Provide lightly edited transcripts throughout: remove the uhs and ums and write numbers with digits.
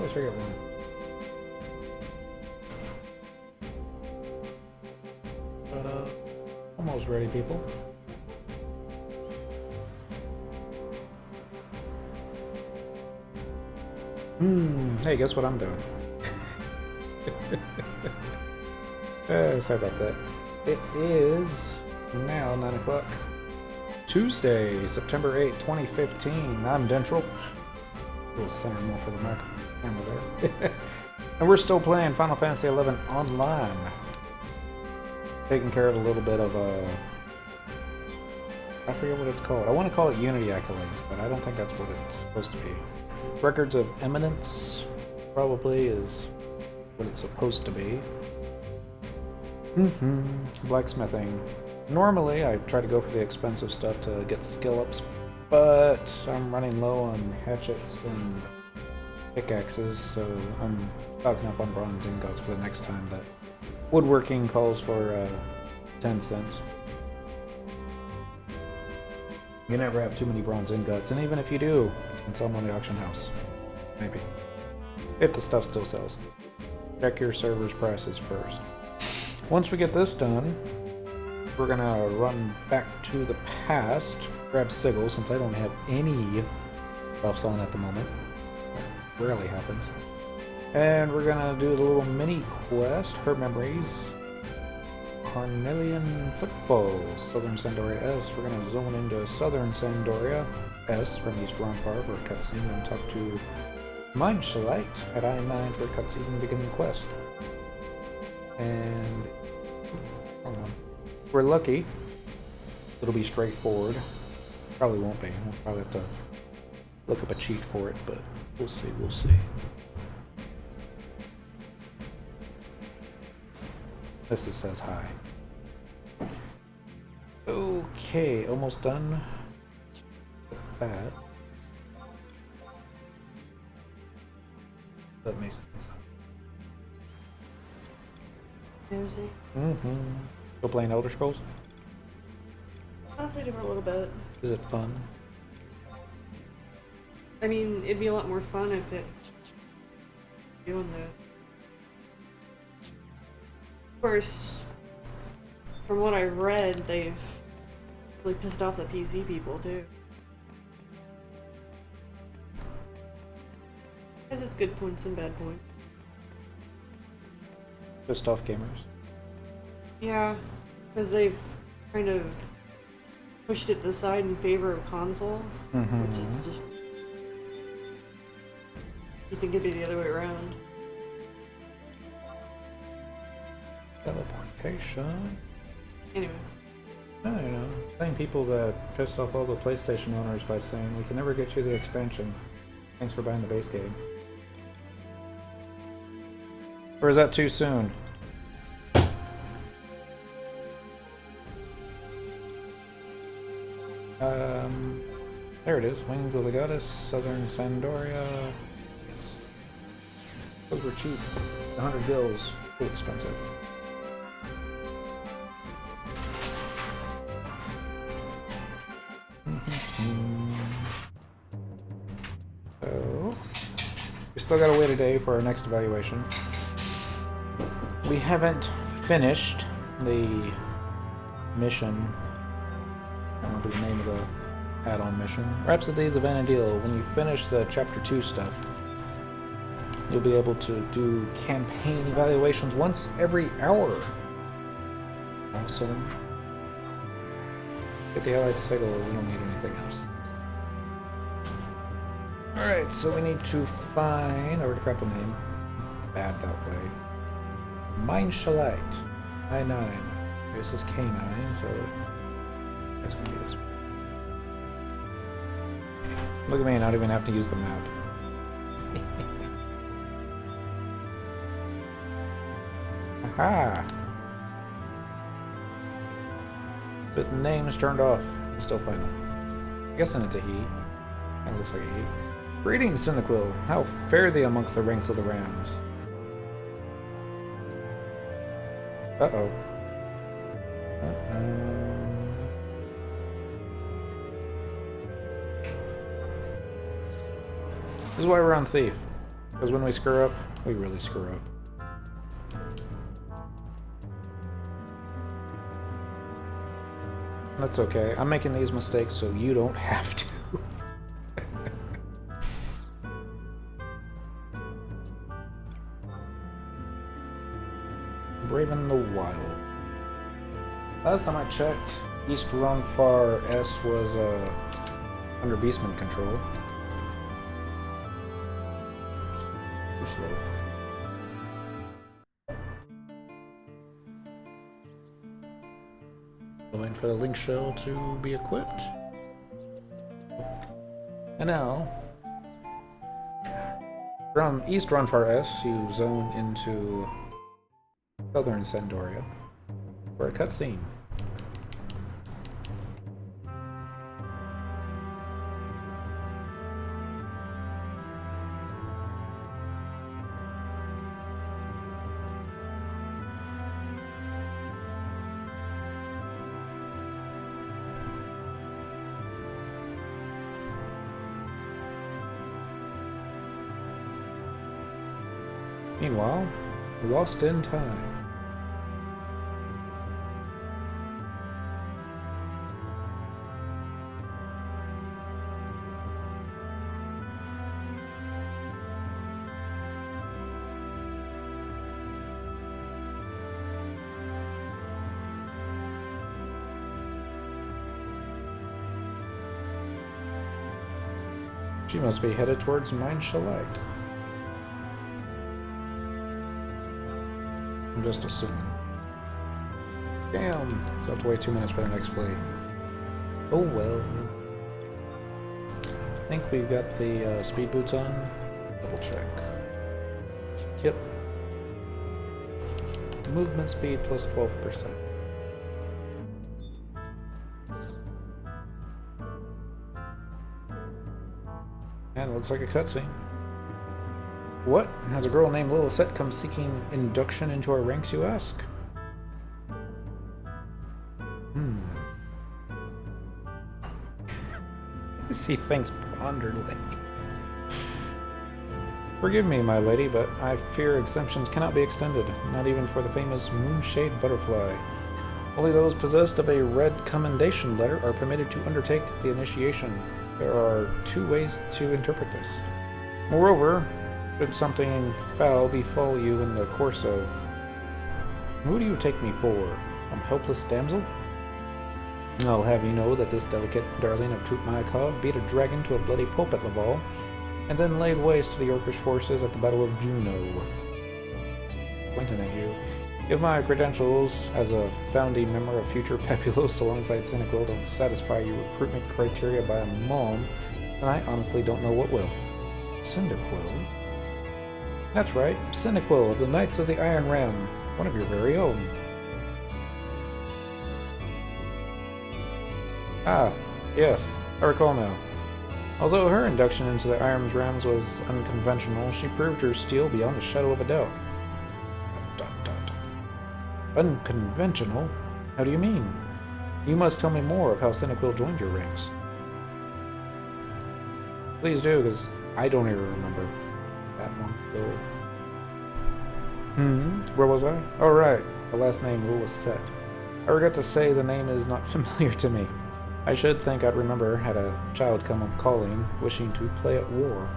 always forget one. But, almost ready, people. Hey, guess what I'm doing? Sorry about that. It is now 9 o'clock. Tuesday, September 8th, 2015. I'm Dentral. A little center more for the camera there. And we're still playing Final Fantasy XI Online. Taking care of a little bit of I forget what it's called. I want to call it Unity Accolades, but I don't think that's what it's supposed to be. Records of Eminence probably is what it's supposed to be. Blacksmithing. Normally I try to go for the expensive stuff to get skill ups, but I'm running low on hatchets and pickaxes, so I'm stocking up on bronze ingots for the next time that woodworking calls for 10 cents. You never have too many bronze ingots, and even if you do, you can sell them on the auction house. Maybe. If the stuff still sells. Check your server's prices first. Once we get this done, we're gonna run back to the past, grab Sigil, since I don't have any buffs on at the moment. That rarely happens. And we're gonna do the little mini quest, Her Memories, Carnelian Footfalls, Southern Sandoria S. We're gonna zone into Southern Sandoria S from East Rompar for a cutscene and talk to Mindshlight at I-9 for a cutscene and begin the quest. And hold on. If we're lucky, it'll be straightforward. Probably won't be. We'll probably have to look up a cheat for it, but we'll see, we'll see. This says hi. Okay, almost done with that. That makes sense. Cozy. Still playing Elder Scrolls? I played it for a little bit. Is it fun? I mean, it'd be a lot more fun if it doing that. Of course, from what I've read, they've really pissed off the PC people too. Has its good points and bad points. Pissed off gamers? Yeah, because they've kind of pushed it to the side in favor of console, which is just... You think it'd be the other way around. Teleportation? Anyway. I don't know. Same people that pissed off all the PlayStation owners by saying, we can never get you the expansion. Thanks for buying the base game. Or is that too soon? There it is. Wings of the Goddess, Southern Sandoria. Yes. Those were cheap. 100 gills. Too expensive. So, we still gotta wait a day for our next evaluation. We haven't finished the mission. I don't remember the name of the add-on mission. Rhapsodies of Vanadil. When you finish the Chapter 2 stuff, you'll be able to do campaign evaluations once every hour. Awesome. Get the allied Sigil, we don't need anything else. Alright, so we need to find... I already forgot the name. Bad that way. Mindshlight. I-9. This is K9, so... That's gonna be this one. Look at me, I don't even have to use the map. Aha! But the name's turned off. It's still final. I'm guessing it's a he. Kinda looks like a he. Greetings, Cyniquil. How fare thee amongst the ranks of the Rams? Uh-oh. This is why we're on Thief. Because when we screw up, we really screw up. That's okay. I'm making these mistakes so you don't have to. Braving the Wild. Last time I checked, East Runfar S was under Beastman control. Too slow. Waiting for the link shell to be equipped. And now, from East Runfar S, you zone into Southern Sandoria for a cutscene. Meanwhile, lost in time. She must be headed towards Mine Shellac. I'm just assuming. Damn! So I have to wait 2 minutes for the next fleet. Oh well. I think we've got the speed boots on. Double check. Yep. Movement speed plus 12%. And it looks like a cutscene. What? Has a girl named Lilith come seeking induction into our ranks, you ask? I see things ponderedly. Forgive me, my lady, but I fear exemptions cannot be extended, not even for the famous Moonshade Butterfly. Only those possessed of a red commendation letter are permitted to undertake the initiation. There are 2 ways to interpret this. Moreover, should something foul befall you in the course of... Who do you take me for? Some helpless damsel? I'll have you know that this delicate darling of Troop Myakov beat a dragon to a bloody pulp at Laval, and then laid waste to the Yorkish forces at the Battle of Juno. Pointing at you. If my credentials as a founding member of Future Fabuloso alongside Cynical don't satisfy your recruitment criteria by a mom, then I honestly don't know what will. Cyndaquil? That's right, Cyndaquil of the Knights of the Iron Ram, one of your very own. Ah, yes, I recall now. Although her induction into the Iron Rams was unconventional, she proved her steel beyond a shadow of a doubt. Unconventional? How do you mean? You must tell me more of how Cyndaquil joined your ranks. Please do, because I don't even remember that long ago. Where was I? Oh, right. The last name, Lilith. I regret to say the name is not familiar to me. I should think I'd remember had a child come up calling, wishing to play at war.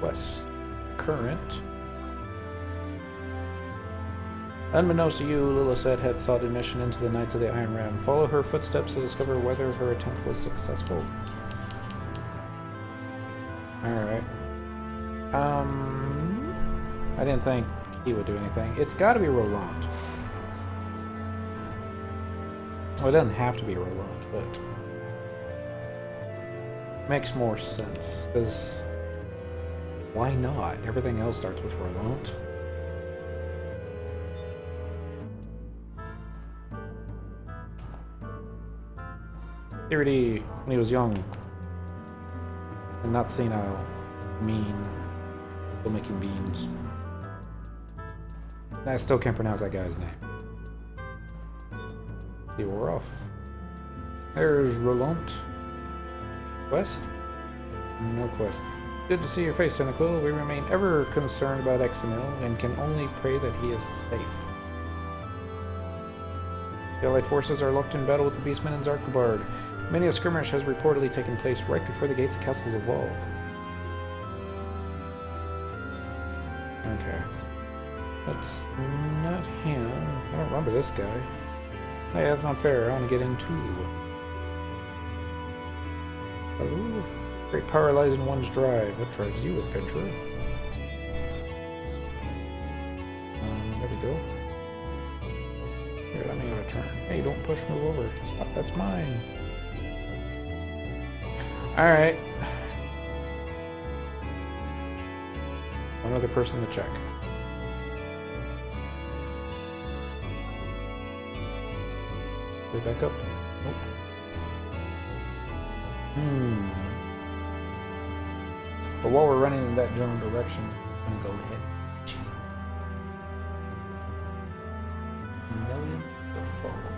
West. Current. Unbeknownst to you, Lilith had sought admission into the Knights of the Iron Ram. Follow her footsteps to discover whether her attempt was successful. Alright. I didn't think he would do anything. It's gotta be Roland. Well, it doesn't have to be Roland, but... makes more sense, because... why not? Everything else starts with Roland. Theory when he was young and not senile, mean, still making beans. I still can't pronounce that guy's name. See, we're off. There's Roland. Quest? No quest. Good to see your face, Cynical. We remain ever concerned about XML and can only pray that he is safe. The Allied forces are locked in battle with the Beastmen and Zarkabard. Many a skirmish has reportedly taken place right before the gates of Castles of Wall. Okay. That's not him. I don't remember this guy. Hey, that's not fair. I want to get in too. Oh, great power lies in one's drive. What drives you, adventurer? There we go. Here, let me go to turn. Hey, don't push, move over. Stop, that's mine. Alright. One other person to check. Way back up? Nope. But while we're running in that general direction, I'm gonna go ahead. Million foot forward.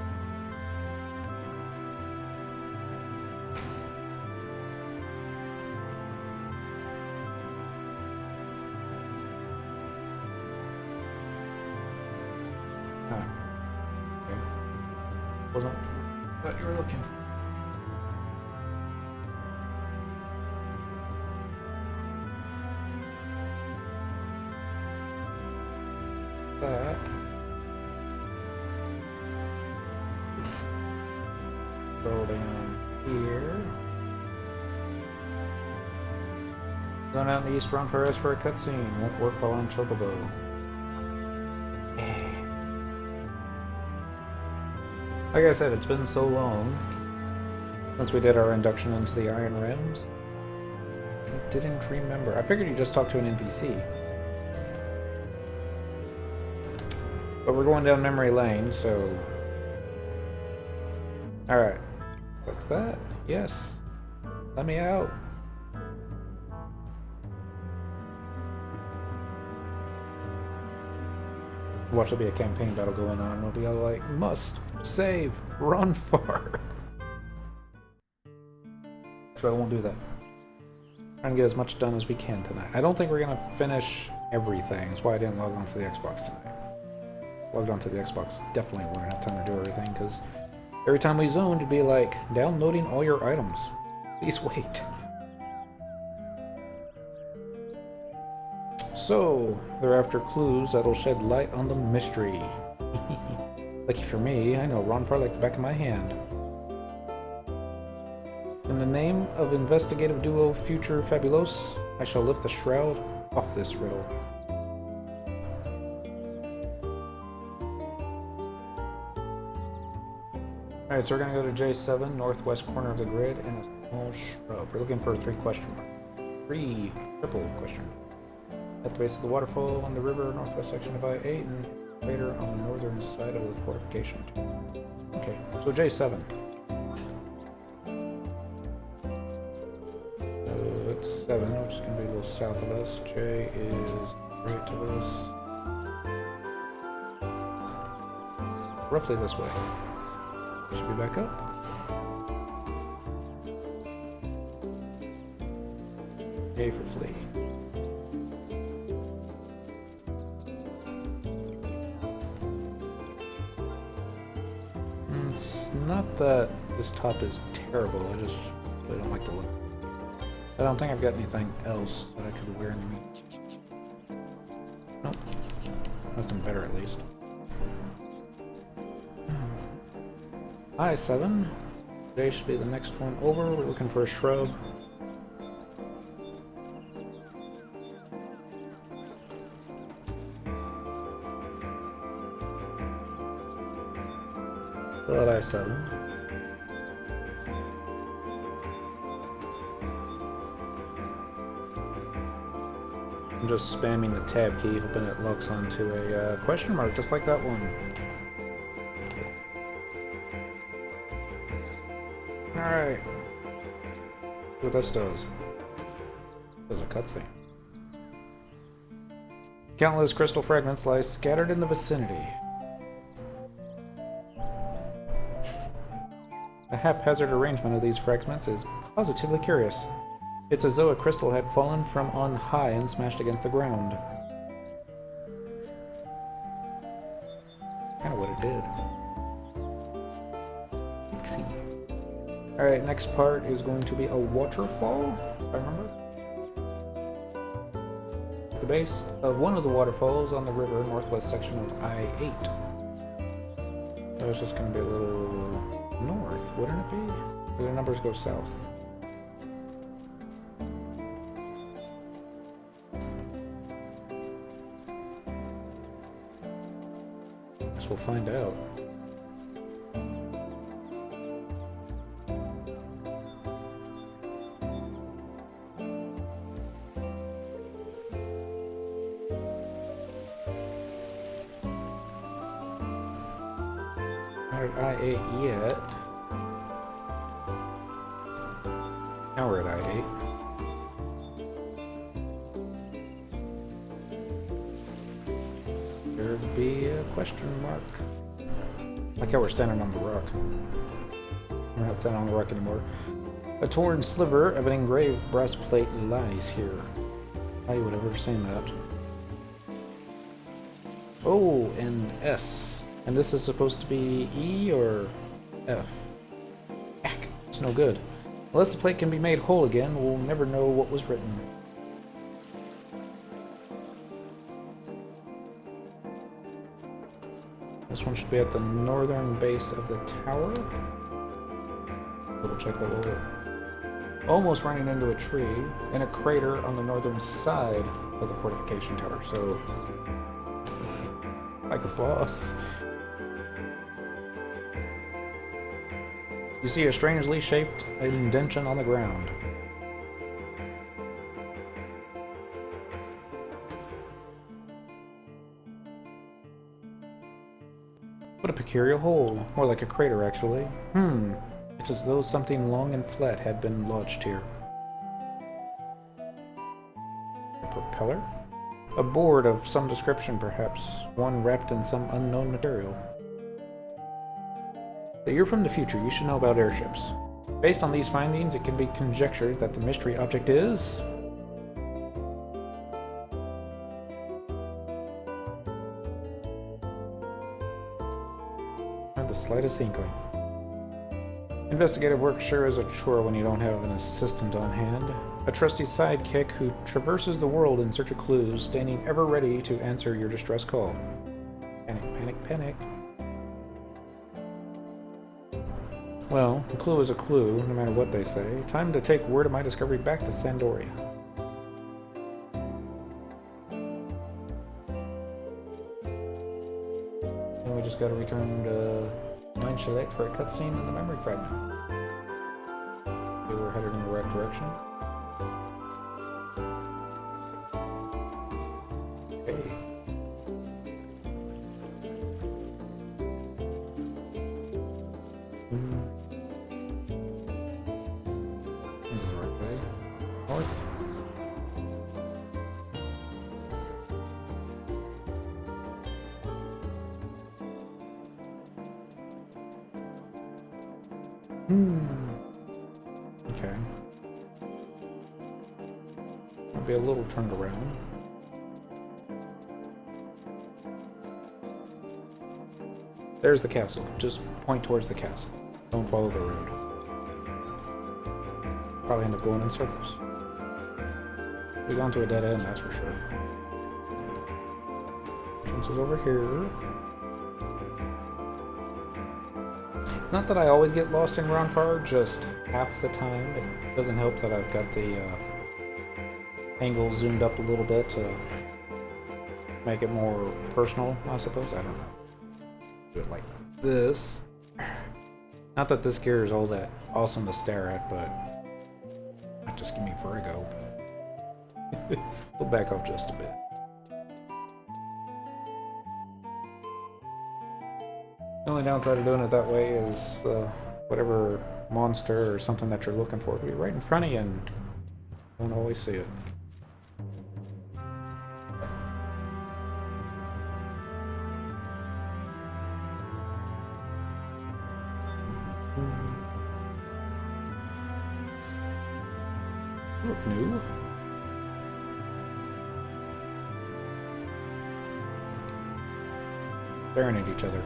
Okay. Wasn't what you were looking for. That. Scroll down here. Going out in the east, run for us for a cutscene. Won't work while on Chocobo. Like I said, it's been so long since we did our induction into the Iron Realms. I didn't remember. I figured you just talked to an NPC. But we're going down memory lane, so... Alright. What's that? Yes. Let me out. Watch, there'll be a campaign battle going on, and we'll be all like, must save, run far. So I won't do that. Trying to get as much done as we can tonight. I don't think we're gonna finish everything. That's why I didn't log on to the Xbox tonight. Logged onto the Xbox, definitely wouldn't have time to do everything, because every time we zoned, it'd be like, downloading all your items. Please wait. So, they're after clues that'll shed light on the mystery. Lucky for me, I know Ronfar like the back of my hand. In the name of investigative duo Future Fabulos, I shall lift the shroud off this riddle. Alright, so we're gonna go to J7, northwest corner of the grid, and a small shrub. We're looking for a 3 question mark. 3 triple question mark. At the base of the waterfall on the river, northwest section of I-8, and later on the northern side of the fortification. Okay, so J7. So it's 7, which is gonna be a little south of us. J is right to us. Roughly this way. Should be back up. A for flee. It's not that this top is terrible, I just really don't like the look. I don't think I've got anything else that I could wear in the meat. Nope. Nothing better at least. I-7. Today should be the next one over. We're looking for a shrub. Still at I-7. I'm just spamming the tab key, hoping it locks onto a question mark, just like that one. Alright. See what this does. There's a cutscene. Countless crystal fragments lie scattered in the vicinity. The haphazard arrangement of these fragments is positively curious. It's as though a crystal had fallen from on high and smashed against the ground. Kind of what it did. Alright, next part is going to be a waterfall, if I remember. The base of one of the waterfalls on the river northwest section of I-8. So it's just going to be a little north, wouldn't it be? Or the numbers go south? Guess we'll find out. Not at I-8 yet. Now we're at I-8. There'd be a question mark. Like how we're standing on the rock. We're not standing on the rock anymore. A torn sliver of an engraved brass plate lies here. I would have ever seen that. O and S. And this is supposed to be E or F? Heck, it's no good. Unless the plate can be made whole again, we'll never know what was written. This one should be at the northern base of the tower. Double check that over. Almost running into a tree in a crater on the northern side of the fortification tower, so like a boss. You see a strangely shaped indentation on the ground. What a peculiar hole. More like a crater, actually. It's as though something long and flat had been lodged here. A propeller? A board of some description, perhaps. One wrapped in some unknown material. That you're from the future, you should know about airships. Based on these findings, it can be conjectured that the mystery object is... not the slightest inkling. Investigative work sure is a chore when you don't have an assistant on hand. A trusty sidekick who traverses the world in search of clues, standing ever ready to answer your distress call. Panic, panic, panic. Well, a clue is a clue, no matter what they say. Time to take word of my discovery back to Sandoria. And we just gotta return to Mine Select for a cutscene in the memory fragment. Okay, we're headed in the right direction. Okay. Okay. I'll be a little turned around. There's the castle. Just point towards the castle. Don't follow the road. Probably end up going in circles. We've gone to a dead end, that's for sure. Entrance is over here. It's not that I always get lost in Ronfar, just half the time. It doesn't help that I've got the angle zoomed up a little bit to make it more personal, I suppose. I don't know. Do it like this. Not that this gear is all that awesome to stare at, but it just give me vertigo. We'll back up just a bit. The only downside of doing it that way is whatever monster or something that you're looking for will be right in front of you and you don't always see it. You look new. Staring at each other.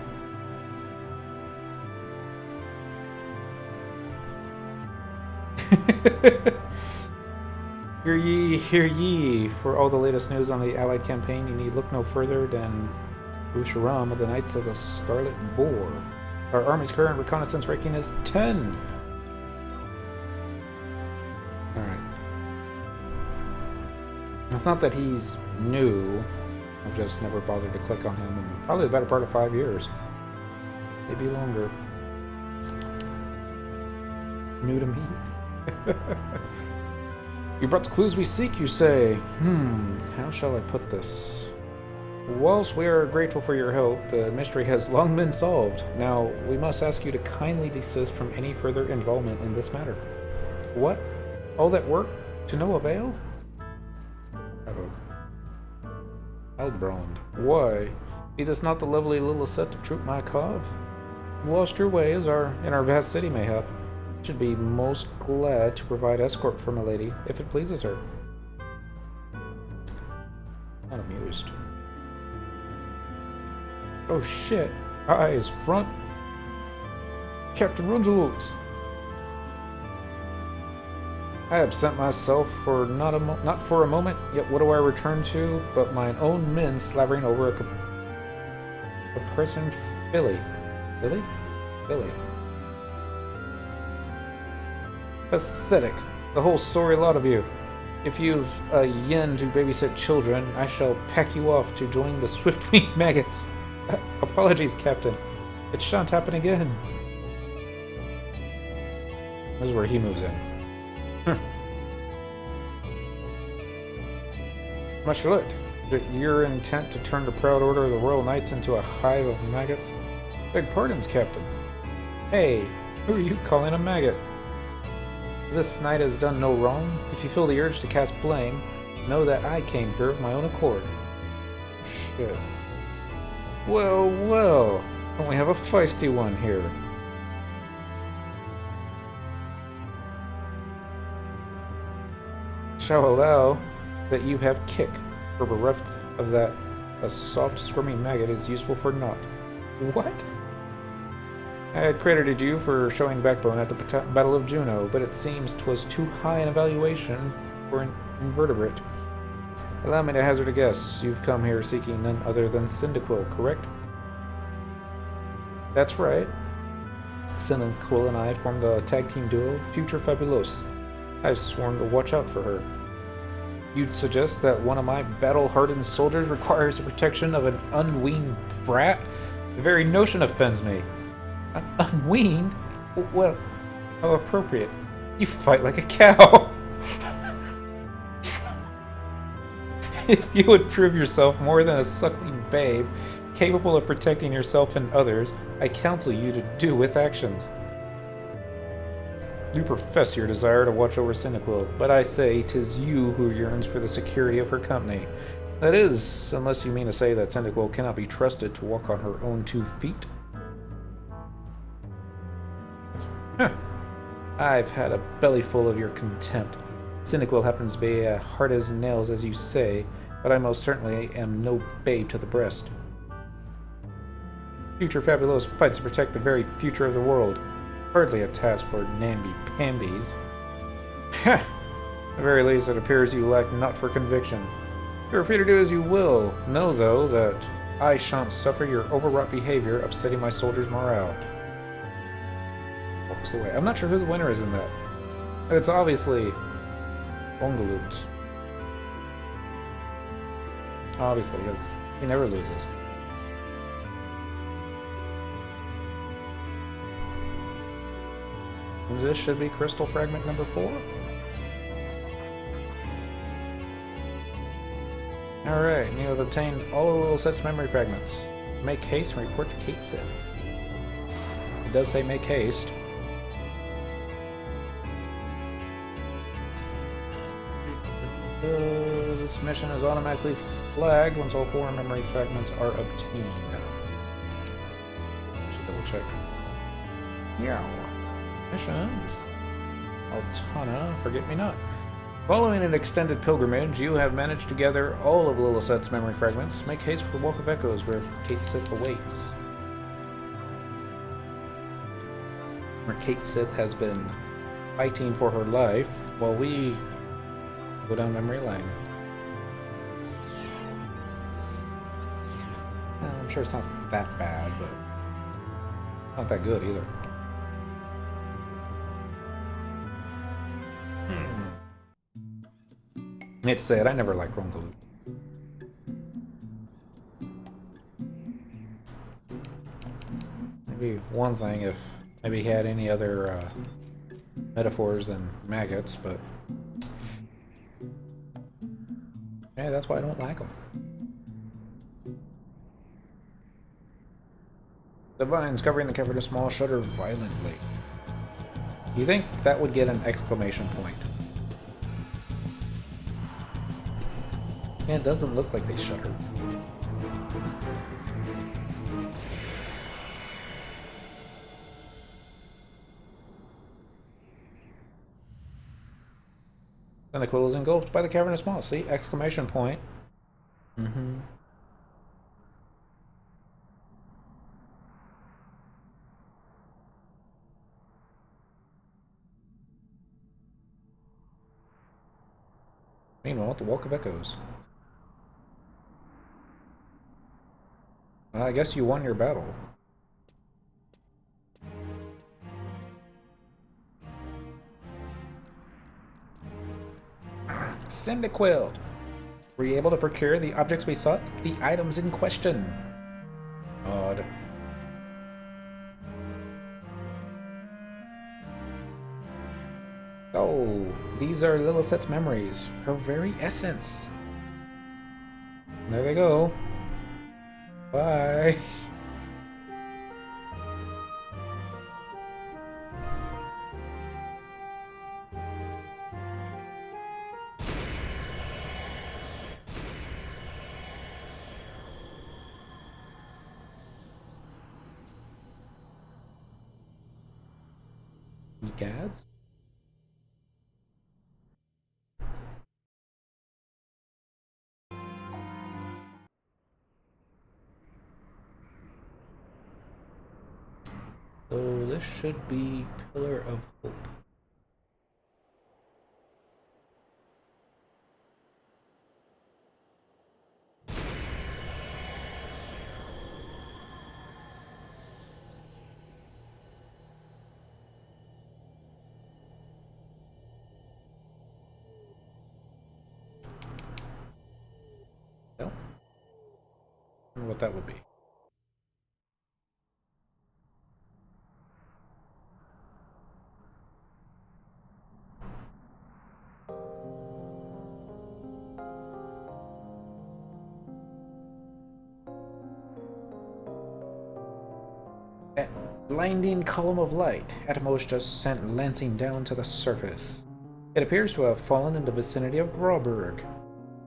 Hear ye, for all the latest news on the Allied campaign, you need look no further than Usharam of the Knights of the Scarlet Boar. Our army's current reconnaissance ranking is 10. Alright. It's not that he's new. I've just never bothered to click on him in probably the better part of 5 years. Maybe longer. New to me. You brought the clues we seek, you say. How shall I put this? Whilst we are grateful for your help, the mystery has long been solved. Now, we must ask you to kindly desist from any further involvement in this matter. What? All that work? To no avail? Albrand. Why? Be this not the lovely Lillicet of Troop Markov? Lost your way in our vast city, mayhap. Should be most glad to provide escort for my lady, if it pleases her. Not amused. Oh shit! Eyes front. Captain Rungelut. I absent myself for not for a moment. Yet what do I return to but mine own men slavering over a person filly. Filly? Filly. Pathetic. The whole sorry lot of you. If you've a yen to babysit children, I shall pack you off to join the swift-winged maggots. Apologies, Captain. It shan't happen again. This is where he moves in. Much looked. Is it your intent to turn the proud order of the Royal Knights into a hive of maggots? Beg pardons, Captain. Hey, who are you calling a maggot? This knight has done no wrong. If you feel the urge to cast blame, know that I came here of my own accord. Shit. Well, well. Don't we have a feisty one here? Shall allow that you have kick, for bereft of that, a soft squirming maggot is useful for naught. What? I had credited you for showing backbone at the Battle of Juno, but it seems 'twas too high an evaluation for an invertebrate. Allow me to hazard a guess. You've come here seeking none other than Cyndaquil, correct? That's right. Cyndaquil and I formed a tag team duo, Future Fabulos. I've sworn to watch out for her. You'd suggest that one of my battle-hardened soldiers requires the protection of an unweaned brat? The very notion offends me. Unweaned? Well, how appropriate. You fight like a cow. If you would prove yourself more than a suckling babe, capable of protecting yourself and others, I counsel you to do with actions. You profess your desire to watch over Cyndaquil, but I say 'tis you who yearns for the security of her company. That is, unless you mean to say that Cyndaquil cannot be trusted to walk on her own 2 feet. Huh. I've had a bellyful of your contempt. Cyndaquil happens to be hard as nails, as you say, but I most certainly am no babe to the breast. Future Fabulos fights to protect the very future of the world. Hardly a task for namby-pambies. At the very least, it appears you lack not for conviction. You're free to do as you will. Know, though, that I shan't suffer your overwrought behavior upsetting my soldiers' morale. Walks away. I'm not sure who the winner is in that. It's obviously Bongalut. Obviously, because he never loses. And this should be crystal fragment number 4. Alright, you have obtained all the little set's memory fragments. Make haste and report to Kate Sith. It does say make haste. This mission is automatically flagged once all 4 memory fragments are obtained. I should double check. Yeah. Missions. Altana, Forget Me Not. Following an extended pilgrimage, you have managed to gather all of Lilith's memory fragments. Make haste for the Walk of Echoes, where Kate Sith awaits. Where Kate Sith has been fighting for her life, while we go down memory lane. I'm sure it's not that bad, but not that good either. I hate to say it, I never liked Rongalu. Maybe one thing if maybe he had any other metaphors than maggots, but yeah, that's why I don't like them. The vines covering the cavernous small shudder violently. You think that would get an exclamation point? Yeah, it doesn't look like they shudder. Cyndaquil is engulfed by the cavernous maw. See? Exclamation point. Mm-hmm. Meanwhile, at the Walk of Echoes. Well, I guess you won your battle. Cyndaquil! Were you able to procure the objects we sought? The items in question. Odd. Oh, these are Lilith's memories. Her very essence. There they go. Bye. Gads? So this should be Pillar of Hope. No? I wonder what that would be. That blinding column of light Atmos just sent lancing down to the surface. It appears to have fallen in the vicinity of Rawberg.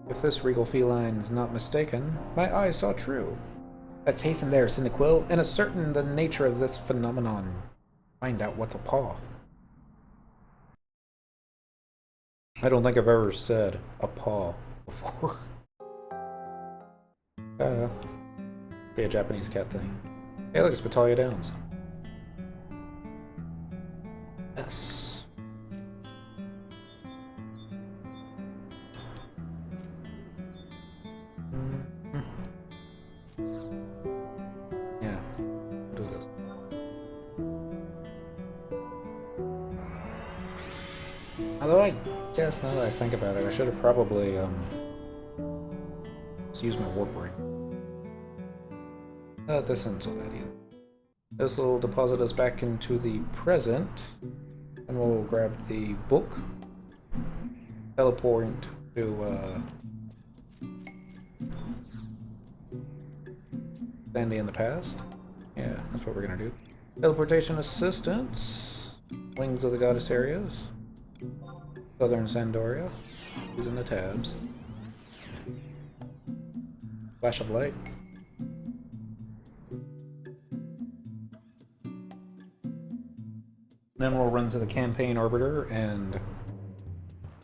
If this regal feline's not mistaken, my eyes saw true. Let's hasten there, Cyndaquil, and ascertain the nature of this phenomenon. Find out what's a paw. I don't think I've ever said a paw before. Be a Japanese cat thing. Hey, look, it's Battaglia Downs. Yes. Yeah, do this. Although I guess now that I think about it, I should have probably just used my warp ring. This isn't so bad either. This will deposit us back into the present, and we'll grab the book, teleport to Sandy in the past. Yeah, that's what we're gonna do. Teleportation assistance, Wings of the Goddess areas, Southern Sandoria, using the tabs. Flash of light. Then we'll run to the campaign orbiter and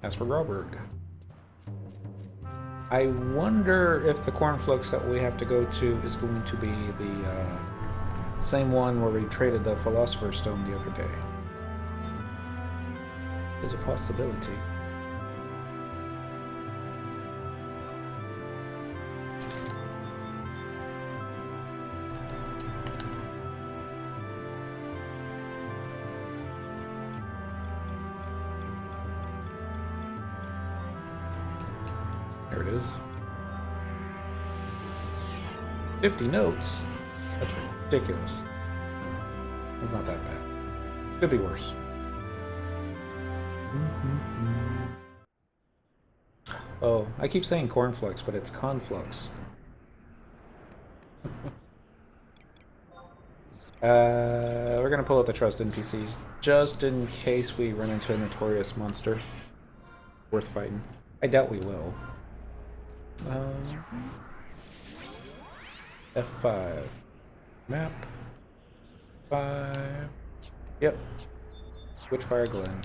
As for Grauberg, I wonder if the cornflakes that we have to go to is going to be the same one where we traded the Philosopher's Stone the other day. There's a possibility. There it is. 50 notes? That's ridiculous. It's not that bad. Could be worse. Oh, I keep saying cornflakes, but it's conflux. We're gonna pull out the trust NPCs, just in case we run into a notorious monster worth fighting. I doubt we will. F5. Map. 5. Yep. Witchfire Glen.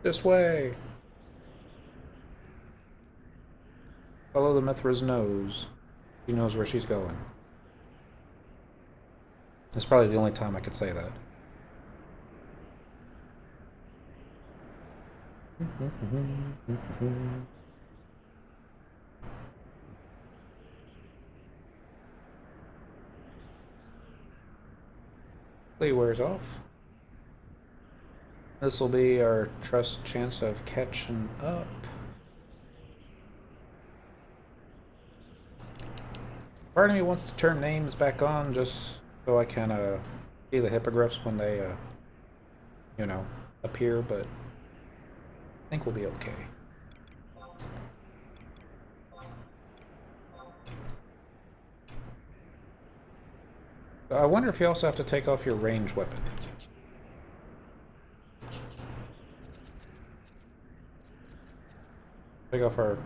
This way! Follow the Mithra's nose. She knows where she's going. That's probably the only time I could say that. Lee wears off. This will be our trust chance of catching up. Part of me wants to turn names back on just so I can see the hippogriffs when they, you know, appear, but I think we'll be okay. I wonder if you also have to take off your ranged weapon. Take off our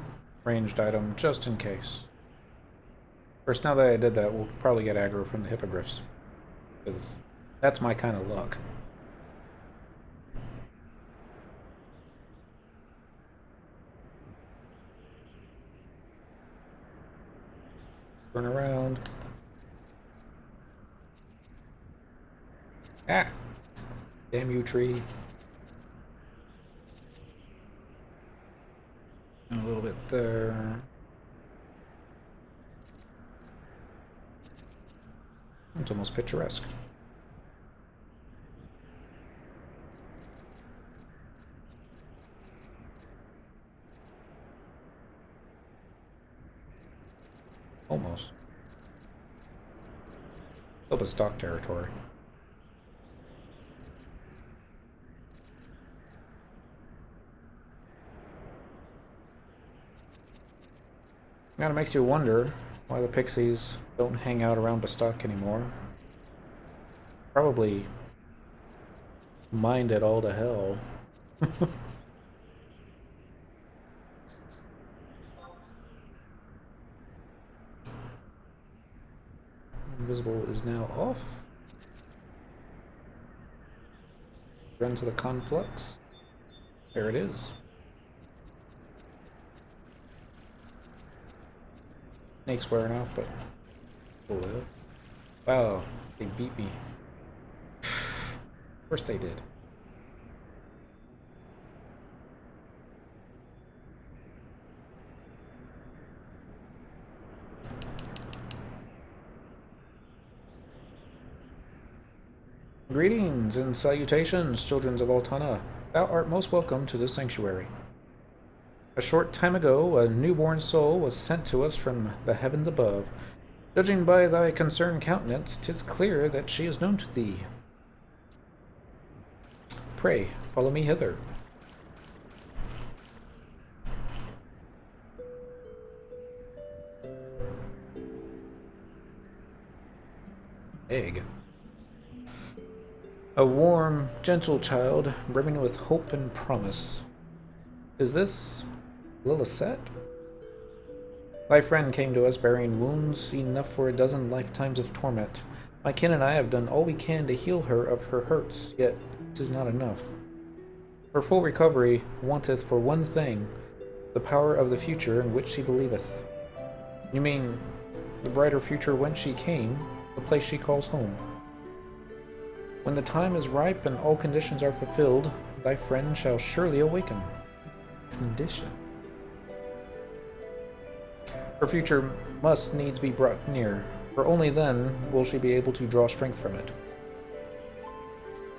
ranged item just in case. First, now that I did that, we'll probably get aggro from the hippogriffs. Because that's my kind of luck. Turn around. Ah! Damn you, tree. And a little bit there. It's almost picturesque. Almost. Still a stock territory. Kind of makes you wonder why the pixies don't hang out around Bastock anymore. Probably mined it all to hell. Invisible is now off. Run to the conflux. There it is. Snake's wearing off, but we'll live. Wow, they beat me. Of course they did. Greetings and salutations, children of Altana. Thou art most welcome to this sanctuary. A short time ago, a newborn soul was sent to us from the heavens above. Judging by thy concerned countenance, 'tis clear that she is known to thee. Pray, follow me hither. Egg. A warm, gentle child, brimming with hope and promise. Is this Lillicet? Thy friend came to us bearing wounds enough for a dozen lifetimes of torment. My kin and I have done all we can to heal her of her hurts, yet 'tis not enough. Her full recovery wanteth for one thing, the power of the future in which she believeth. You mean the brighter future whence she came, the place she calls home. When the time is ripe and all conditions are fulfilled, thy friend shall surely awaken. Condition. Her future must needs be brought near, for only then will she be able to draw strength from it.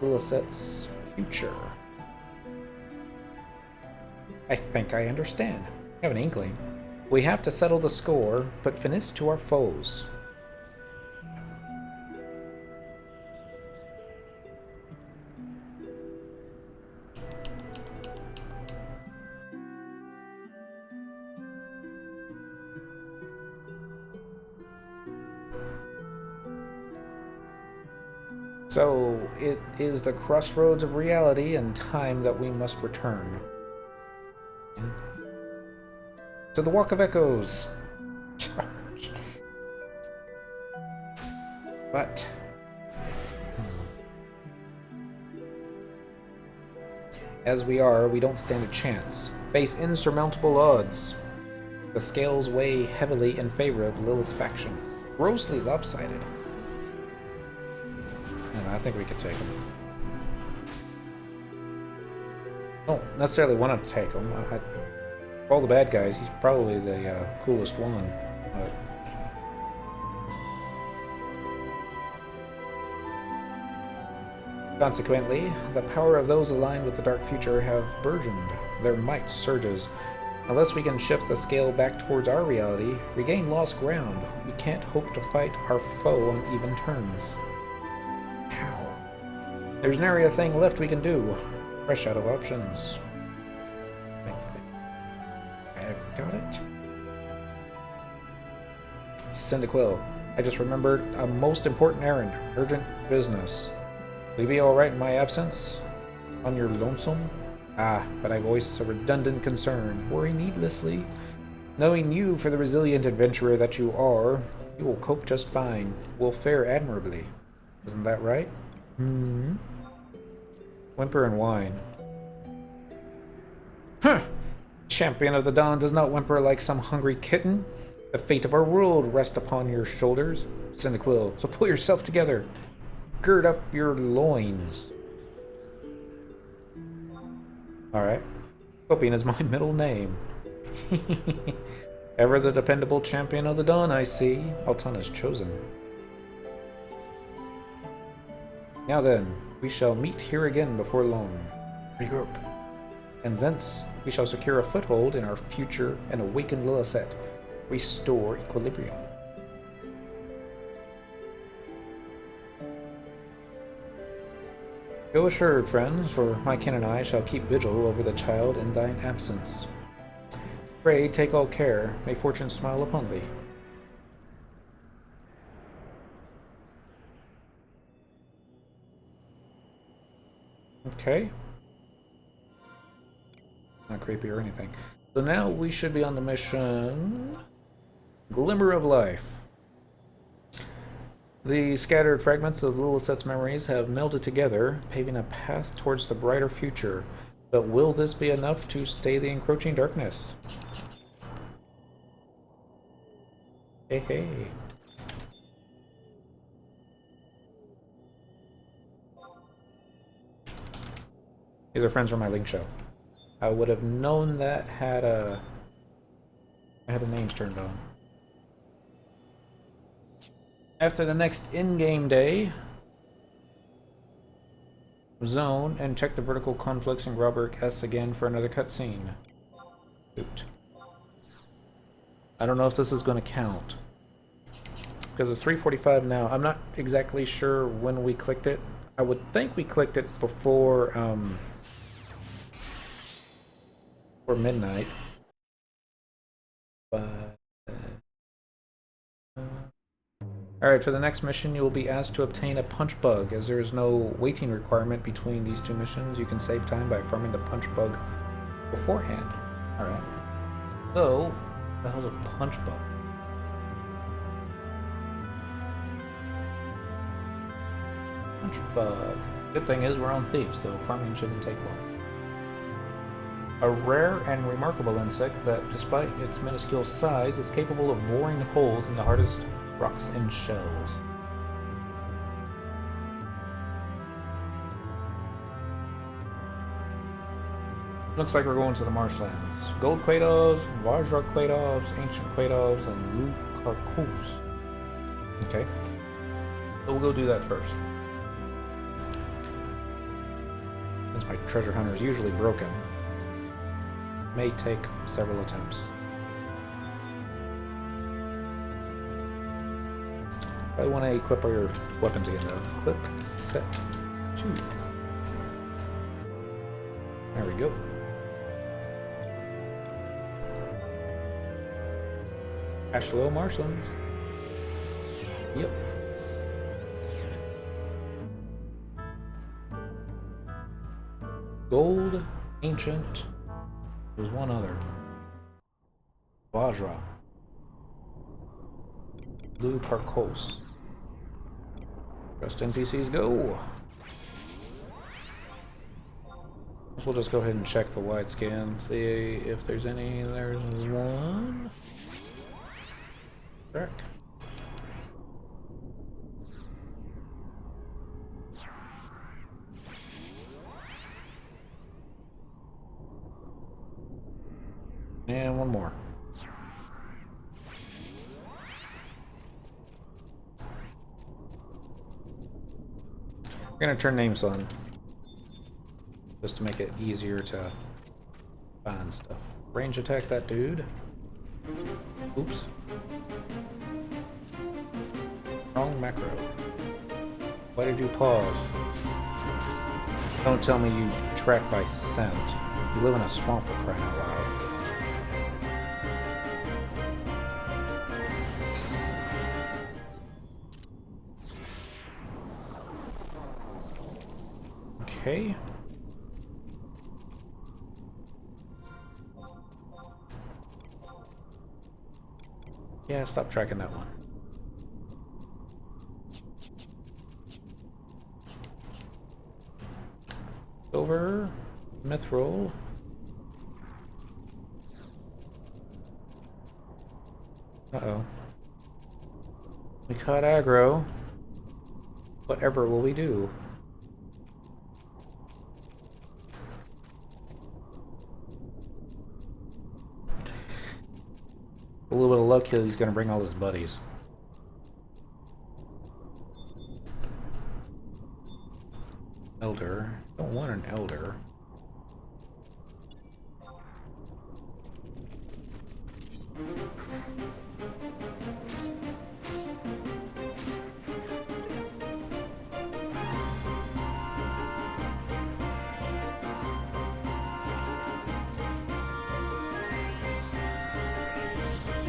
Lillicet's future. I think I understand. I have an inkling. We have to settle the score, put finis to our foes. So, it is the crossroads of reality and time that we must return. To the Walk of Echoes. Charge. But as we are, we don't stand a chance. Face insurmountable odds. The scales weigh heavily in favor of Lilith's faction. Grossly lopsided. I think we could take him. I don't necessarily want to take him. Of all the bad guys, he's probably the coolest one. But consequently, the power of those aligned with the dark future have burgeoned. Their might surges. Unless we can shift the scale back towards our reality, regain lost ground, we can't hope to fight our foe on even terms. There's nary a thing left we can do. Fresh out of options. I've got it. Cyndaquil, I just remembered a most important errand. Urgent business. Will you be alright in my absence? On your lonesome? Ah, but I voice a redundant concern. Worry needlessly. Knowing you for the resilient adventurer that you are, you will cope just fine. Will fare admirably. Isn't that right? Hmm. Whimper and whine. Huh! Champion of the Dawn does not whimper like some hungry kitten. The fate of our world rests upon your shoulders, Cyndaquil, so pull yourself together. Gird up your loins. Alright. Copian is my middle name. Ever the dependable champion of the Dawn, I see. Altana's chosen. Now then, we shall meet here again before long. Regroup. And thence we shall secure a foothold in our future and awaken Lillicet. Restore equilibrium. Go assured, friends, for my kin and I shall keep vigil over the child in thine absence. Pray take all care, may fortune smile upon thee. Okay. Not creepy or anything. So now we should be on the mission Glimmer of Life. The scattered fragments of Lillicet's memories have melded together, paving a path towards the brighter future. But will this be enough to stay the encroaching darkness? Hey, hey. These are friends from my link show. I would have known that had I had the names turned on. After the next in-game day, zone and check the vertical conflicts in Grauberg S again for another cutscene. Shoot. I don't know if this is going to count. Because it's 3:45 now. I'm not exactly sure when we clicked it. I would think we clicked it before midnight. But Alright, for the next mission, you will be asked to obtain a punch bug. As there is no waiting requirement between these two missions, you can save time by farming the punch bug beforehand. Alright. So, what the hell's a punch bug? Punch bug. Good thing is we're on thieves, so farming shouldn't take long. A rare and remarkable insect that, despite its minuscule size, is capable of boring holes in the hardest rocks and shells. Looks like we're going to the marshlands. Gold Quados, Vajra Quados, Ancient Quados, and Lucarcos. Okay. So we'll go do that first. Since my treasure hunter is usually broken, it may take several attempts. Probably want to equip your weapons again though. Equip, set, 2. There we go. Ashlow Marshlands. Yep. Gold, Ancient. There's one other. Vajra. Blue Carcos. Just NPCs go. So we'll just go ahead and check the wide scan, see if there's any. There's one. Correct. And one more. We're gonna turn names on, just to make it easier to find stuff. Range attack that dude. Oops. Wrong macro. Why did you pause? Don't tell me you track by scent. You live in a swamp for crying out loud. Okay. Yeah, stop tracking that one. Over. Mithril. Uh-oh. We caught aggro. Whatever will we do? A little bit of luck here, he's gonna bring all his buddies. Elder. Don't want an elder.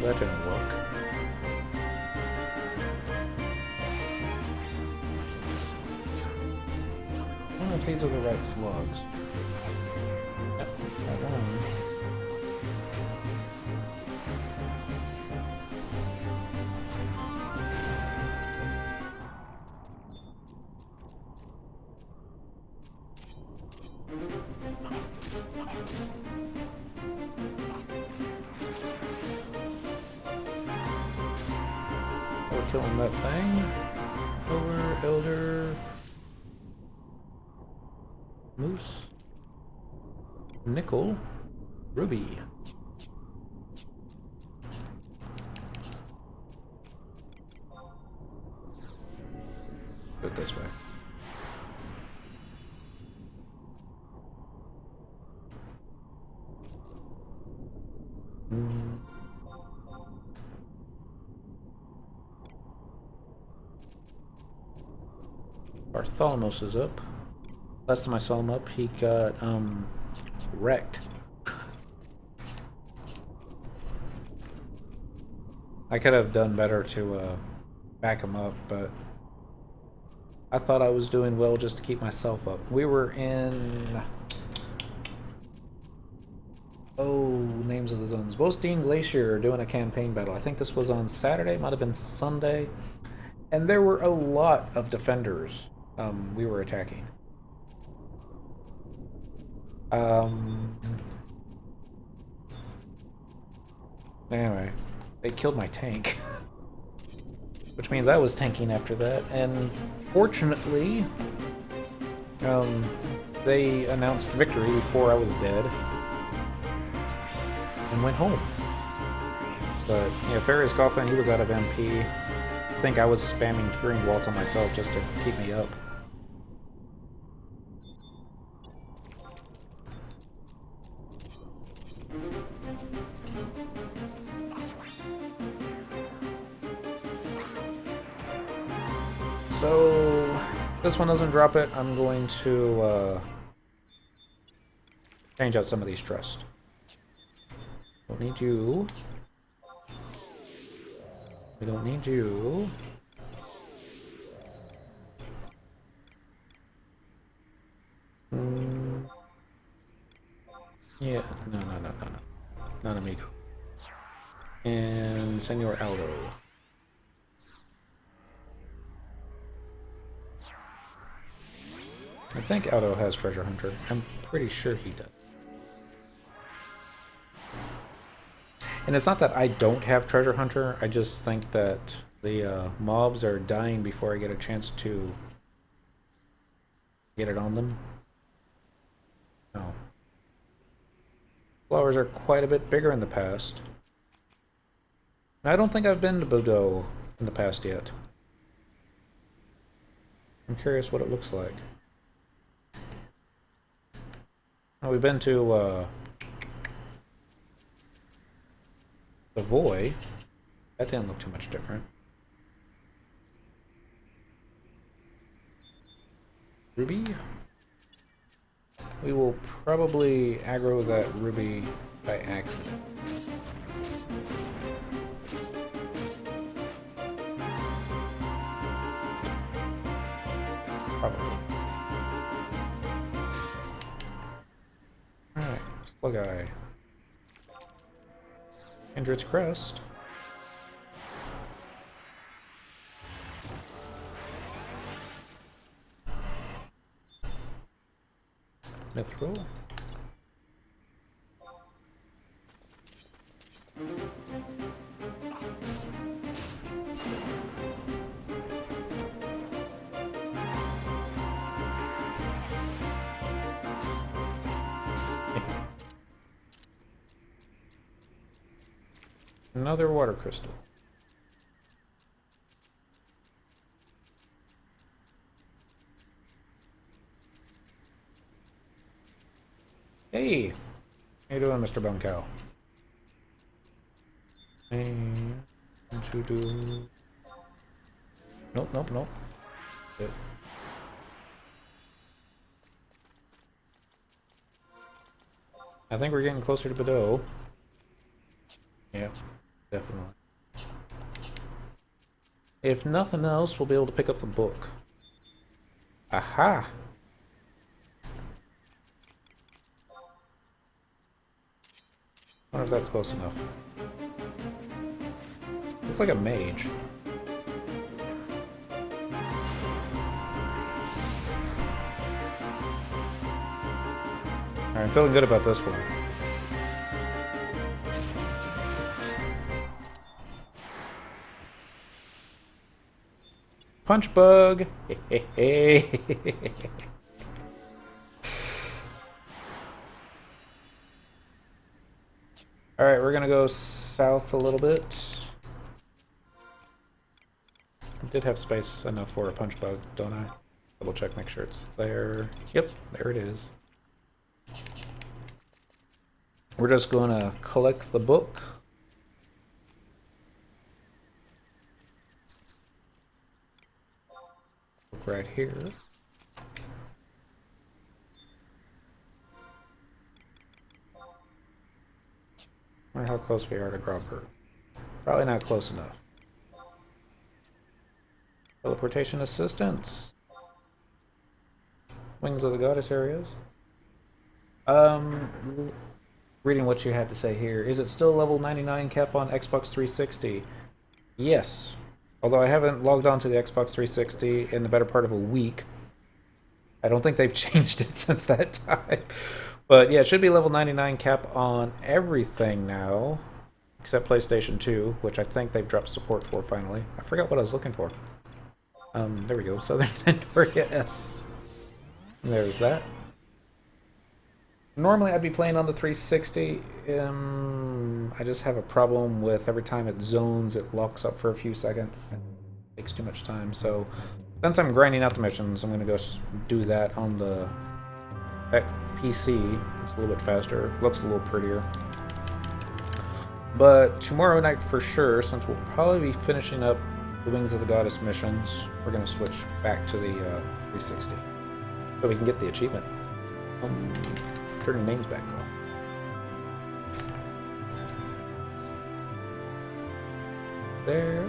That didn't work. I don't know if these are the right slugs. Yep, right one. We're killing that thing. Over, elder. Moose. Nickel. Ruby. Go it this way. Bartholomos is up. Last time I saw him up, he got wrecked. I could have done better to back them up, but I thought I was doing well just to keep myself up. We were in... Oh, names of the zones. Bostine Glacier doing a campaign battle. I think this was on Saturday, might have been Sunday. And there were a lot of defenders we were attacking. Anyway, they killed my tank. Which means I was tanking after that. And fortunately, they announced victory before I was dead. And went home. But yeah, Farius Kaufman, he was out of MP. I think I was spamming Curing Walt on myself just to keep me up. So if this one doesn't drop it, I'm going to change out some of these trusts. Don't need you. We don't need you. Yeah, no. Not amigo. And Senor Aldo. I think Aldo has Treasure Hunter. I'm pretty sure he does. And it's not that I don't have Treasure Hunter, I just think that the mobs are dying before I get a chance to get it on them. No. Flowers are quite a bit bigger in the past. And I don't think I've been to Bordeaux in the past yet. I'm curious what it looks like. Oh, we've been to Savoy. That didn't look too much different. Ruby? We will probably aggro that Ruby by accident. Probably. Alright, Slug Eye. Kindred's Crest. Mithril. Another water crystal. Hey! How you doing, Mr. Buncow? And to do... Nope. Good. I think we're getting closer to Bordeaux. Yeah, definitely. If nothing else, we'll be able to pick up the book. Aha! I wonder if that's close enough. Looks like a mage. Alright, I'm feeling good about this one. Punch bug! Alright, we're gonna go south a little bit. I did have space enough for a punch bug, don't I? Double check, make sure it's there. Yep, there it is. We're just gonna collect the book. Book right here. I wonder how close we are to Grobberg. Probably not close enough. Teleportation assistance. Wings of the Goddess areas. Reading what you had to say here. Is it still level 99 cap on Xbox 360? Yes. Although I haven't logged on to the Xbox 360 in the better part of a week. I don't think they've changed it since that time. But yeah, it should be level 99 cap on everything now. Except PlayStation 2, which I think they've dropped support for finally. I forgot what I was looking for. There we go. Southern Centuria S. There's that. Normally I'd be playing on the 360. I just have a problem with every time it zones, it locks up for a few seconds. It takes too much time. So since I'm grinding out the missions, I'm going to go do that on the PC. It's a little bit faster. Looks a little prettier. But tomorrow night for sure, since we'll probably be finishing up the Wings of the Goddess missions, we're going to switch back to the 360. So we can get the achievement. Turn the names back off. There.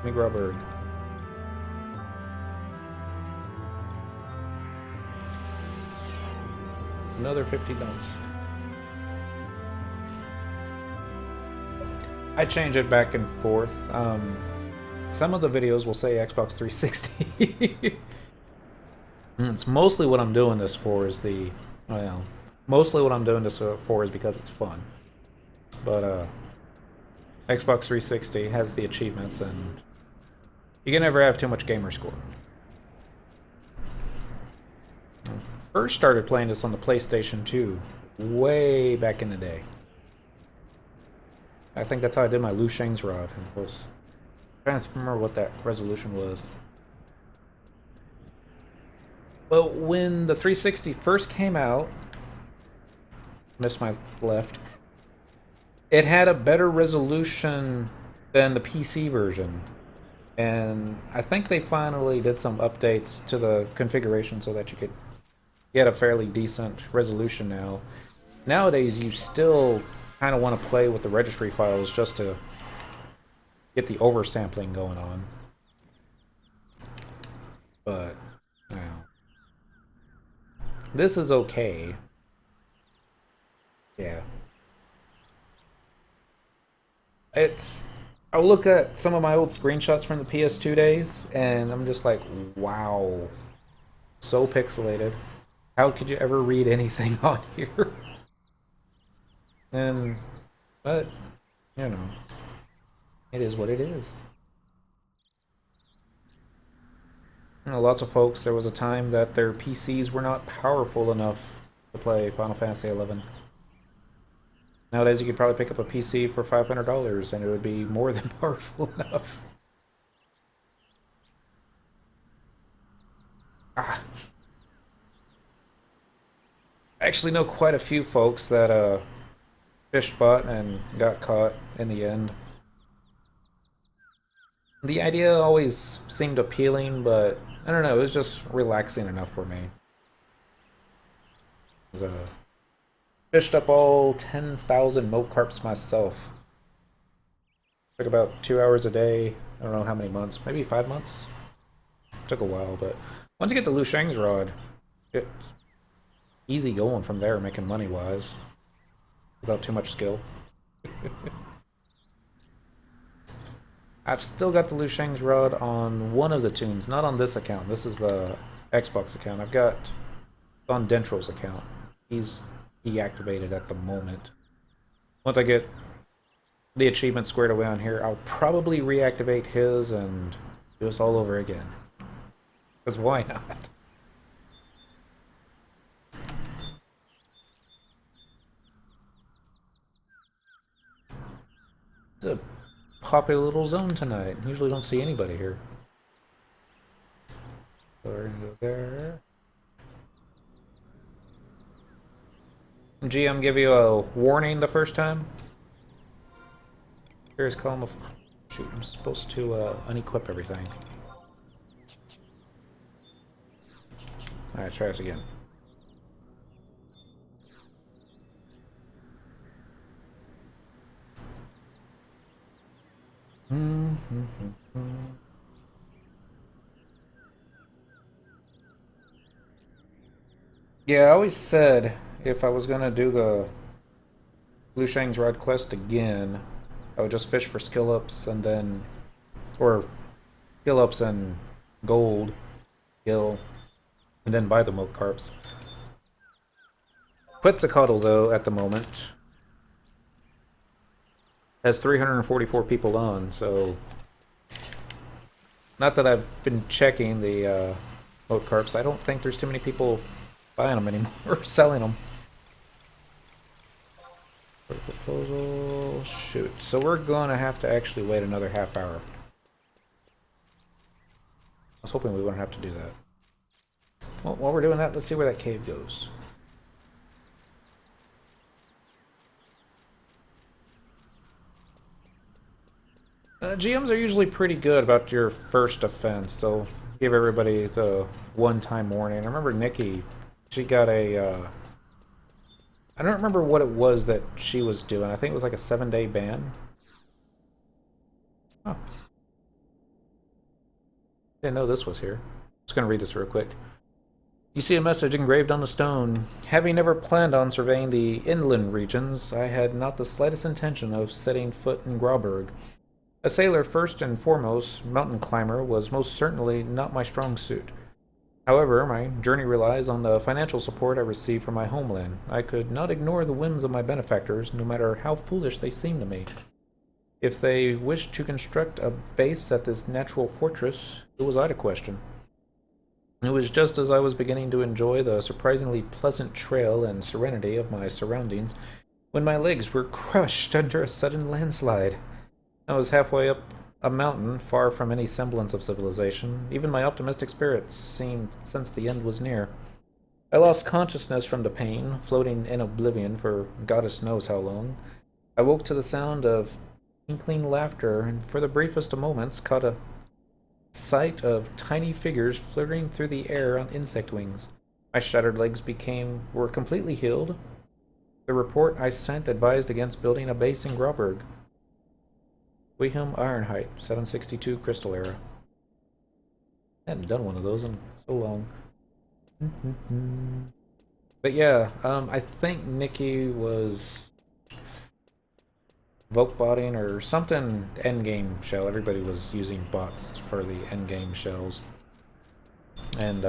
Migraberg. Another $50. I change it back and forth. Some of the videos will say Xbox 360. It's mostly what I'm doing this for is mostly what I'm doing this for is because it's fun. But Xbox 360 has the achievements, and you can never have too much gamer score. First started playing this on the PlayStation 2 way back in the day. I think that's how I did my Liu Shang's rod. And was trying to remember what that resolution was. But when the 360 first came out, missed my left, it had a better resolution than the PC version. And I think they finally did some updates to the configuration so that you could get a fairly decent resolution now. Nowadays, you still kind of want to play with the registry files just to get the oversampling going on. But, this is okay. Yeah. I look at some of my old screenshots from the PS2 days, and I'm just like, wow. So pixelated. How could you ever read anything on here? But, you know, it is what it is. You know, lots of folks, there was a time that their PCs were not powerful enough to play Final Fantasy XI. Nowadays, you could probably pick up a PC for $500 and it would be more than powerful enough. I actually know quite a few folks that fished butt and got caught in the end. The idea always seemed appealing, but I don't know, it was just relaxing enough for me. Fished up all 10,000 milk carps myself. Took about 2 hours a day. I don't know how many months, maybe 5 months. Took a while, but once you get the Liu Shang's rod, it's easy going from there, making money wise, without too much skill. I've still got the Liu Shang's rod on one of the tunes, not on this account. This is the Xbox account. I've got on Dentro's account. He's deactivated at the moment. Once I get the achievement squared away on here, I'll probably reactivate his and do this all over again. Because why not? It's a popular little zone tonight. Usually don't see anybody here. So we're gonna go there. GM give you a warning the first time. Here's column of... Shoot, I'm supposed to unequip everything. Alright, try this again. Yeah, I always said if I was gonna do the Blue Shang's Rod quest again, I would just fish for skill ups and then, or skill ups and gold, gil, and then buy the milk carps. Quetzalcoatl, though, at the moment, has 344 people on, so not that I've been checking the milk carps. I don't think there's too many people buying them anymore or selling them. Proposal, shoot. So we're gonna have to actually wait another half hour. I was hoping we wouldn't have to do that. Well, while we're doing that, let's see where that cave goes. GMs are usually pretty good about your first offense. They'll give everybody the one-time warning. I remember Nikki, she got a... I don't remember what it was that she was doing. I think it was like a 7-day ban. Oh. Didn't know this was here. Just gonna read this real quick. You see a message engraved on the stone. Having never planned on surveying the inland regions, I had not the slightest intention of setting foot in Grauberg. A sailor first and foremost, mountain climber, was most certainly not my strong suit. However, my journey relies on the financial support I receive from my homeland. I could not ignore the whims of my benefactors, no matter how foolish they seem to me. If they wished to construct a base at this natural fortress, who was I to question? It was just as I was beginning to enjoy the surprisingly pleasant trail and serenity of my surroundings when my legs were crushed under a sudden landslide. I was halfway up a mountain, far from any semblance of civilization. Even my optimistic spirits seemed sensed the end was near. I lost consciousness from the pain, floating in oblivion for goddess knows how long. I woke to the sound of tinkling laughter, and for the briefest of moments caught a sight of tiny figures flitting through the air on insect wings. My shattered legs were completely healed. The report I sent advised against building a base in Grauberg. Wilhelm Ironheight, 762 Crystal Era. I hadn't done one of those in so long. But yeah, I think Nikki was Vokebotting or something endgame shell. Everybody was using bots for the endgame shells. And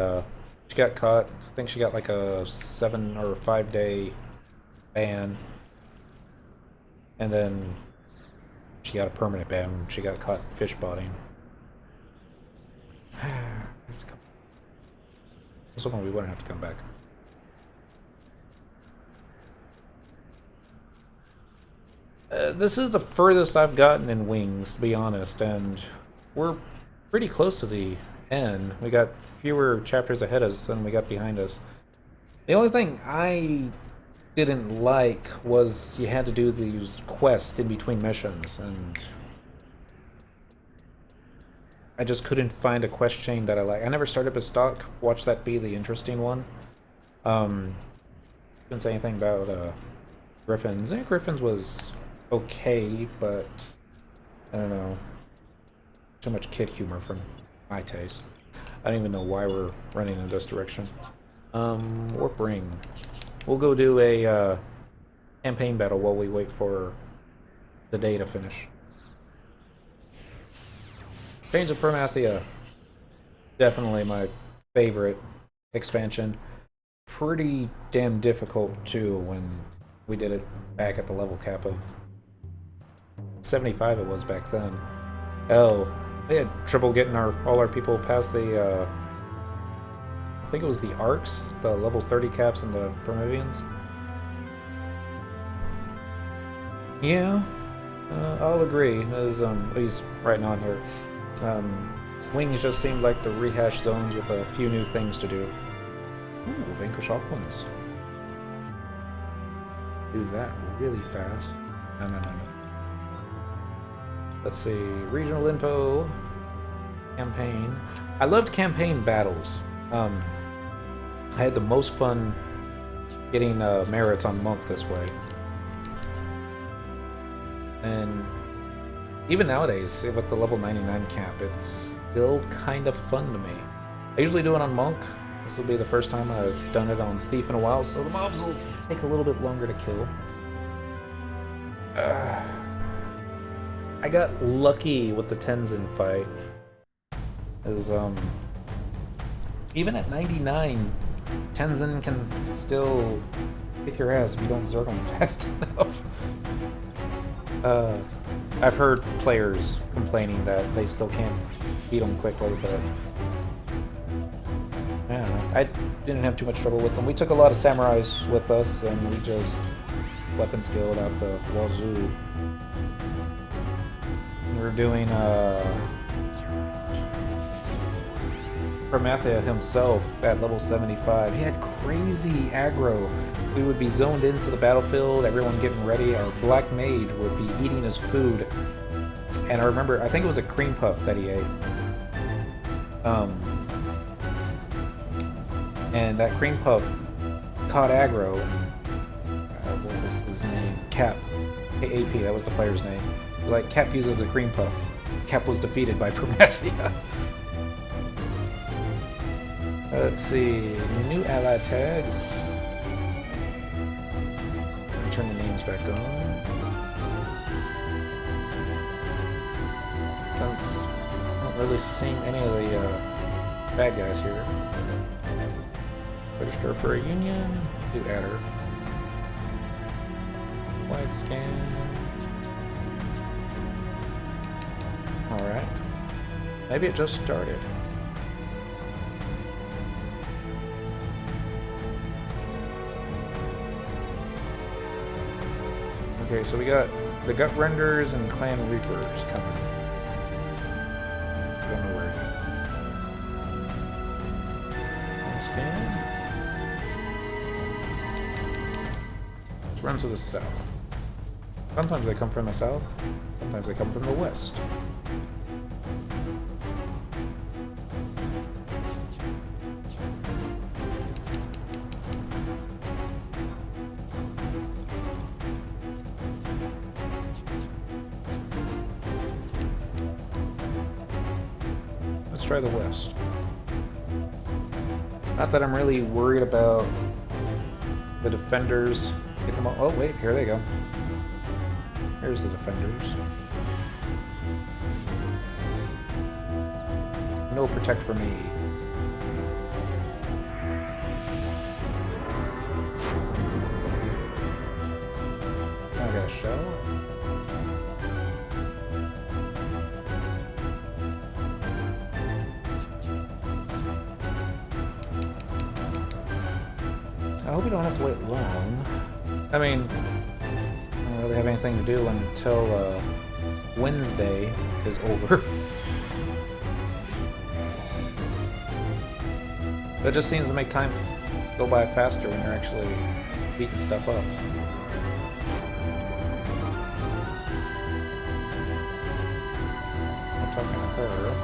she got caught. I think she got like a 7 or 5 day ban. And then she got a permanent ban when she got caught fish botting. So we wouldn't have to come back. This is the furthest I've gotten in Wings, to be honest, and we're pretty close to the end. We got fewer chapters ahead of us than we got behind us. The only thing I didn't like was you had to do these quests in between missions, and I just couldn't find a quest chain that I like. I never started Bestock. Watch that be the interesting one. Didn't say anything about Griffins. Griffins was okay, but I don't know. Too much kid humor for my taste. I don't even know why we're running in this direction. Warp Ring. We'll go do a campaign battle while we wait for the day to finish. Chains of Promathia. Definitely my favorite expansion. Pretty damn difficult too when we did it back at the level cap of 75 it was back then. Hell, they had trouble getting all our people past the I think it was the Arcs, the level 30 caps and the Prometheans. Yeah, I'll agree. As he's writing on here. Wings just seemed like the rehash zones with a few new things to do. Ooh, Vanquish Aquans. Do that really fast. No. Let's see. Regional info. Campaign. I loved campaign battles. I had the most fun getting merits on Monk this way. And even nowadays, with the level 99 cap, it's still kind of fun to me. I usually do it on Monk, This will be the first time I've done it on Thief in a while, so the mobs will take a little bit longer to kill. I got lucky with the Tenzin fight. Is even at 99, Tenzin can still kick your ass if you don't zerg him fast enough. I've heard players complaining that they still can't beat him quickly, but I don't know. I didn't have too much trouble with them. We took a lot of samurais with us, and we just weapon skilled out the wazoo. We were doing Prometheus himself at level 75. He had crazy aggro. We would be zoned into the battlefield, everyone getting ready. Our black mage would be eating his food. And I remember, I think it was a cream puff that he ate. And that cream puff caught aggro. What was his name? Cap. AP, that was the player's name. Like, Cap uses a cream puff. Cap was defeated by Prometheus. Let's see. New ally tags. Let me turn the names back on. Since I don't really see any of the bad guys here. Register for a union. Do adder. Wide scan. Alright. Maybe it just started. Okay, so we got the Gut Renders and Clan Reapers coming. I don't know where to go. Scan. Let's run to the south. Sometimes they come from the south, sometimes they come from the west. Let's try the west. Not that I'm really worried about the defenders. Get them all. Oh wait, here they go. Here's the defenders. No protect for me. I got a shell. I hope we don't have to wait long. I mean, I don't really have anything to do until Wednesday is over. That just seems to make time go by faster when you're actually beating stuff up. I'm talking to her.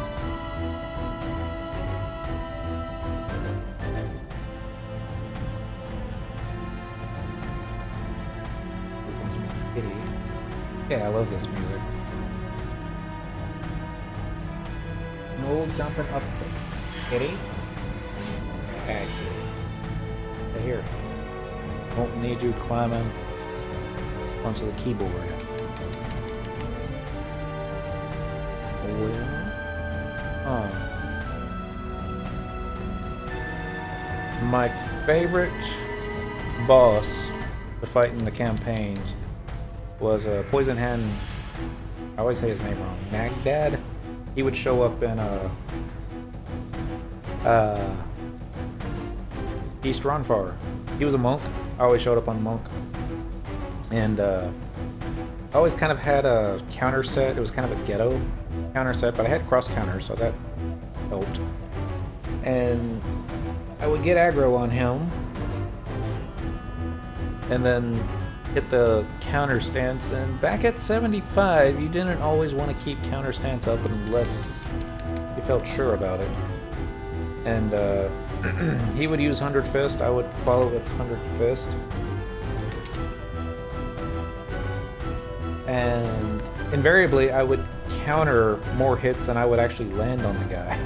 Yeah, I love this music. No jumping up the kitty. Actually. Right here. Won't need you climbing onto the keyboard. My favorite boss to fight in the campaigns was a Poison Hand. I always say his name wrong. Nagdad. He would show up in East Ronfar. He was a monk. I always showed up on monk, and I always kind of had a counter set. It was kind of a ghetto counter set, but I had cross counter, so that helped. And I would get aggro on him, and then hit the counter stance, and back at 75 you didn't always want to keep counter stance up unless you felt sure about it. And he would use 100 Fist, I would follow with 100 Fist. And invariably I would counter more hits than I would actually land on the guy.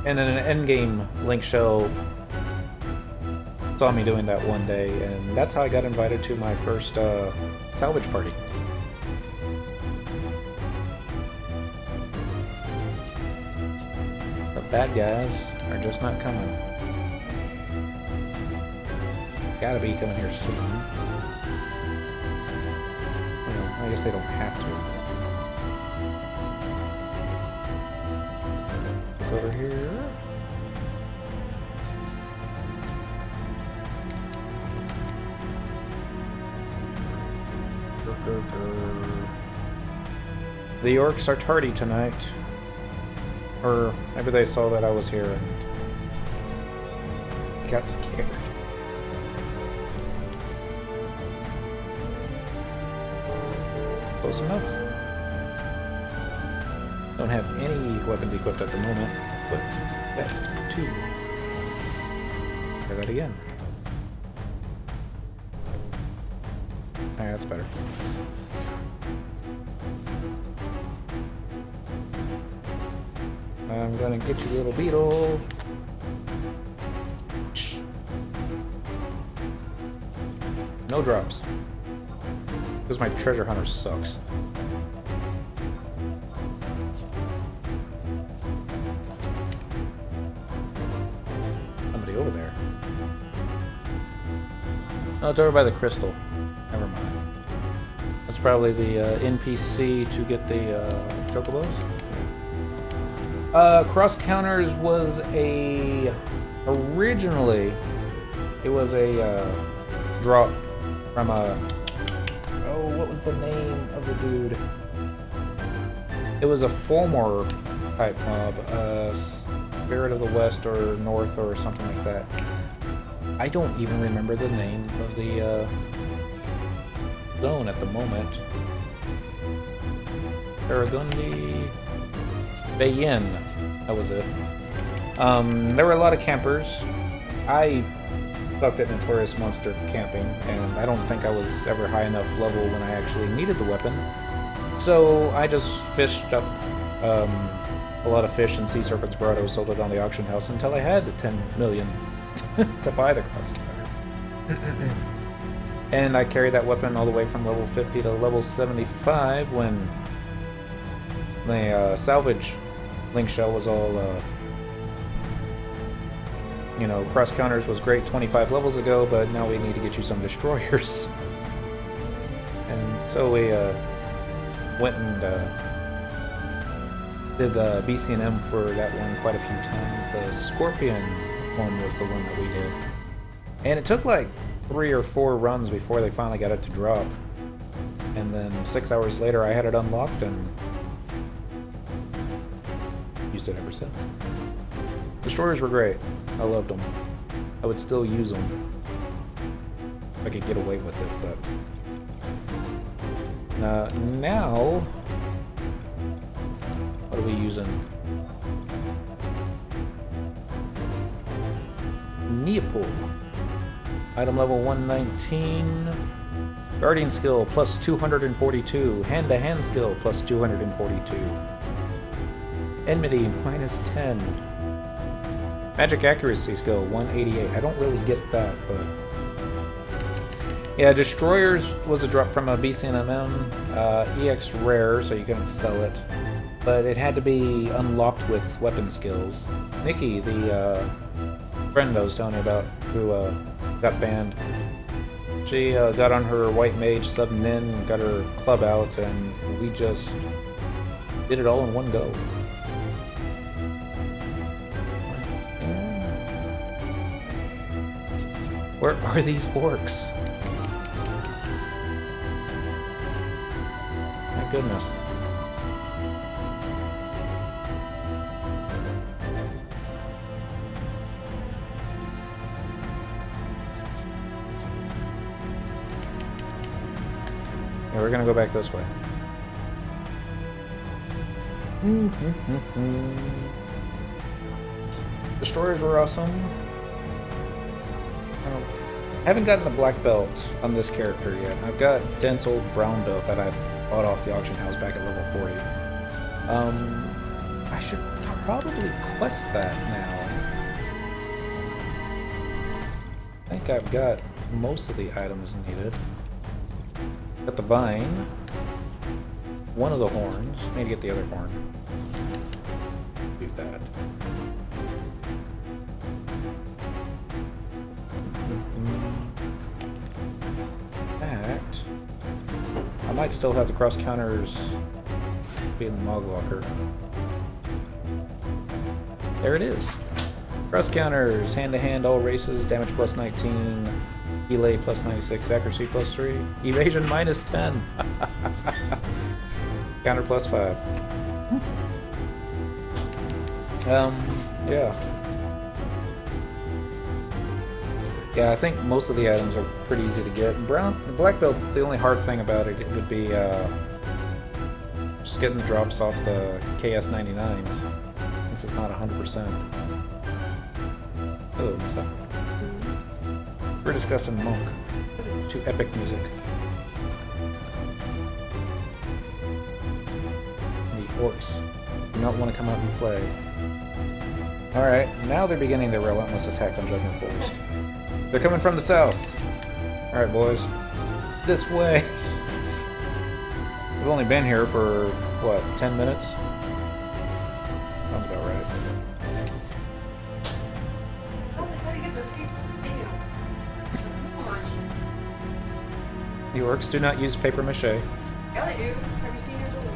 And then an endgame Link Shell saw me doing that one day, and that's how I got invited to my first salvage party. The bad guys are just not coming. Gotta be coming here soon. Well, I guess they don't have to. Look over here. The orcs are tardy tonight. Or maybe they saw that I was here and got scared. Close enough. Don't have any weapons equipped at the moment, but that too. Try that again. Alright, that's better. I'm gonna get you, little beetle. No drops. Because my treasure hunter sucks. Somebody over there. Oh, it's over by the crystal. Never mind. That's probably the NPC to get the chocobos. Cross counters was originally it was a drop from a, what was the name of the dude? It was a Fulmore type mob, Spirit of the West or North or something like that. I don't even remember the name of the zone at the moment. Paragundi Bayin, that was it. There were a lot of campers. I sucked at Notorious Monster camping, and I don't think I was ever high enough level when I actually needed the weapon. So I just fished up a lot of fish and sea serpents grotto, sold it on the auction house until I had the 10 million to buy the cross counter. And I carried that weapon all the way from level 50 to level 75 when the salvage Link Shell was all, cross counters was great 25 levels ago, but now we need to get you some destroyers. And so we went and did the BC&M for that one quite a few times. The Scorpion one was the one that we did. And it took like 3 or 4 runs before they finally got it to drop. And then 6 hours later I had it unlocked and used it ever since. Destroyers were great. I loved them. I would still use them if I could get away with it, but now what are we using? Neopol. Item level 119. Guardian skill plus 242. Hand-to-hand skill plus 242. Enmity minus 10. Magic accuracy skill 188. I don't really get that, but yeah, Destroyers was a drop from a BCNMM, EX rare, so you couldn't sell it, but it had to be unlocked with weapon skills. Nikki, the friend I was telling you about, who got banned, she got on her white mage, subbed in, got her club out, and we just did it all in one go. Where are these orcs? My goodness. Yeah, we're gonna go back this way. Destroyers were awesome. I haven't gotten the black belt on this character yet. I've got dense old brown belt that I bought off the auction house back at level 40. I I should probably quest that now. I think I've got most of the items needed. Got the vine. One of the horns. Need to get the other horn. Do that. That. I might still have the cross counters be in the Mog Locker. There it is. Cross counters, hand to hand, all races, damage plus 19, delay plus 96, accuracy plus 3, evasion minus 10. Counter plus 5. Yeah. Yeah, I think most of the items are pretty easy to get. The black belt's the only hard thing about it. It would be just getting the drops off the KS99s, since it's not 100%. Oh, what's up? We're discussing Monk to epic music. The orcs do not want to come out and play. Alright, now they're beginning their relentless attack on Judgment Forest. They're coming from the south. Alright, boys. This way. We've only been here for, what, 10 minutes? Sounds about right. The orcs do not use paper mache. Yeah, they do. Have you seen their little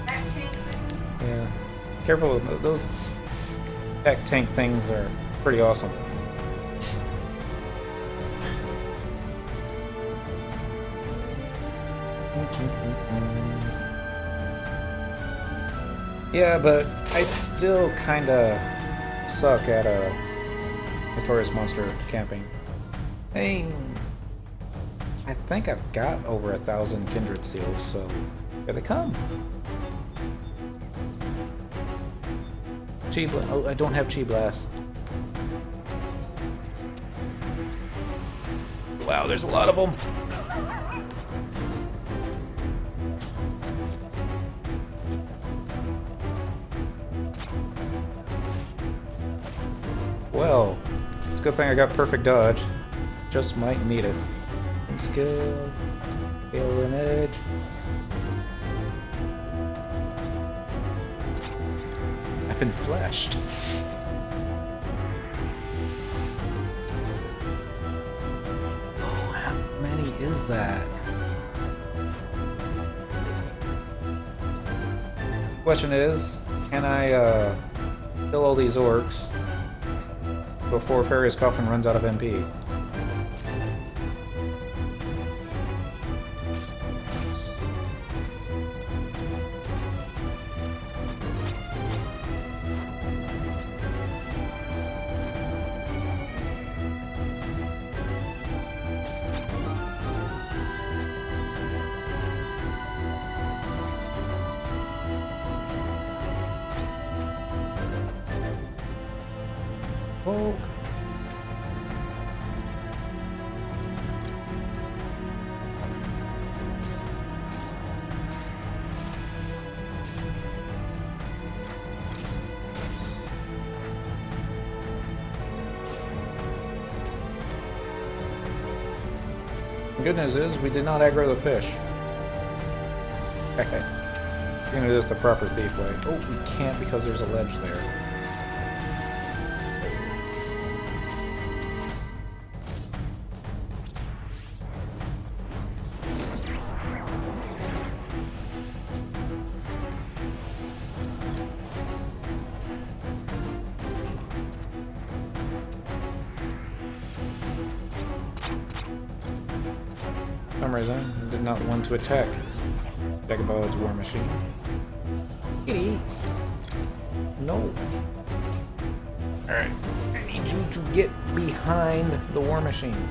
back tank things? Yeah. Careful with those back tank things are pretty awesome. Yeah, but I still kinda suck at Notorious Monster camping. Hey, I think I've got over 1,000 Kindred Seals, so here they come. Chi Blast. Oh, I don't have Chi Blast. Wow, there's a lot of them. Well, it's a good thing I got perfect dodge. Just might need it. Skill, scale an edge. I've been flashed. Oh, how many is that? Question is, can I kill all these orcs before Farius Coffin runs out of MP? Oh. The good news is we did not aggro the fish. We're gonna do this the proper thief way. Oh, we can't because there's a ledge there. For some reason, I did not want to attack Dagobah's War Machine. Kitty! No. Alright, I need you to get behind the War Machine.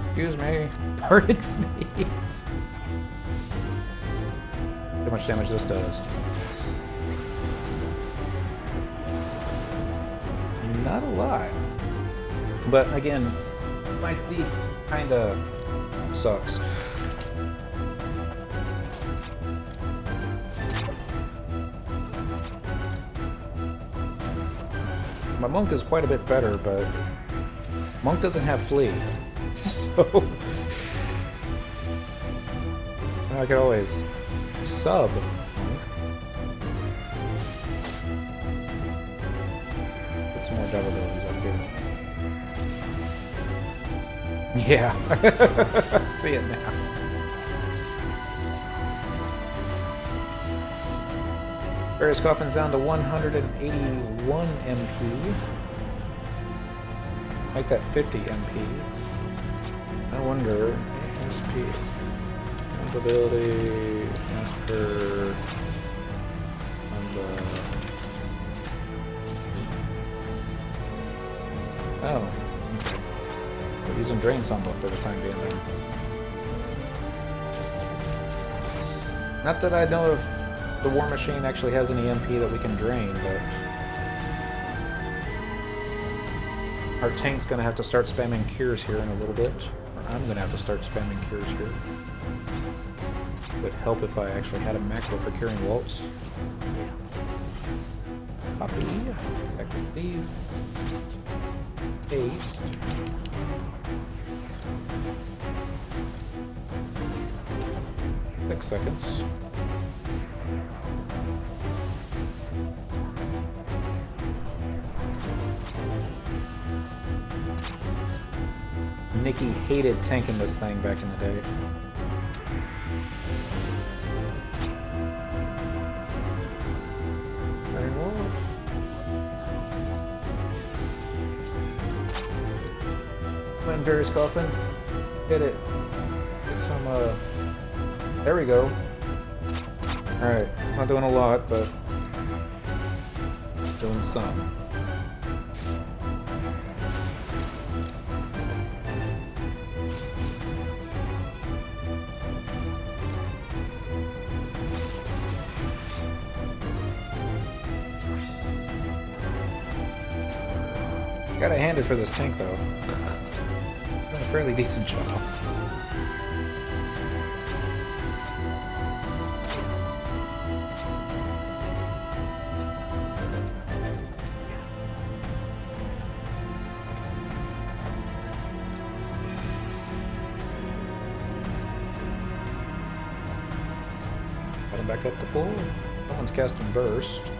Excuse me. Pardon me. How much damage this does. Not a lot. But again, my thief kinda sucks. My monk is quite a bit better, but monk doesn't have flee. So I could always sub monk. Get some more job abilities up here. Yeah. See it now. Various coffins down to 181 MP. Make that 50 MP. I wonder. SP. Ability. As per. And, oh. Okay. We're using Drain Samba for the time being then. Not that I know if the War Machine actually has any MP that we can drain, but our tank's gonna have to start spamming cures here in a little bit. Or I'm gonna have to start spamming cures here. It would help if I actually had a macro for curing Waltz. Copy. Back to Steve. Paste. Six seconds. Nikki hated tanking this thing back in the day. Very well. When Various Coffin, hit it. Get some, there we go. Alright, not doing a lot, but doing some. Gotta hand it for this tank, though. Doing a fairly decent job. Got him back up to full. Someone's casting Burst.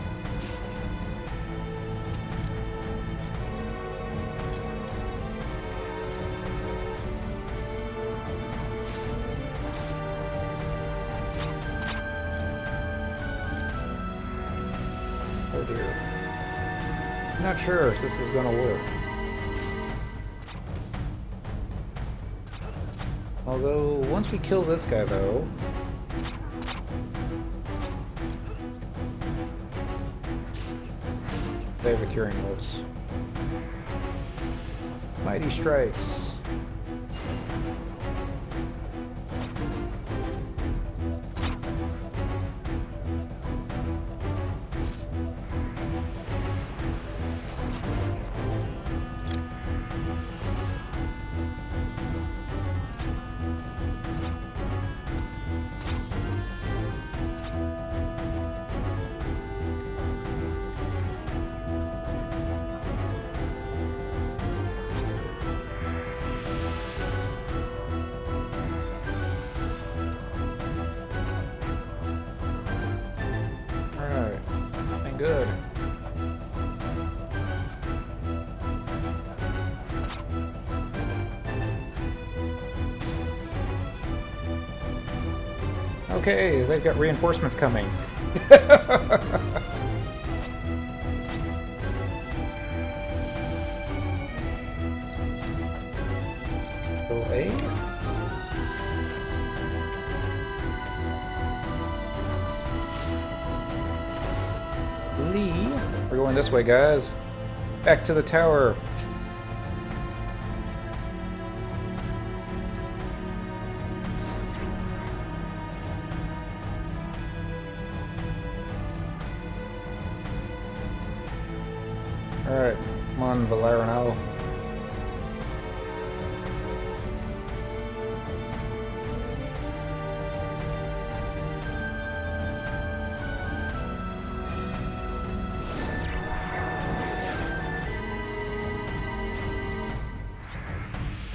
Oh dear. I'm not sure if this is going to work. Although, once we kill this guy, though... They have the curing bolts. Mighty Strikes. Good. Okay, they've got reinforcements coming. Control A. Lee. We're going this way, guys. Back to the tower. Alright, come on, Valeriano.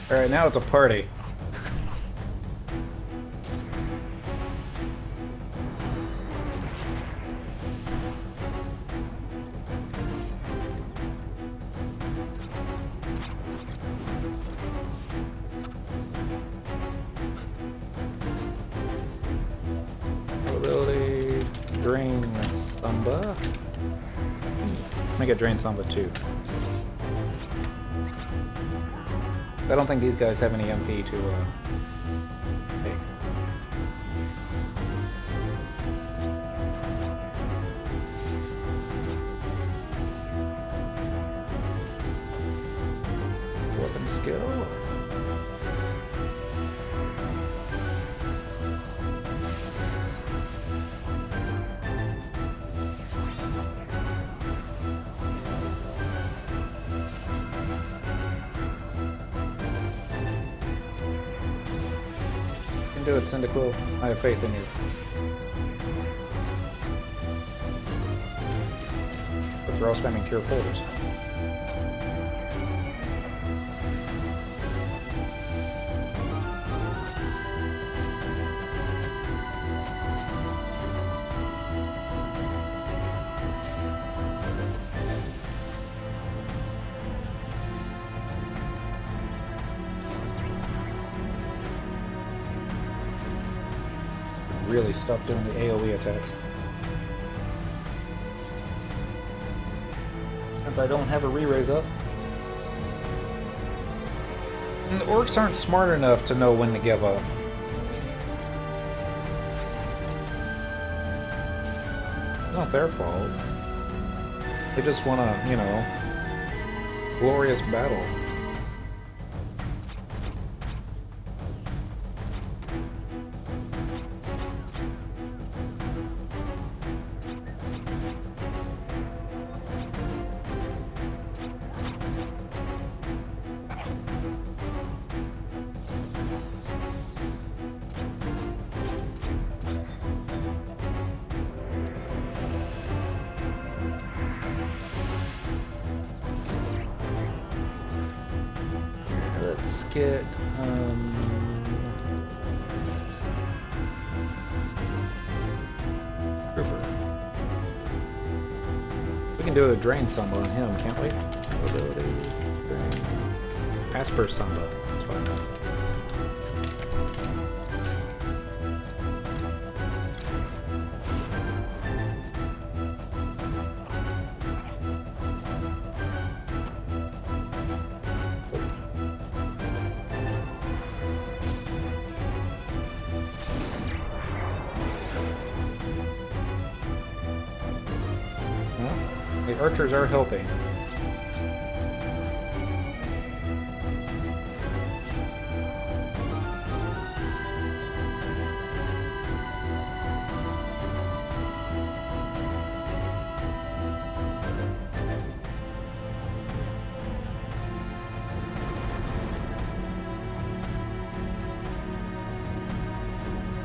Alright, now it's a party. Ability, Drain Samba. Make it Drain Samba too. I don't think these guys have any MP to take. Weapon skill. Do it, Cyndaquil. I have faith in you. But they're all spamming cure folders. Really stop doing the AoE attacks. Since I don't have a re-raise up. And the orcs aren't smart enough to know when to give up. It's not their fault. They just want a, you know, glorious battle. Let's get Trooper. We can do a Drain Samba on him, can't we? Ability, Drain. Asper Samba. That's what I meant. The archers are helping.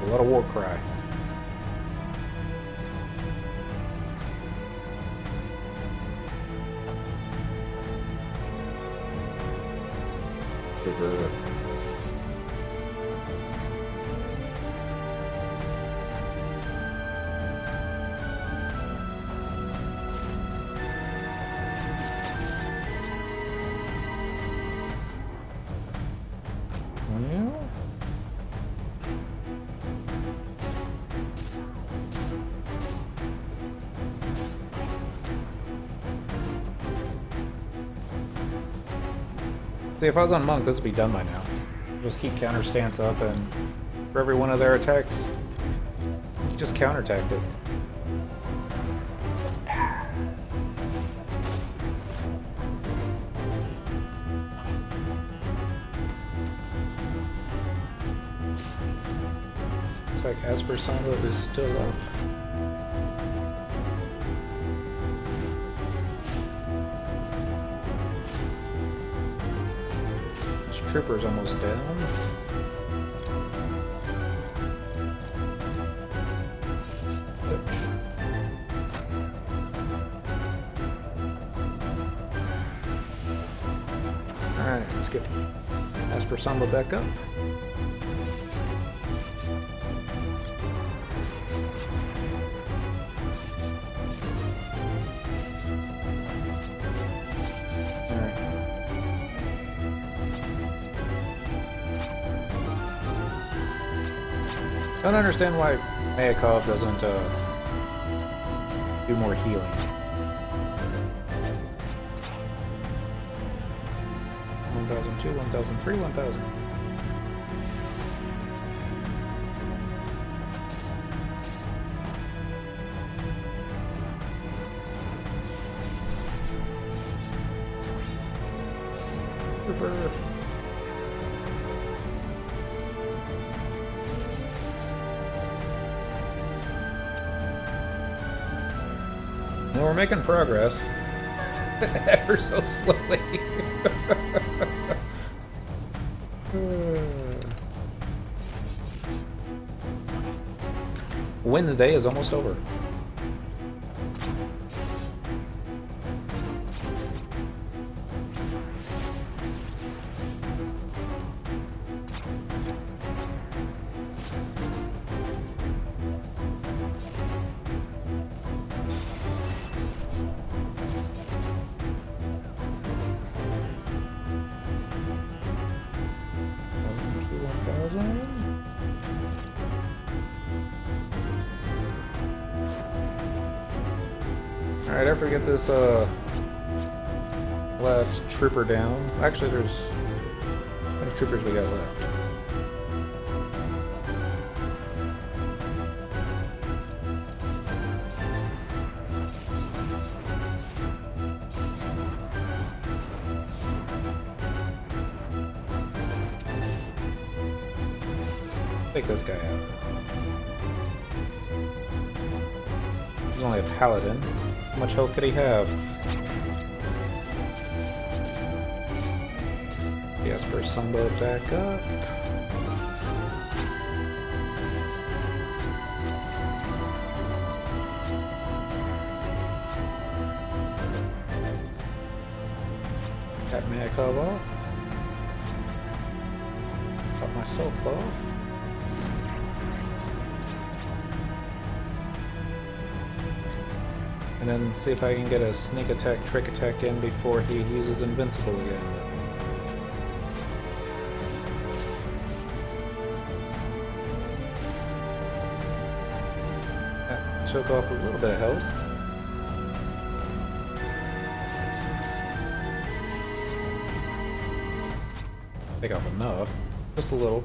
A lot of war cry. Super. Well, see, if I was on Monk, this would be done by now. Just keep counter stance up, and for every one of their attacks, you just counterattacked it. Looks like Asper Samba is still up. Trooper's almost down. Alright, let's get Asper Samba back up. I don't understand why Mayakov doesn't do more healing. $1,002, $1,003, $1,000. Super. Well, we're making progress. Ever so slowly. Wednesday is almost over. Alright, after we get this last trooper down, actually there's how many troopers we got left? Take this guy out. He's only a paladin. How much health could he have? Asper Samba back up. Got Mayakov off. Got myself off. And then see if I can get a sneak attack, trick attack in before he uses invincible again. That took off a little bit of health. Take off enough, just a little.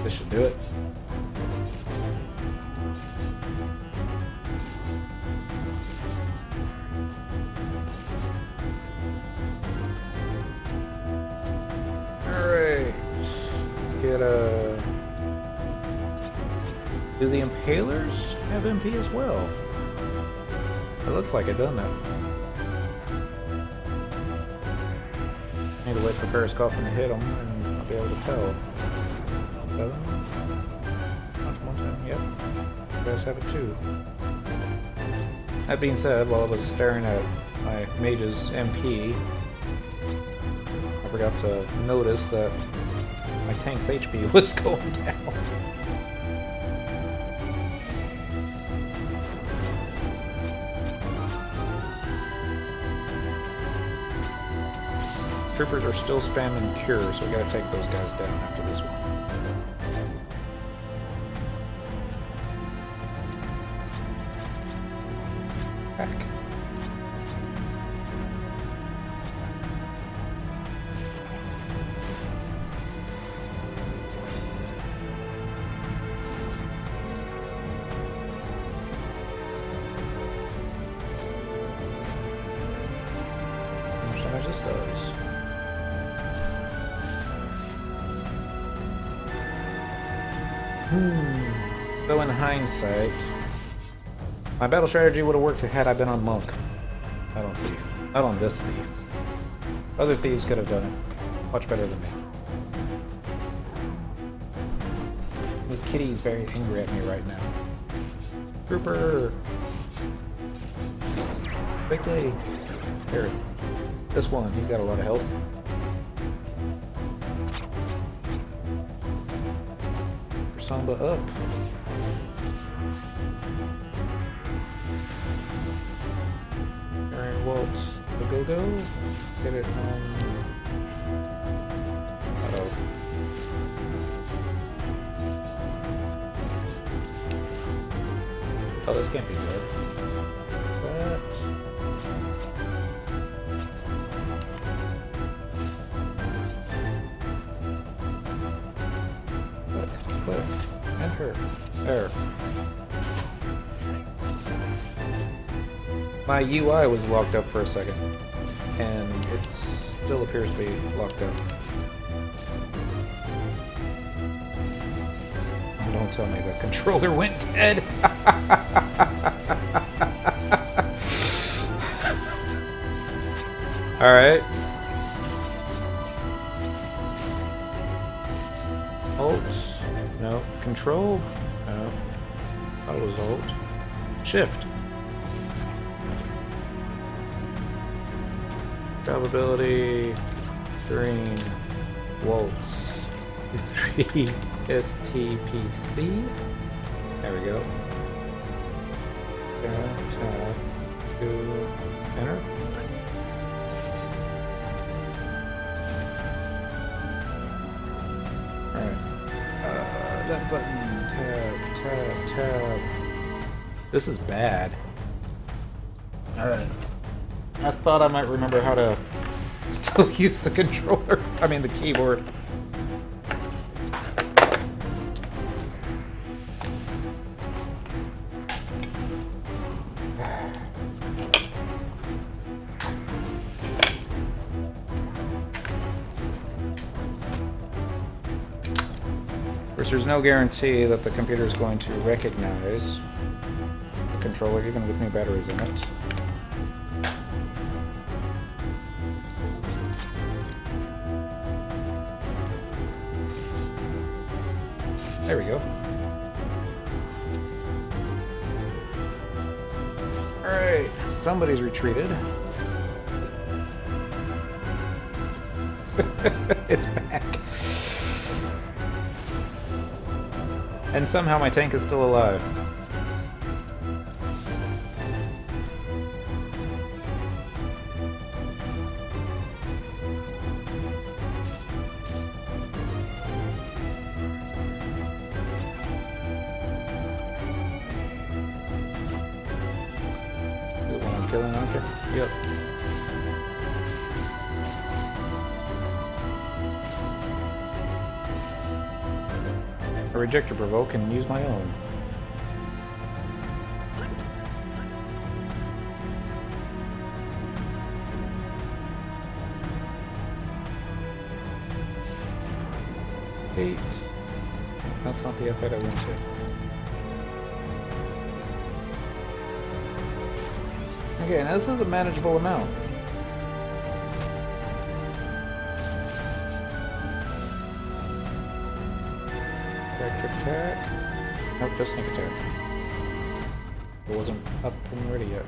This should do it. Alright. Let's get do the Impalers have MP as well? It looks like it, doesn't it? Need to wait for Ferris Coffin to hit him, and I'll be able to tell. 7? One time, yep. You guys have it too. That being said, while I was staring at my mage's MP, I forgot to notice that my tank's HP was going down. Troopers are still spamming cure, so we gotta take those guys down after this one. Back. How much this does? So in hindsight, My battle strategy would have worked had I been on Monk. Not on Thief. Not on this Thief. Other thieves could have done it much better than me. This kitty is very angry at me right now. Trooper! Quickly! Here. This one, he's got a lot of health. Samba up. Aaron Waltz, the go-go. Get it on. Uh-oh. Oh, this can't be good. That. Click. Enter. There. My UI was locked up for a second, and it still appears to be locked up. Don't tell me the controller went dead. Alright. Alt. No. Control. No. That was Alt. Shift. Probability. Green. Waltz. 3. STPC. There we go. Tab. To enter. Alright. That button. Tab. This is bad. Alright. I thought I might remember how to still use the controller. I mean the keyboard. Of course, there's no guarantee that the computer is going to recognize the controller, even with new batteries in it. There we go. Alright, somebody's retreated. It's back. And somehow my tank is still alive. Is it one I'm killing out there? Yep. I reject your provoke and use my own. Eight. That's not the effort I went to. Okay, now this is a manageable amount. Attack. Nope, just sneak attack. It wasn't up and ready yet.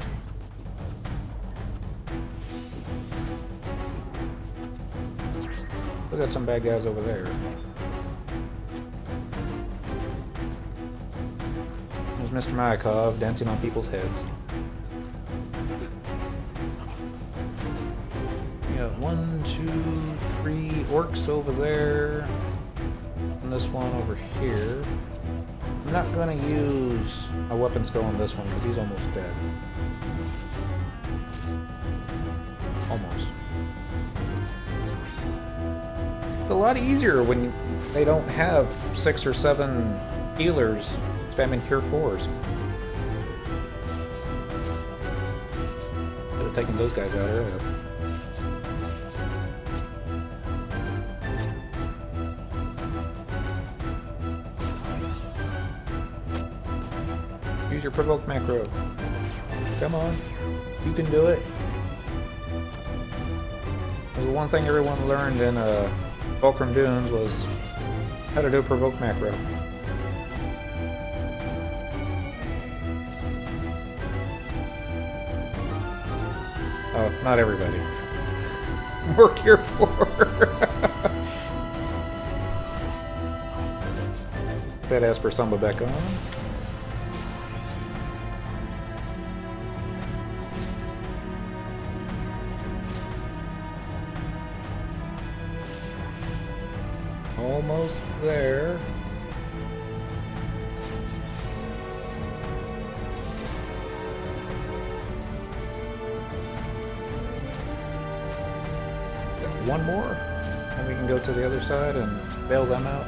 We got some bad guys over there. There's Mr. Mayakov dancing on people's heads. We got 1, 2, 3 orcs over there. And this one over here. I'm not going to use a weapon skill on this one because he's almost dead. Almost. It's a lot easier when they don't have 6 or 7 healers spamming cure 4s. Could have taken those guys out earlier. Use your provoke macro. Come on. You can do it. The one thing everyone learned in Fulcrum Dunes was how to do a provoke macro. Oh, not everybody. More Cure 4. That Asper Samba back on. Almost there. Got one more, and we can go to the other side and bail them out.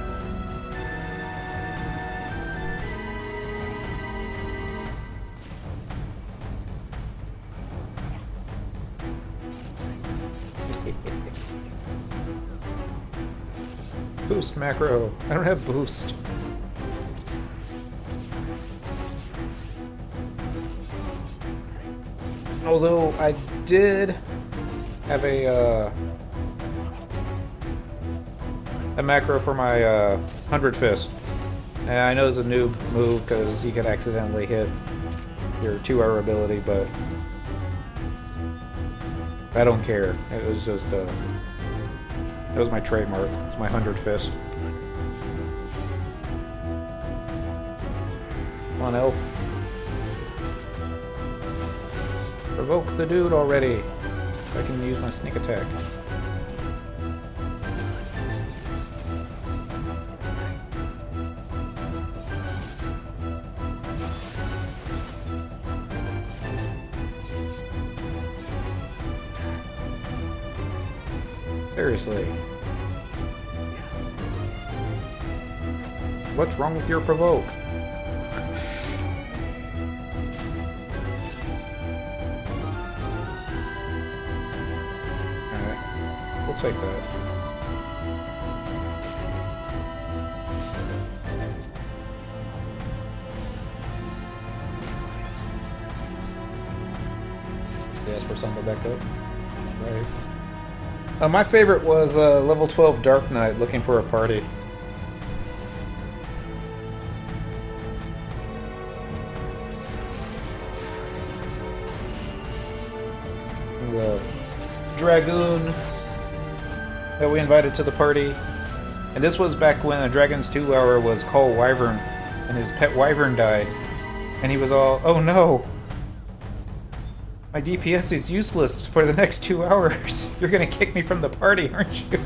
Boost macro. I don't have boost. Although I did have a macro for my 100 Fist. And I know it's a noob move because you could accidentally hit your 2-hour ability, but I don't care. It was just that was my trademark. It's my 100 Fist. Come on, elf. Provoke the dude already. So I can use my sneak attack. Seriously. What's wrong with your provoke? Alright. We'll take that. Yes, for something back up. Right. My favorite was level 12 Dark Knight looking for a party. The Dragoon that we invited to the party. And this was back when a Dragon's 2-hour was called Wyvern, and his pet Wyvern died. And he was all, oh no! My DPS is useless for the next 2 hours. You're gonna kick me from the party, aren't you?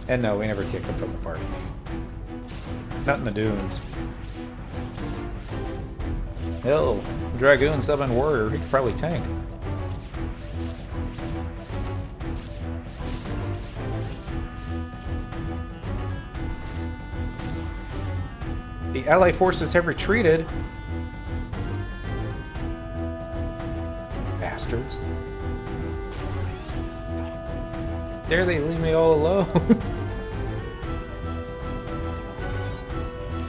and no, we never kicked him from the party. Not in the dunes. Hell, Dragoon summon warrior, he could probably tank. The Allied forces have retreated. Bastards. Dare they leave me all alone?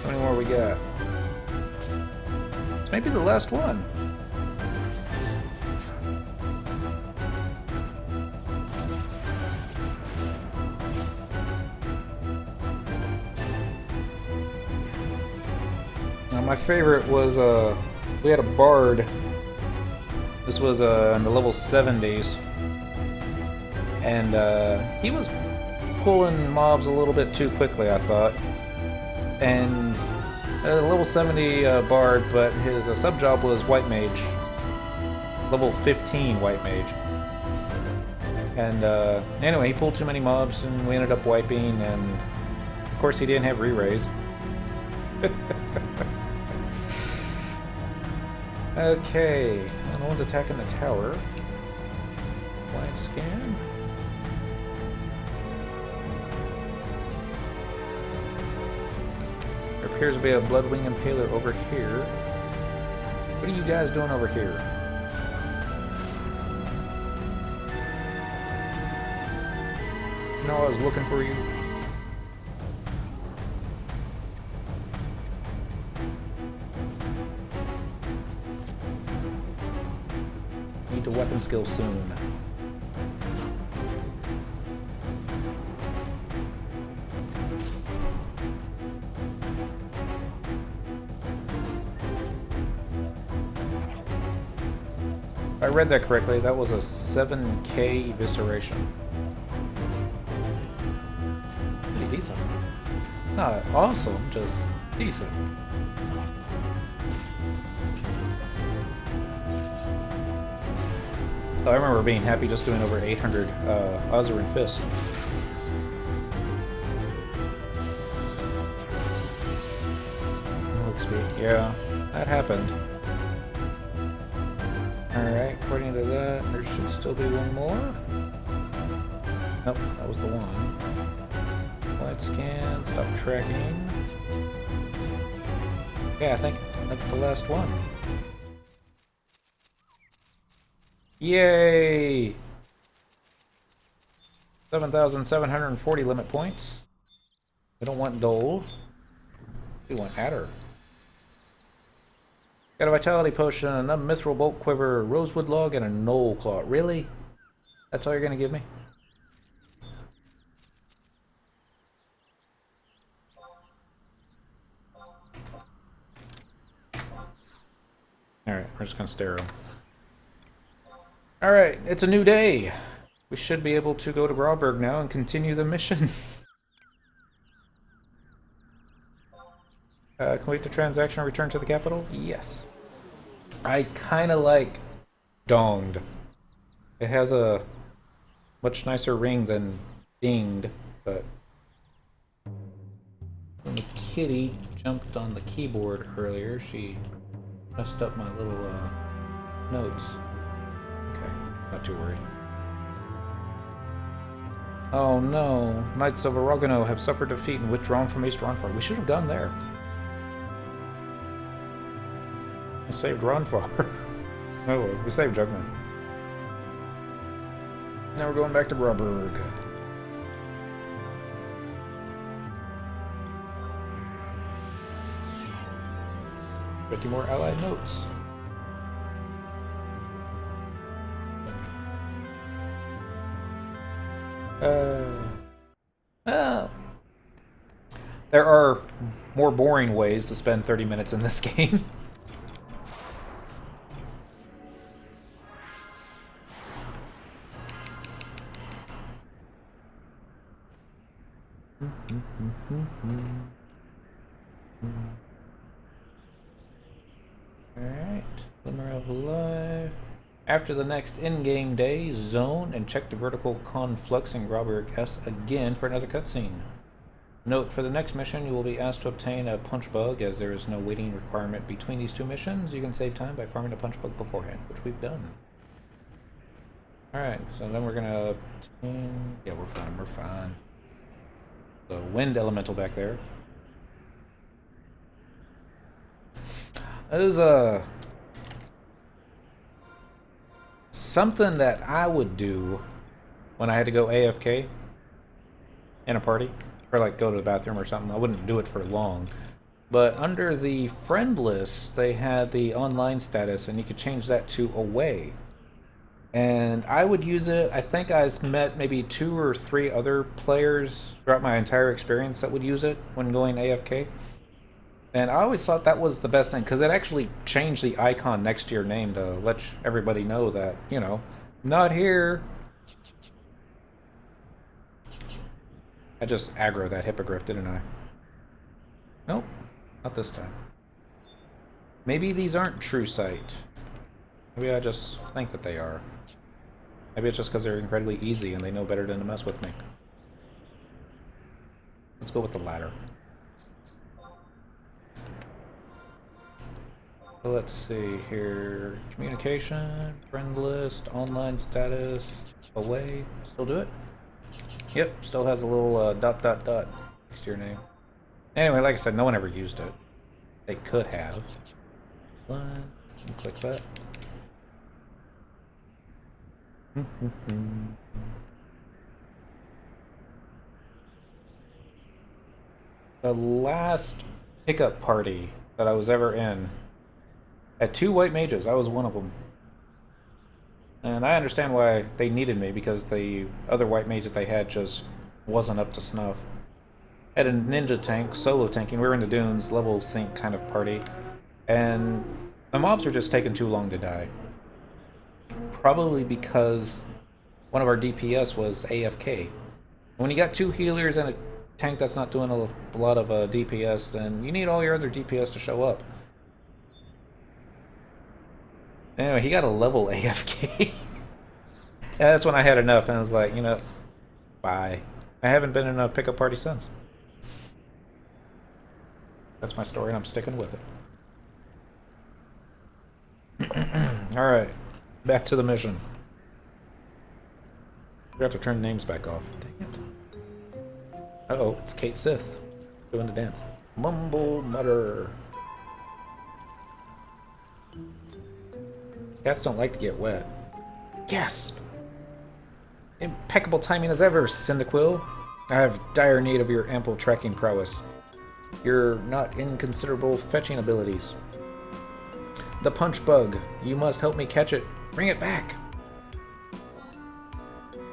How many more we got? It's maybe the last one. My favorite was, we had a bard. This was in the level 70s. And he was pulling mobs a little bit too quickly, I thought. And a level 70 bard, but his sub-job was White Mage. Level 15 White Mage. And anyway, he pulled too many mobs and we ended up wiping, and of course he didn't have re-raise. Okay, no one's attacking the tower. Blind scan. There appears to be a Bloodwing Impaler over here. What are you guys doing over here? No, I was looking for you. Need the weapon skill soon. If I read that correctly, that was a 7K evisceration. Pretty decent. Not awesome, just decent. Oh, I remember being happy just doing over 800 Ozarin Fist. XP. Yeah, that happened. Alright, according to that, there should still be one more. Nope, that was the one. Light scan, stop tracking. Yeah, I think that's the last one. Yay! 7,740 limit points. We don't want Dole. We want Adder. Got a Vitality Potion, a Mithril Bolt Quiver, Rosewood Log, and a Knoll Claw. Really? That's all you're gonna give me? Alright, we're just gonna stare at him. Alright, it's a new day. We should be able to go to Grauberg now and continue the mission. Complete the transaction and return to the capital? Yes. I kinda like Donged. It has a much nicer ring than Dinged, but when the kitty jumped on the keyboard earlier, she messed up my little notes. Okay, not too worried. Oh no, Knights of Orogano have suffered defeat and withdrawn from East Ronfar. We should have gone there. We saved Ronfar. Oh, we saved Jugman. Now we're going back to Grauberg. 50 more allied notes. There are more boring ways to spend 30 minutes in this game. Alright, Glimmer of Life. After the next in-game day, zone and check the vertical conflux in Grauberg S again for another cutscene. Note, for the next mission, you will be asked to obtain a punch bug, as there is no waiting requirement between these two missions. You can save time by farming a punch bug beforehand, which we've done. Alright, so then we're gonna obtain... Yeah, we're fine. The wind elemental back there. That is something that I would do when I had to go AFK in a party, or like go to the bathroom or something. I wouldn't do it for long, but under the friend list they had the online status and you could change that to away, and I would use it. I think I met maybe 2 or 3 other players throughout my entire experience that would use it when going AFK. And I always thought that was the best thing, because it actually changed the icon next to your name to let everybody know that, you know, not here. I just aggroed that hippogriff, didn't I? Nope, not this time. Maybe these aren't true sight. Maybe I just think that they are. Maybe it's just because they're incredibly easy and they know better than to mess with me. Let's go with the latter. Let's see here. Communication, friend list, online status, away. Still do it? Yep, still has a little ... next to your name. Anyway, like I said, no one ever used it. They could have. Click that. The last pickup party that I was ever in had 2 white mages. I was one of them. And I understand why they needed me, because the other white mage that they had just wasn't up to snuff. Had a ninja tank, solo tanking. We were in the dunes, level sync kind of party. And the mobs were just taking too long to die. Probably because one of our DPS was AFK. When you got 2 healers and a tank that's not doing a lot of DPS, then you need all your other DPS to show up. Anyway, he got a level AFK. Yeah, that's when I had enough, and I was like, you know, bye. I haven't been in a pickup party since. That's my story, and I'm sticking with it. Alright, back to the mission. We have to turn names back off. Dang it. Uh-oh, it's Kate Sith doing the dance. Mumble mutter. Cats don't like to get wet. Gasp! Impeccable timing as ever, Cyndaquil. I have dire need of your ample tracking prowess. Your not inconsiderable fetching abilities. The punch bug. You must help me catch it. Bring it back.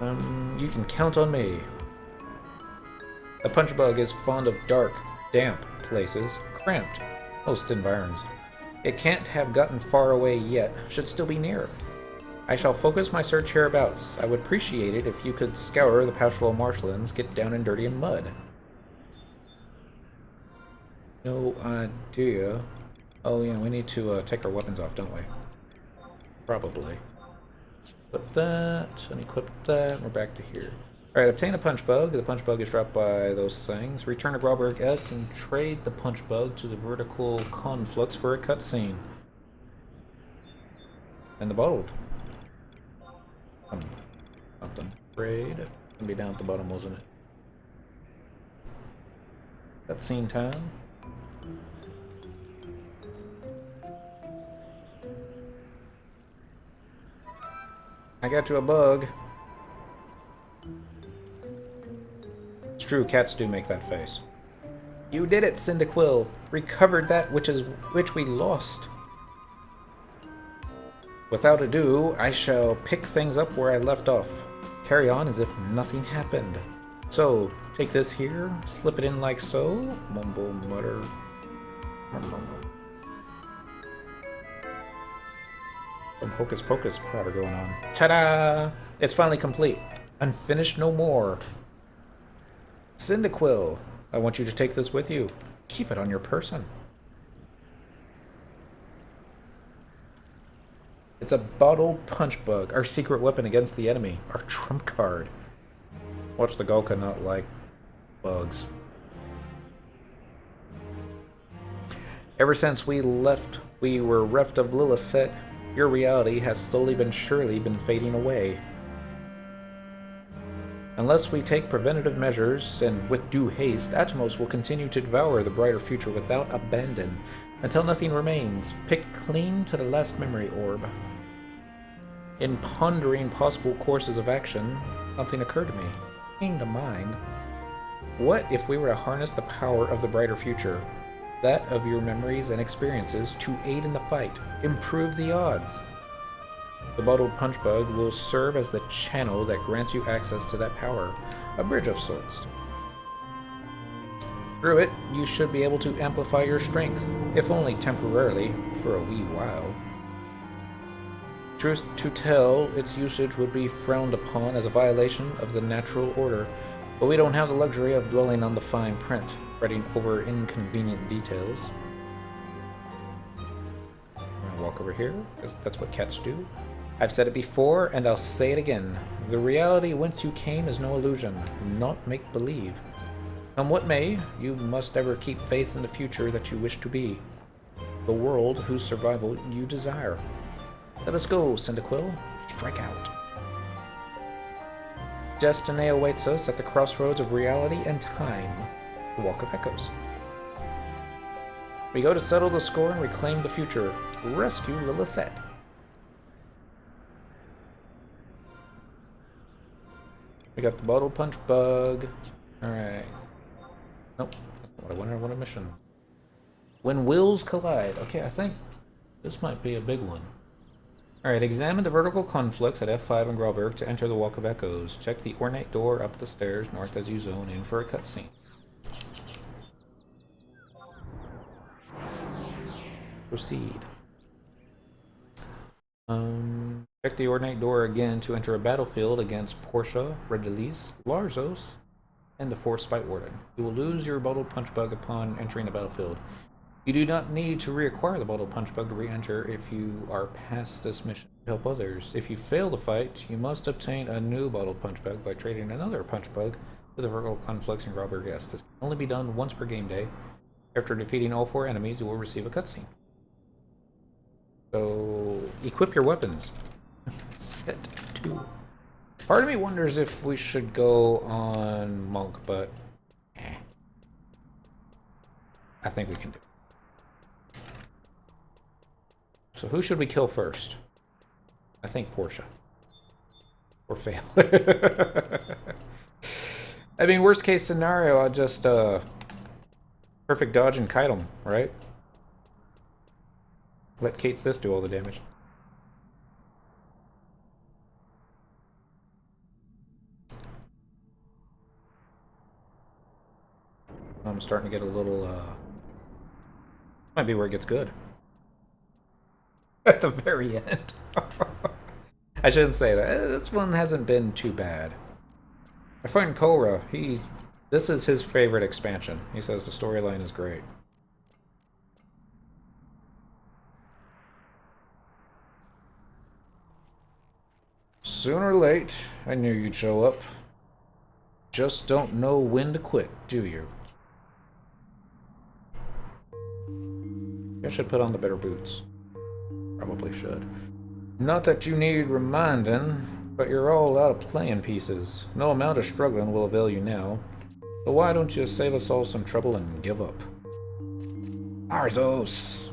You can count on me. The punch bug is fond of dark, damp places, cramped, most environs. It can't have gotten far away yet, should still be near. I shall focus my search hereabouts. I would appreciate it if you could scour the pastoral marshlands, get down and dirty in mud. No idea. Oh yeah, we need to take our weapons off, don't we? Probably. Equip that, and equip that, and we're back to here. Alright, obtain a punch bug. The punch bug is dropped by those things. Return to Grauberg S and trade the punch bug to the vertical conflux for a cutscene. And the bottled. Something. Trade. Gonna be down at the bottom, wasn't it? Cutscene time. I got you a bug. It's true, cats do make that face. You did it, Cyndaquil. Recovered that which we lost. Without ado, I shall pick things up where I left off. Carry on as if nothing happened. So, take this here, slip it in like so. Mumble, mutter. Some hocus pocus powder going on. Ta-da! It's finally complete. Unfinished no more. Cyndaquil, I want you to take this with you. Keep it on your person. It's a bottled punch bug, our secret weapon against the enemy, our trump card. Watch the Gulka not like bugs. Ever since we were reft of Lillicet, your reality has slowly but surely been fading away. Unless we take preventative measures, and with due haste, Atomos will continue to devour the brighter future without abandon, until nothing remains. Pick clean to the last memory orb. In pondering possible courses of action, something occurred to me. Came to mind. What if we were to harness the power of the brighter future, that of your memories and experiences, to aid in the fight, improve the odds? The bottled punch bug will serve as the channel that grants you access to that power, a bridge of sorts. Through it, you should be able to amplify your strength, if only temporarily, for a wee while. Truth to tell, its usage would be frowned upon as a violation of the natural order, but we don't have the luxury of dwelling on the fine print, fretting over inconvenient details. I'm gonna walk over here, because that's what cats do. I've said it before, and I'll say it again. The reality whence you came is no illusion, not make-believe. Come what may, you must ever keep faith in the future that you wish to be. The world whose survival you desire. Let us go, Cyndaquil. Strike out. Destiny awaits us at the crossroads of reality and time. The Walk of Echoes. We go to settle the score and reclaim the future. Rescue Lillicet. We got the bottle punch bug. Alright. Nope. That's the I wonder what a mission. When wills collide. Okay, I think this might be a big one. Alright, examine the vertical conflicts at F5 and Grauberg to enter the Walk of Echoes. Check the ornate door up the stairs north as you zone in for a cutscene. Proceed. Check the ornate door again to enter a battlefield against Portia, Redelis, Larzos, and the Force Spite Warden. You will lose your bottled punch bug upon entering the battlefield. You do not need to reacquire the bottled punch bug to re-enter if you are past this mission to help others. If you fail the fight, you must obtain a new bottled punch bug by trading another punch bug with the vertical conflicts and Grauberg S. This can only be done once per game day. After defeating all 4 enemies, you will receive a cutscene. So, equip your weapons. Set 2. Part of me wonders if we should go on Monk, but I think we can do it. So who should we kill first? I think Portia. Or fail. I mean, worst case scenario, I'll just perfect dodge and kite him, right? Let Kate's this do all the damage. I'm starting to get a little, might be where it gets good. At the very end. I shouldn't say that. This one hasn't been too bad. I find Korra, this is his favorite expansion. He says the storyline is great. Sooner or late, I knew you'd show up. Just don't know when to quit, do you? I should put on the better boots. Probably should. Not that you need reminding, but you're all out of playing pieces. No amount of struggling will avail you now. So why don't you save us all some trouble and give up? Arzos!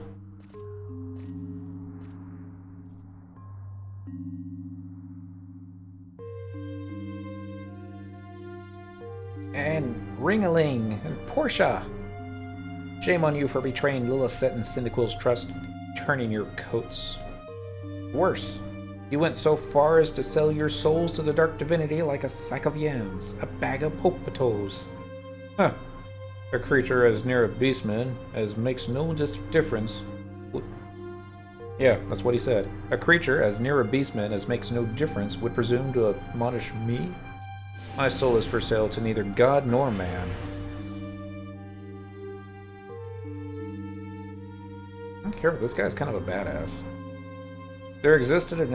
And Ringaling and Portia! Shame on you for betraying Lilith and Cyndaquil's trust, turning your coats. Worse, you went so far as to sell your souls to the dark divinity like a sack of yams, a bag of potatoes. Huh. A creature as near a beastman as makes no difference. Yeah, that's what he said. A creature as near a beastman as makes no difference would presume to admonish me? My soul is for sale to neither God nor man. I don't care, this guy's kind of a badass. There existed an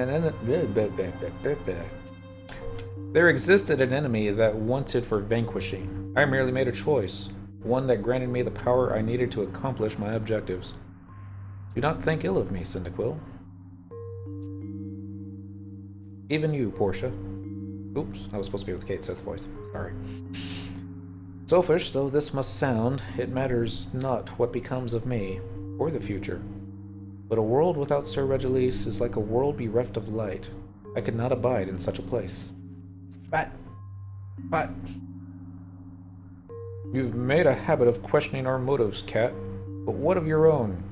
enemy that wanted for vanquishing. I merely made a choice, one that granted me the power I needed to accomplish my objectives. Do not think ill of me, Cyndaquil. Even you, Portia. Oops, that was supposed to be with Kate Sith's voice. Sorry. Selfish though this must sound, it matters not what becomes of me, or the future. But a world without Sir Regiles is like a world bereft of light. I could not abide in such a place. But... You've made a habit of questioning our motives, Cat. But what of your own?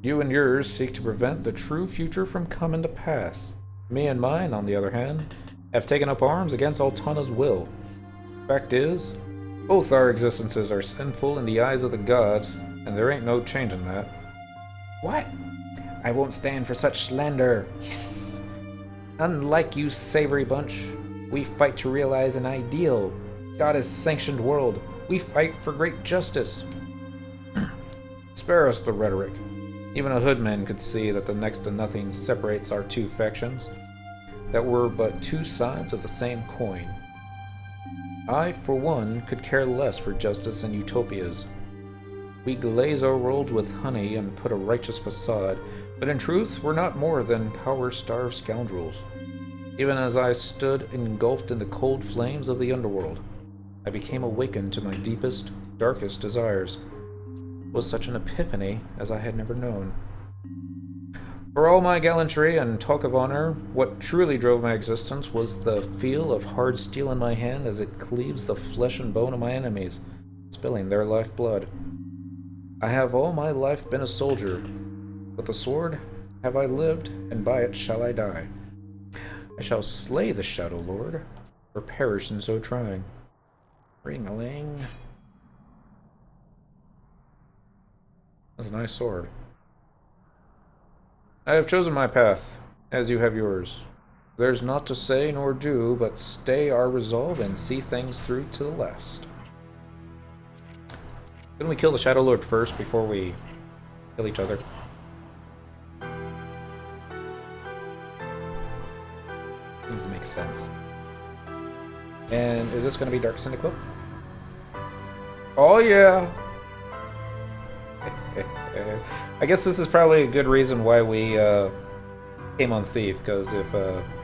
You and yours seek to prevent the true future from coming to pass. Me and mine, on the other hand, have taken up arms against Altana's will. Fact is, both our existences are sinful in the eyes of the gods, and there ain't no changing that. What? I won't stand for such slander. Yes. Unlike you, savory bunch, we fight to realize an ideal, goddess-sanctioned world. We fight for great justice. Spare us the rhetoric. Even a hoodman could see that the next to nothing separates our two factions, that we're but two sides of the same coin. I, for one, could care less for justice and utopias. We glaze our worlds with honey and put a righteous facade, but in truth, we're not more than power-starved scoundrels. Even as I stood engulfed in the cold flames of the underworld, I became awakened to my deepest, darkest desires. It was such an epiphany as I had never known. For all my gallantry and talk of honor, what truly drove my existence was the feel of hard steel in my hand as it cleaves the flesh and bone of my enemies. It's spilling their lifeblood. I have all my life been a soldier. With the sword have I lived, and by it shall I die. I shall slay the Shadow Lord, or perish in so trying. Ring-a-ling. That's a nice sword. I have chosen my path, as you have yours. There's naught to say nor do, but stay our resolve and see things through to the last. Couldn't we kill the Shadow Lord first before we kill each other? Seems to make sense. And is this going to be Dark Syndicate? Oh yeah! I guess this is probably a good reason why we came on Thief, because if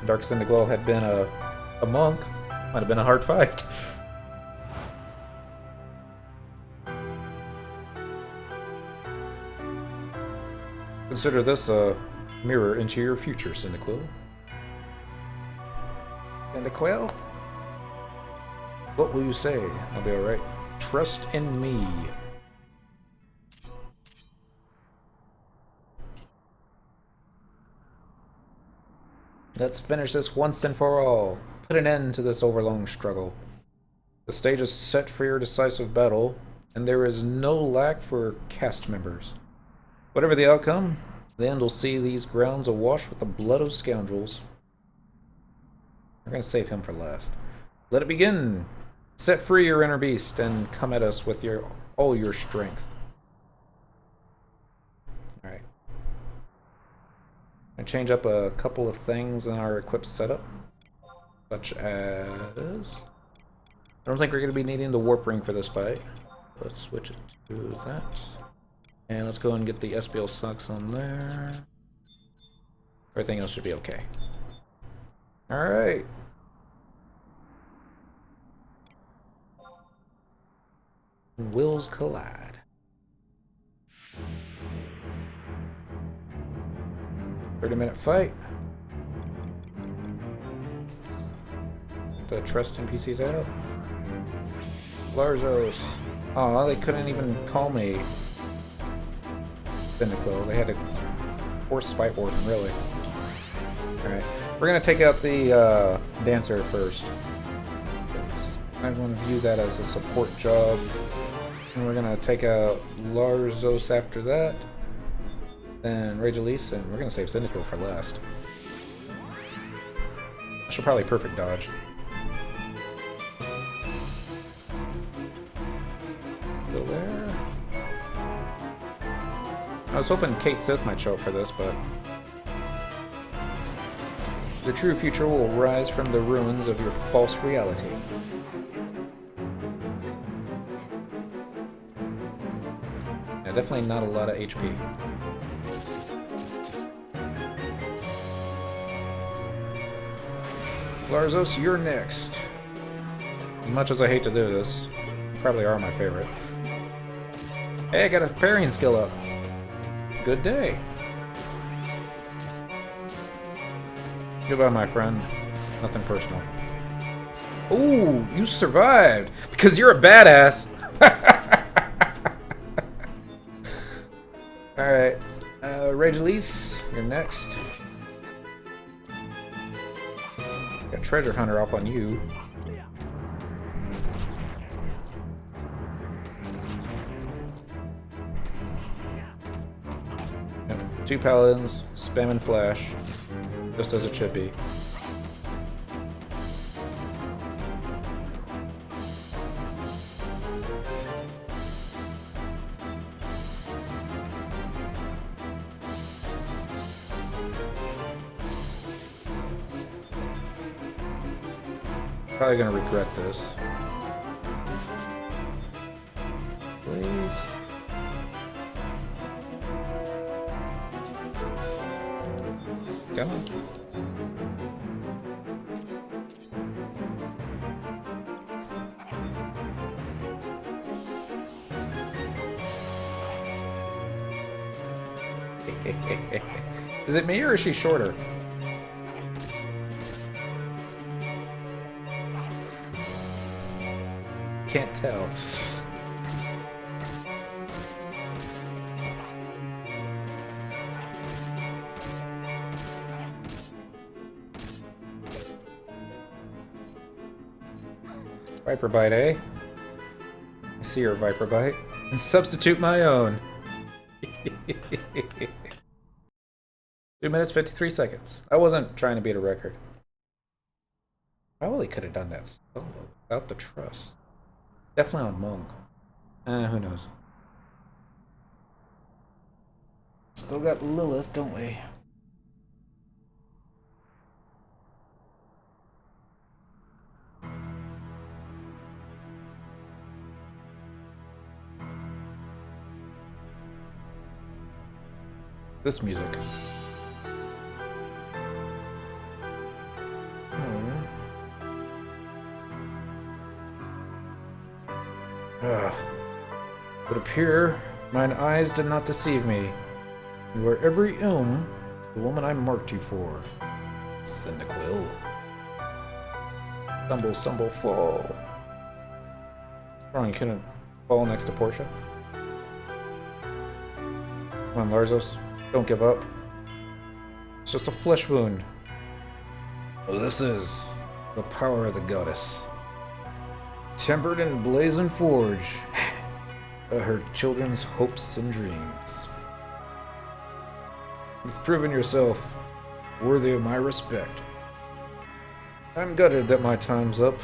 Dark Syndicate had been a monk, might have been a hard fight. Consider this a mirror into your future, Cyndaquil. Cyndaquil? What will you say? I'll be alright. Trust in me. Let's finish this once and for all. Put an end to this overlong struggle. The stage is set for your decisive battle, and there is no lack for cast members. Whatever the outcome, the end will see these grounds awash with the blood of scoundrels. We're going to save him for last. Let it begin! Set free your inner beast, and come at us with all your strength. Alright. I'm going to change up a couple of things in our equip setup. Such as... I don't think we're going to be needing the warp ring for this fight. Let's switch it to that. And let's go and get the SBL sucks on there. Everything else should be okay. Alright. Wills collide. 30-minute fight. The trust NPCs out. Larzos. Aw, they couldn't even call me Cyndaquil. They had to force Spite Warden, really. Alright. We're gonna take out the Dancer first. I want to view that as a support job. And we're gonna take out Larzos after that. Then Rage Elise, and we're gonna save Cyndaquil for last. I should probably perfect dodge. Go there. I was hoping Kate Sith might show up for this, but... The true future will rise from the ruins of your false reality. Yeah, definitely not a lot of HP. Larzos, you're next. As much as I hate to do this, you probably are my favorite. Hey, I got a parrying skill up. Good day. Goodbye, my friend. Nothing personal. Ooh, you survived! Because you're a badass! Alright. Rage Elise, you're next. Got Treasure Hunter off on you. Yep. 2 paladins, spamming flash. Just as it should be. Probably gonna regret this. Please. Come on. Is it me or is she shorter? Can't tell. Viper Bite, eh? I see your Viper Bite. And substitute my own. 2 minutes, 53 seconds. I wasn't trying to beat a record. Probably could have done that solo without the trust. Definitely on Monk. Who knows? Still got Lilith, don't we? This music. Would appear mine eyes did not deceive me. You are every the woman I marked you for. Cyndaquil. Stumble, stumble, fall. Wrong, you couldn't fall next to Portia? Come on, Larzos. Don't give up. It's just a flesh wound. Well, this is the power of the goddess. Tempered in blazing forge. Her children's hopes and dreams. You've proven yourself worthy of my respect. I'm gutted that my time's up.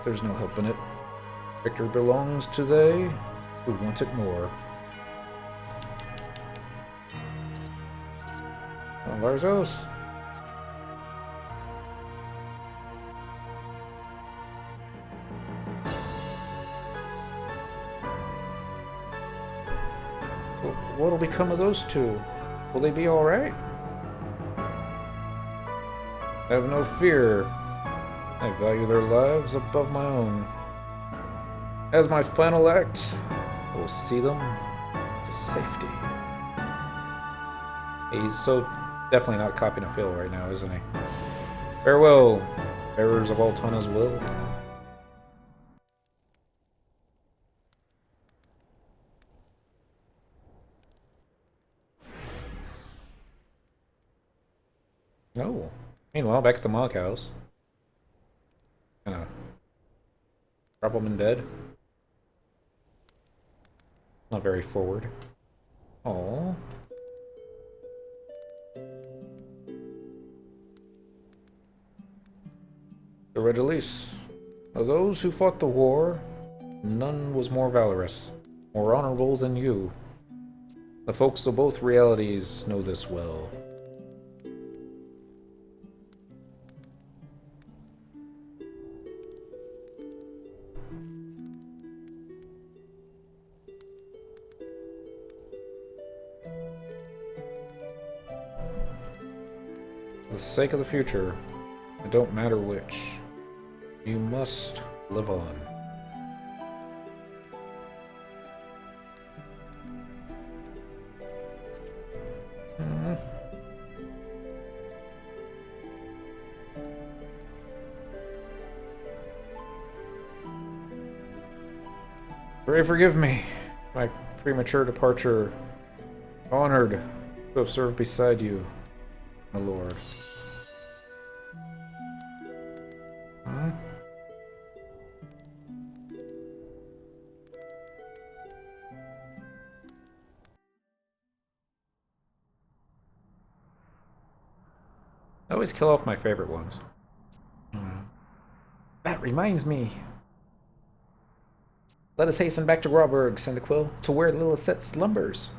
There's no helping it. Victory belongs to they who want it more. Oh, Larzos. What'll become of those two? Will they be alright? Have no fear. I value their lives above my own. As my final act, I will see them to safety. He's so definitely not copying a feel right now, isn't he? Farewell, bearers of Altana's will. Oh. Meanwhile, back at the Mog House. Gonna drop him in bed. Not very forward. Oh. The Regilis. Of those who fought the war, none was more valorous, more honorable than you. The folks of both realities know this well. For the sake of the future, it don't matter which. You must live on. Pray forgive me, my premature departure. Honored to have served beside you, my lord. I always kill off my favorite ones. That reminds me. Let us hasten back to Rawburg, Cyndaquil, to where Lilith slumbers.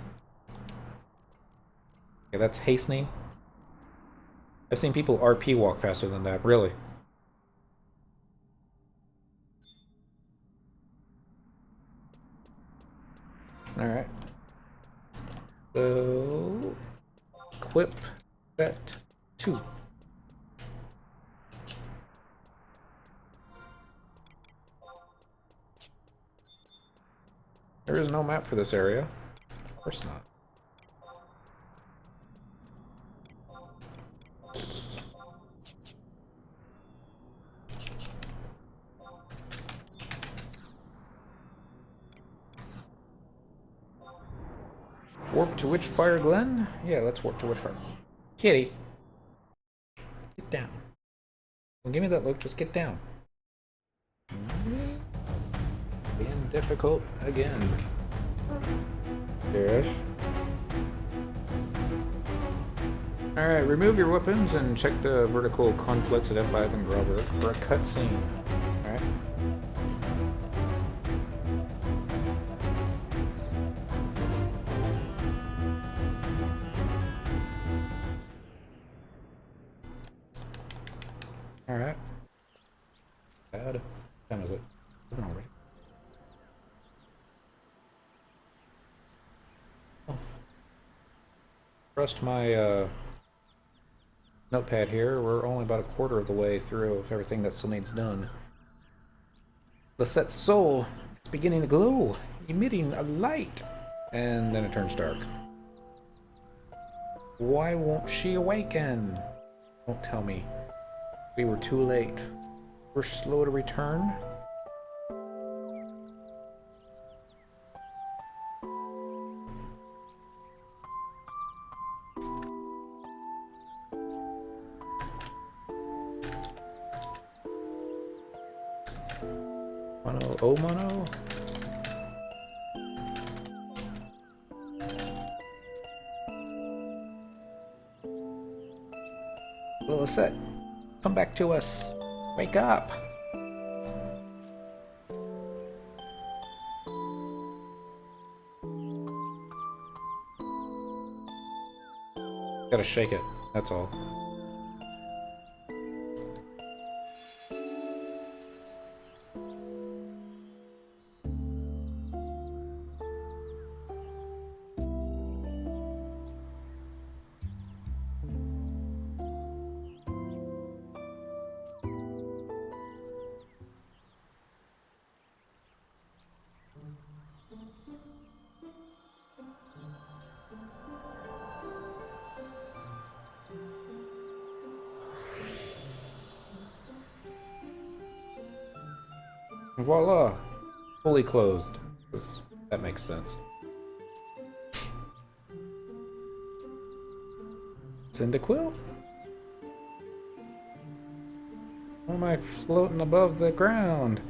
Okay, that's hastening. I've seen people RP walk faster than that, really. Alright. So... equip that 2. There is no map for this area. Of course not. Warp to Witchfire Glen? Yeah, let's warp to Witchfire. Kitty. Get down. Don't give me that look, just get down. Being difficult again. Yes. Alright, remove your weapons and check the vertical conflicts at F5 and Grubber for a cutscene. Alright. Alright. Bad. What time is it? Already. Oh. Trust my notepad here. We're only about a quarter of the way through of everything that still needs done. Lisette's soul is beginning to glow, emitting a light, and then it turns dark. Why won't she awaken? Don't tell me. We were too late. We're slow to return. Mono, oh mono. Well, Lisette, come back to us. Wake up. Gotta shake it, that's all. Voila! Fully closed. That makes sense. Cyndaquil? Why am I floating above the ground?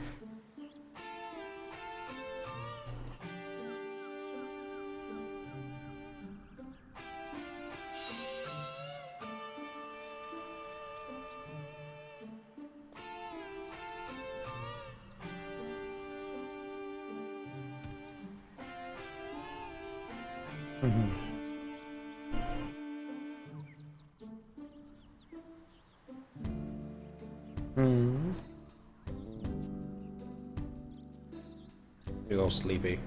You're all sleepy.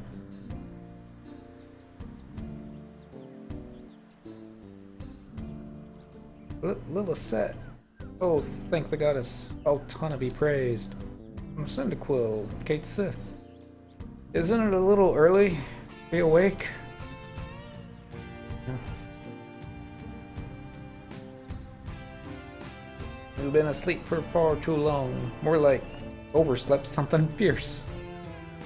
Lisette. Oh, thank the goddess. Altana be praised. I'm Cyndaquil, Kate Sith. Isn't it a little early? Be awake? You've been asleep for far too long. More like overslept something fierce.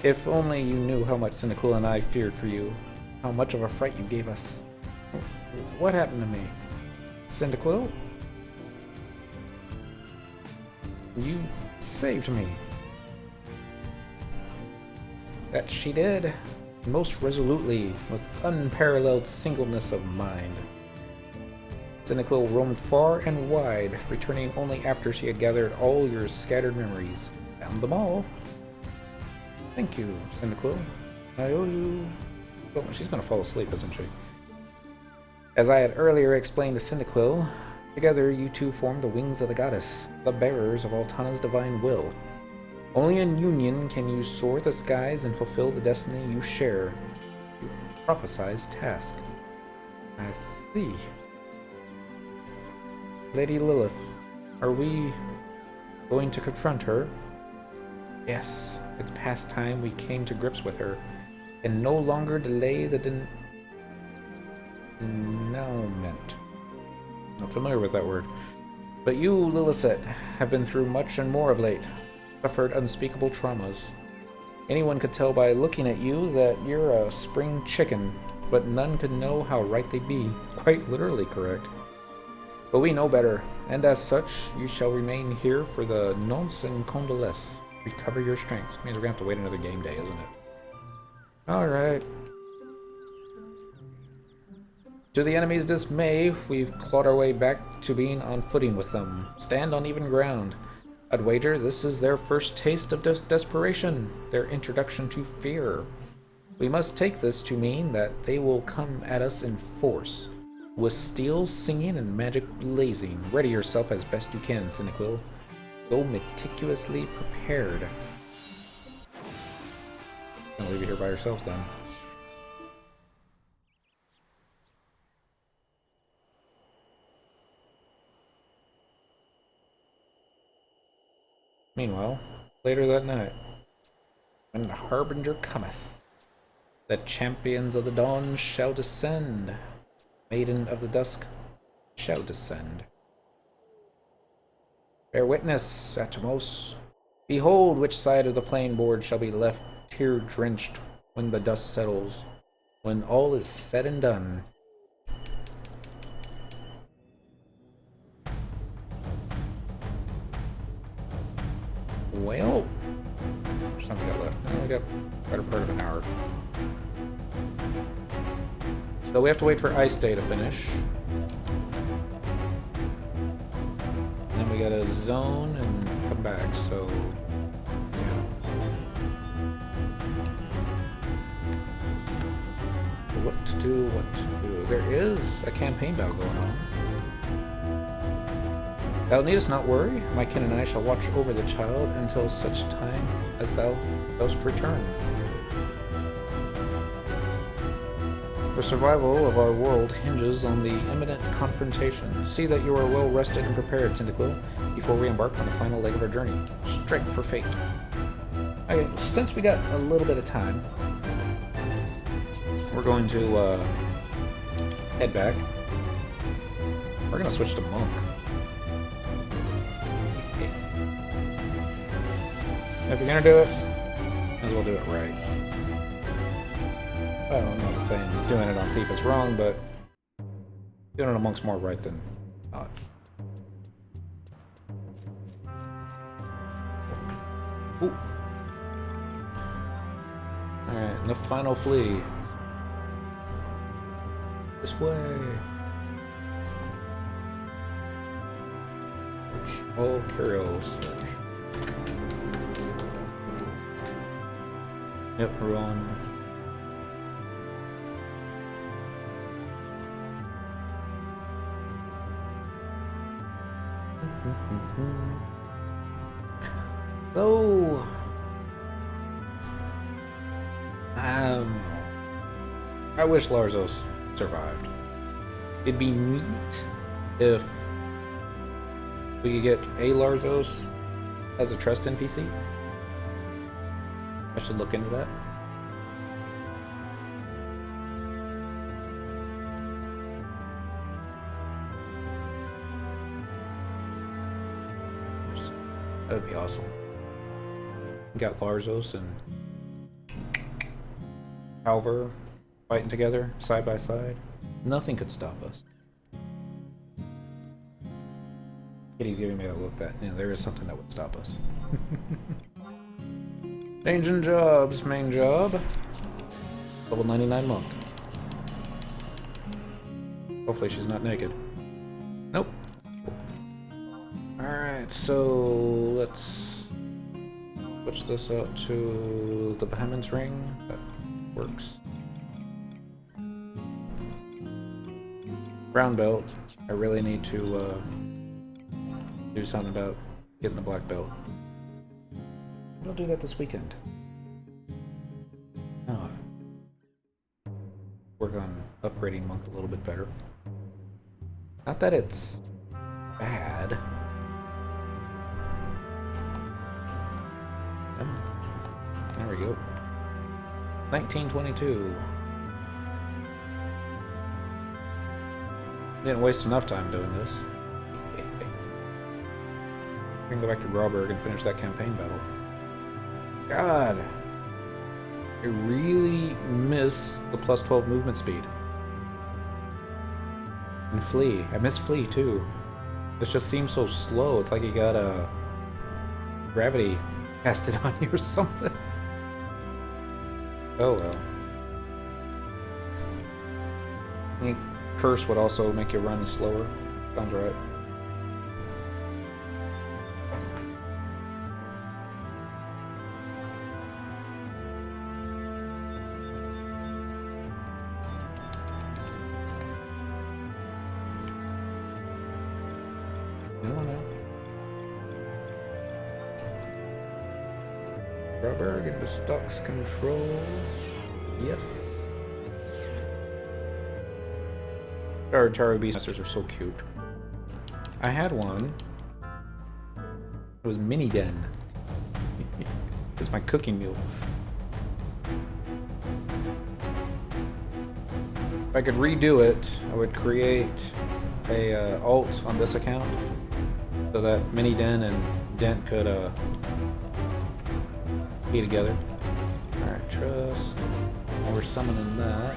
If only you knew how much Cyndaquil and I feared for you. How much of a fright you gave us. What happened to me? Cyndaquil? You saved me. That she did. Most resolutely, with unparalleled singleness of mind. Cyndaquil roamed far and wide, returning only after she had gathered all your scattered memories. Found them all. Thank you, Cyndaquil. I owe you... Oh, she's gonna fall asleep, isn't she? As I had earlier explained to Cyndaquil, together you two form the wings of the goddess, the bearers of Altana's divine will. Only in union can you soar the skies and fulfill the destiny you share. You prophesized task. I see. Lady Lilith, are we going to confront her? Yes, it's past time we came to grips with her, and no longer delay the denouement. Not familiar with that word. But you, Lilith, have been through much and more of late. Suffered unspeakable traumas. Anyone could tell by looking at you that you're a spring chicken, but none could know how right they'd be. Quite literally correct. But we know better, and as such, you shall remain here for the nonce and condoleezza. Recover your strength. Means we're gonna have to wait another game day, isn't it? Alright. To the enemy's dismay, we've clawed our way back to being on footing with them. Stand on even ground. I'd wager this is their first taste of desperation, their introduction to fear. We must take this to mean that they will come at us in force, with steel singing and magic blazing. Ready yourself as best you can, Cynical. Go meticulously prepared. Gonna leave you here by yourself then. Meanwhile, later that night, when the Harbinger cometh, the champions of the dawn shall descend. Maiden of the dusk shall descend. Bear witness, Atomos. Behold which side of the playing board shall be left tear-drenched when the dust settles, when all is said and done. Well, there's something we got left. No, we got a better part of an hour. So we have to wait for Ice Day to finish. And then we gotta zone and come back, so yeah. What to do, what to do. There is a campaign battle going on. Thou needest not worry. My kin and I shall watch over the child until such time as thou dost return. The survival of our world hinges on the imminent confrontation. See that you are well rested and prepared, Cyndaquil, before we embark on the final leg of our journey. Strike for fate. Okay, since we got a little bit of time, we're going to head back. We're going to switch to Monk. If you're going to do it, might as well do it right. Well, I'm not saying doing it on Thief is wrong, but doing it on Monk's more right than not. Ooh. Alright, and the final flea. This way. All Curios search. Yep, we're on. So, I wish Larzos survived. It'd be neat if we could get a Larzos as a trust NPC. I should look into that. That would be awesome. We got Larzos and Alvar fighting together, side by side. Nothing could stop us. Kitty's giving me that look that, you know, there is something that would stop us. Changing jobs, main job. Level 99 monk. Hopefully she's not naked. Nope. Alright, so let's switch this out to the Behemoth's Ring. That works. Brown belt. I really need to do something about getting the black belt. I'll do that this weekend. Oh. Work on upgrading Monk a little bit better. Not that it's bad. There we go. 1922. Didn't waste enough time doing this. We can go back to Grauberg and finish that campaign battle. God, I really miss the plus 12 movement speed. And Flea. I miss Flea too. This just seems so slow. It's like you got a gravity cast it on you or something. Oh well. I think curse would also make you run slower. Sounds right. Rubber, get the stocks control. Yes. Our Atari Beastmasters are so cute. I had one. It was Mini Den. It's my cooking mule. If I could redo it, I would create a alt on this account so that Mini Den and Dent could be together. Alright, trust. Now we're summoning that.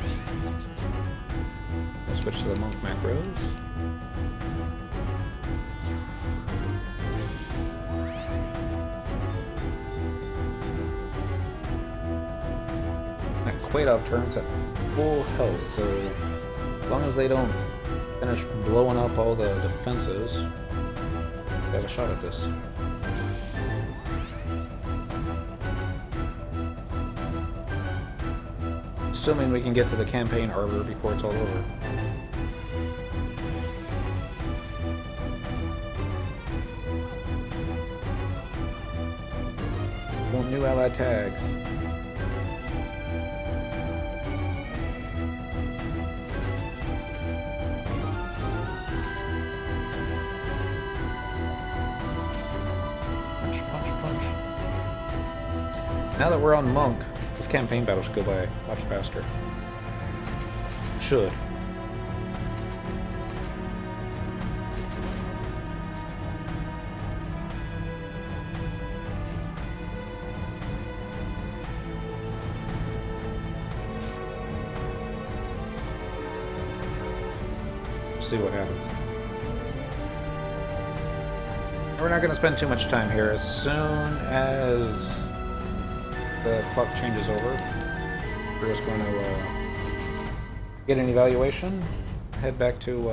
I'll switch to the monk macros. That Quaidov turns at full health, so as long as they don't finish blowing up all the defenses, we have a shot at this. Assuming we can get to the campaign arbor before it's all over. Want new allied tags. Punch, punch, punch. Now that we're on monk, this campaign battle should go by much faster. Should. See what happens. We're not going to spend too much time here. As soon as the clock changes over, we're just going to get an evaluation, head back to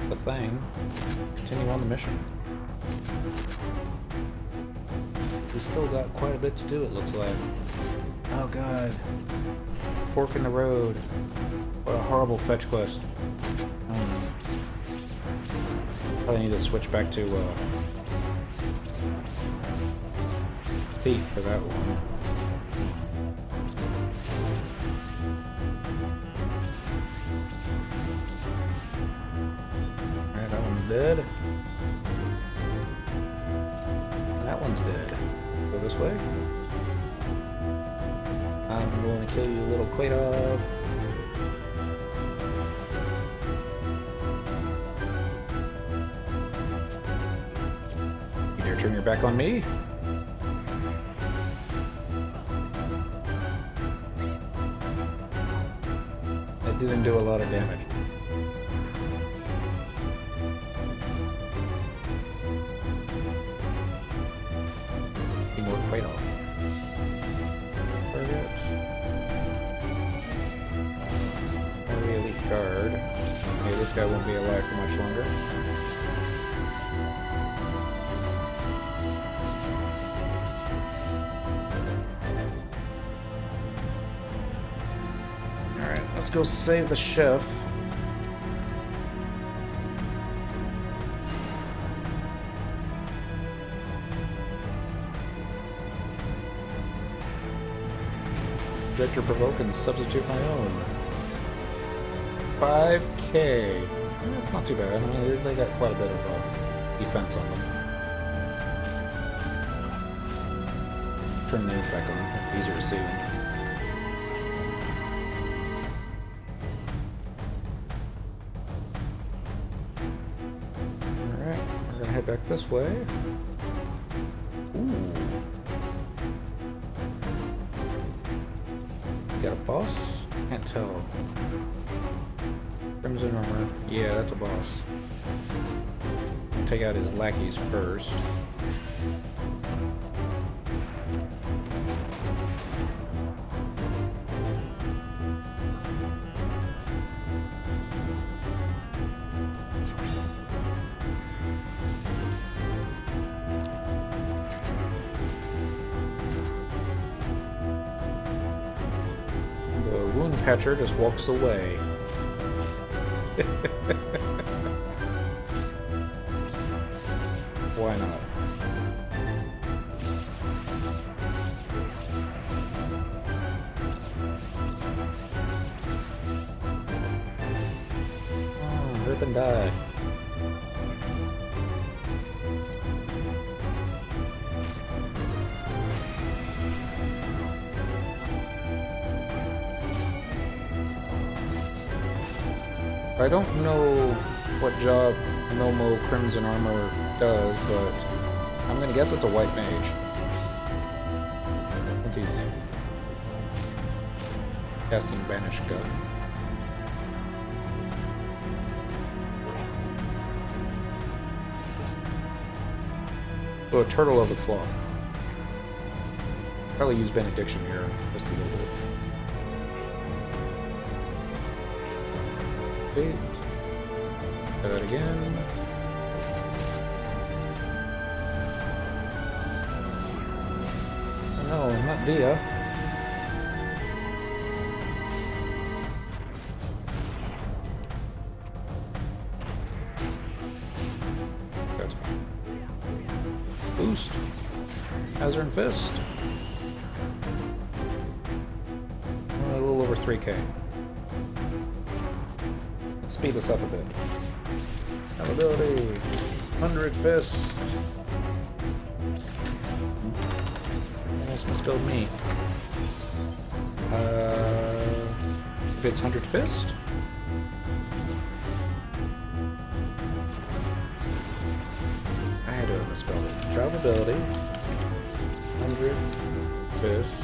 the thing, continue on the mission. We still got quite a bit to do, it looks like. Oh god. Fork in the road. What a horrible fetch quest. Probably need to switch back to thief for that one. Alright, that one's dead. And that one's dead. Go this way. I'm going to kill you, little Quaidov. You dare turn your back on me? That didn't do a lot of damage. Need more Quaidov. Elite guard. Okay, this guy won't be alive for much longer. Alright, let's go save the chef. Projector provoke and substitute my own. 5k. That's not too bad. I mean, they got quite a bit of defense on them. Turn names back on. Easier to see them. Alright, we're gonna head back this way. Ooh. Got a boss? Can't tell. Crimson armor. Yeah, that's a boss. I'll take out his lackeys first. balloon catcher just walks away. Why not? Oh, rip and die. I don't know what job Momo Crimson Armor does, but I'm gonna guess it's a white mage. Since he's casting Banish Gun. Oh, a turtle of the cloth. Probably use Benediction here just a little bit. Wait. Try that again. Oh no, not Dia. That's fine. Boost. Hazard and Fist. A little over 3k. Speed this up a bit. Ability 100 Fist. Almost misspelled me. If it's 100 Fist. I had to misspell it. Job ability 100 Fist.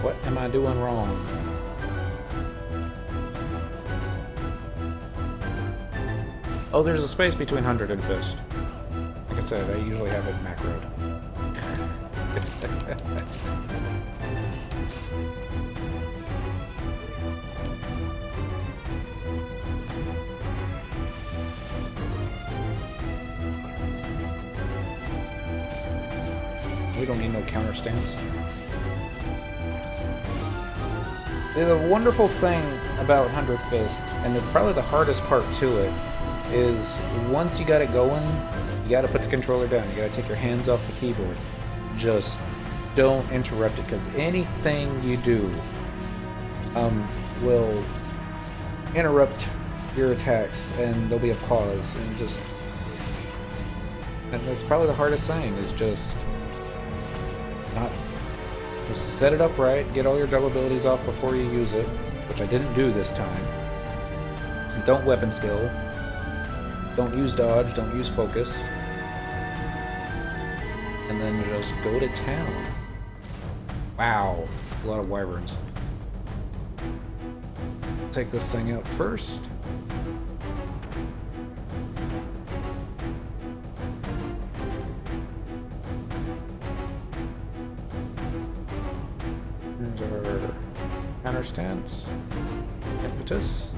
What am I doing wrong? Oh, there's a space between 100 and Fist. Like I said, I usually have it macroed. We don't need no counter stance. The wonderful thing about 100 Fist, and it's probably the hardest part to it, is once you got it going, you got to put the controller down. You got to take your hands off the keyboard. Just don't interrupt it, because anything you do will interrupt your attacks, and there'll be a pause, and that's probably the hardest thing, is just set it up right, get all your double abilities off before you use it, which I didn't do this time. Don't weapon skill. Don't use dodge, don't use focus. And then just go to town. Wow, a lot of wyverns. Take this thing out first. Here's our counter stance. Impetus.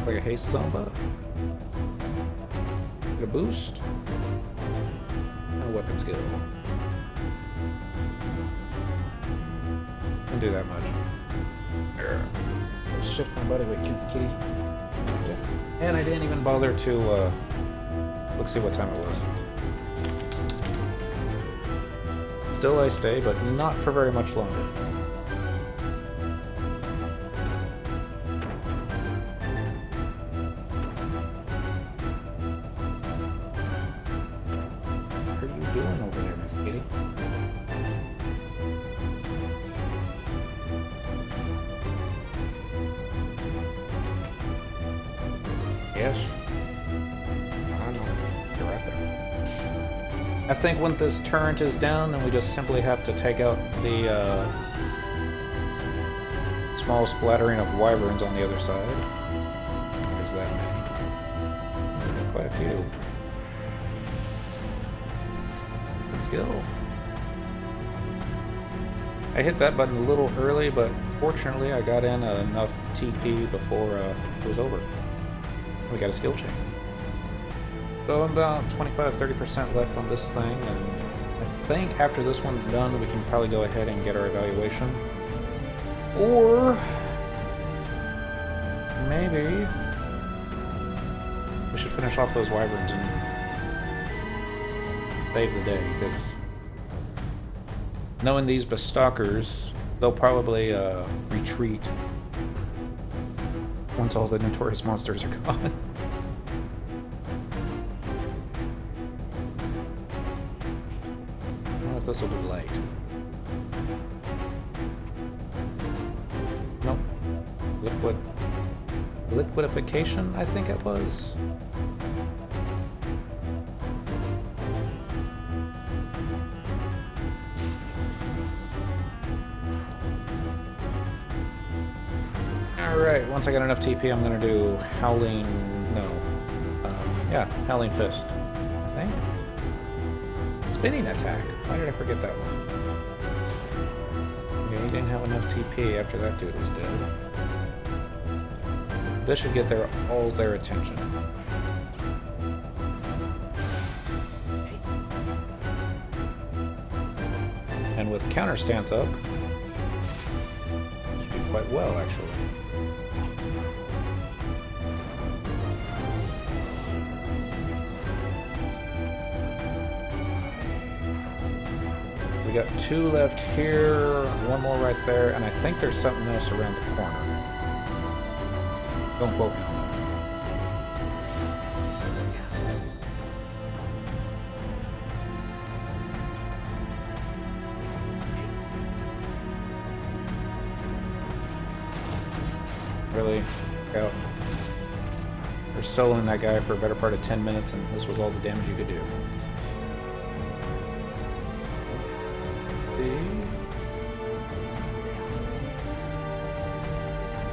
Like a haste samba. Get a boost. And a weapon skill. Didn't do that much. There. Let's shift my buddy with kitty. Okay. And I didn't even bother to look see what time it was. Still I stay, but not for very much longer. What are you doing over there, Miss Kitty? Yes. I know. You're right there. I think when this turret is down, then we just simply have to take out the small splattering of wyverns on the other side. There's that many. Quite a few. Good skill. I hit that button a little early, but fortunately I got in enough TP before it was over. We got a skill chain. So about 25-30% left on this thing, and I think after this one's done, we can probably go ahead and get our evaluation. Or maybe we should finish off those wyverns and save the day, because knowing these bestalkers, they'll probably retreat once all the notorious monsters are gone. I don't know if this will do light. Nope. Liquidification, I think it was. Alright, once I get enough TP, I'm gonna do Howling... Howling Fist, I think. Spinning Attack. Why did I forget that one? Yeah, he didn't have enough TP after that dude was dead. This should get all their attention. And with counter stance up, should do quite well, actually. We got 2 left here, 1 more right there, and I think there's something else around the corner. Don't quote me on that. Really? Out. They're soloing that guy for a better part of 10 minutes, and this was all the damage you could do.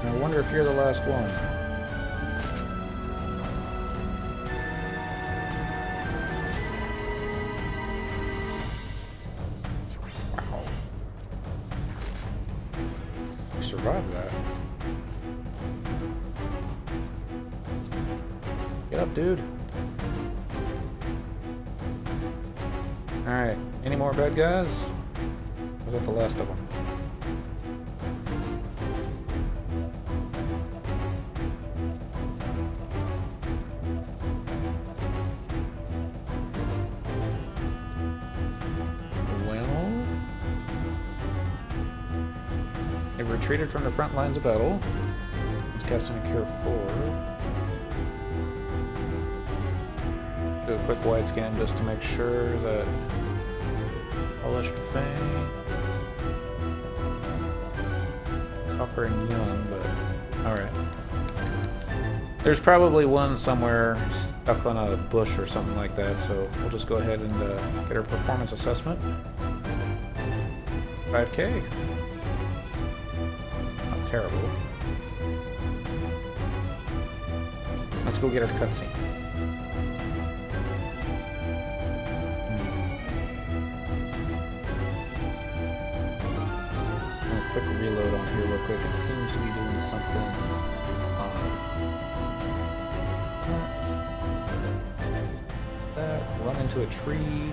I wonder if you're the last one. Wow. You survived that. Get up, dude. Alright, any more bad guys? Was that the last of them? Retreated from the front lines of battle. He's casting a Cure 4. Do a quick wide scan just to make sure that Polished Fang, Copper and Young, but alright. There's probably one somewhere stuck on a bush or something like that, so we'll just go ahead and get our performance assessment. 5K. Terrible. Let's go get our cutscene. I'm gonna click reload on here real quick. It seems to be doing something. That run into a tree.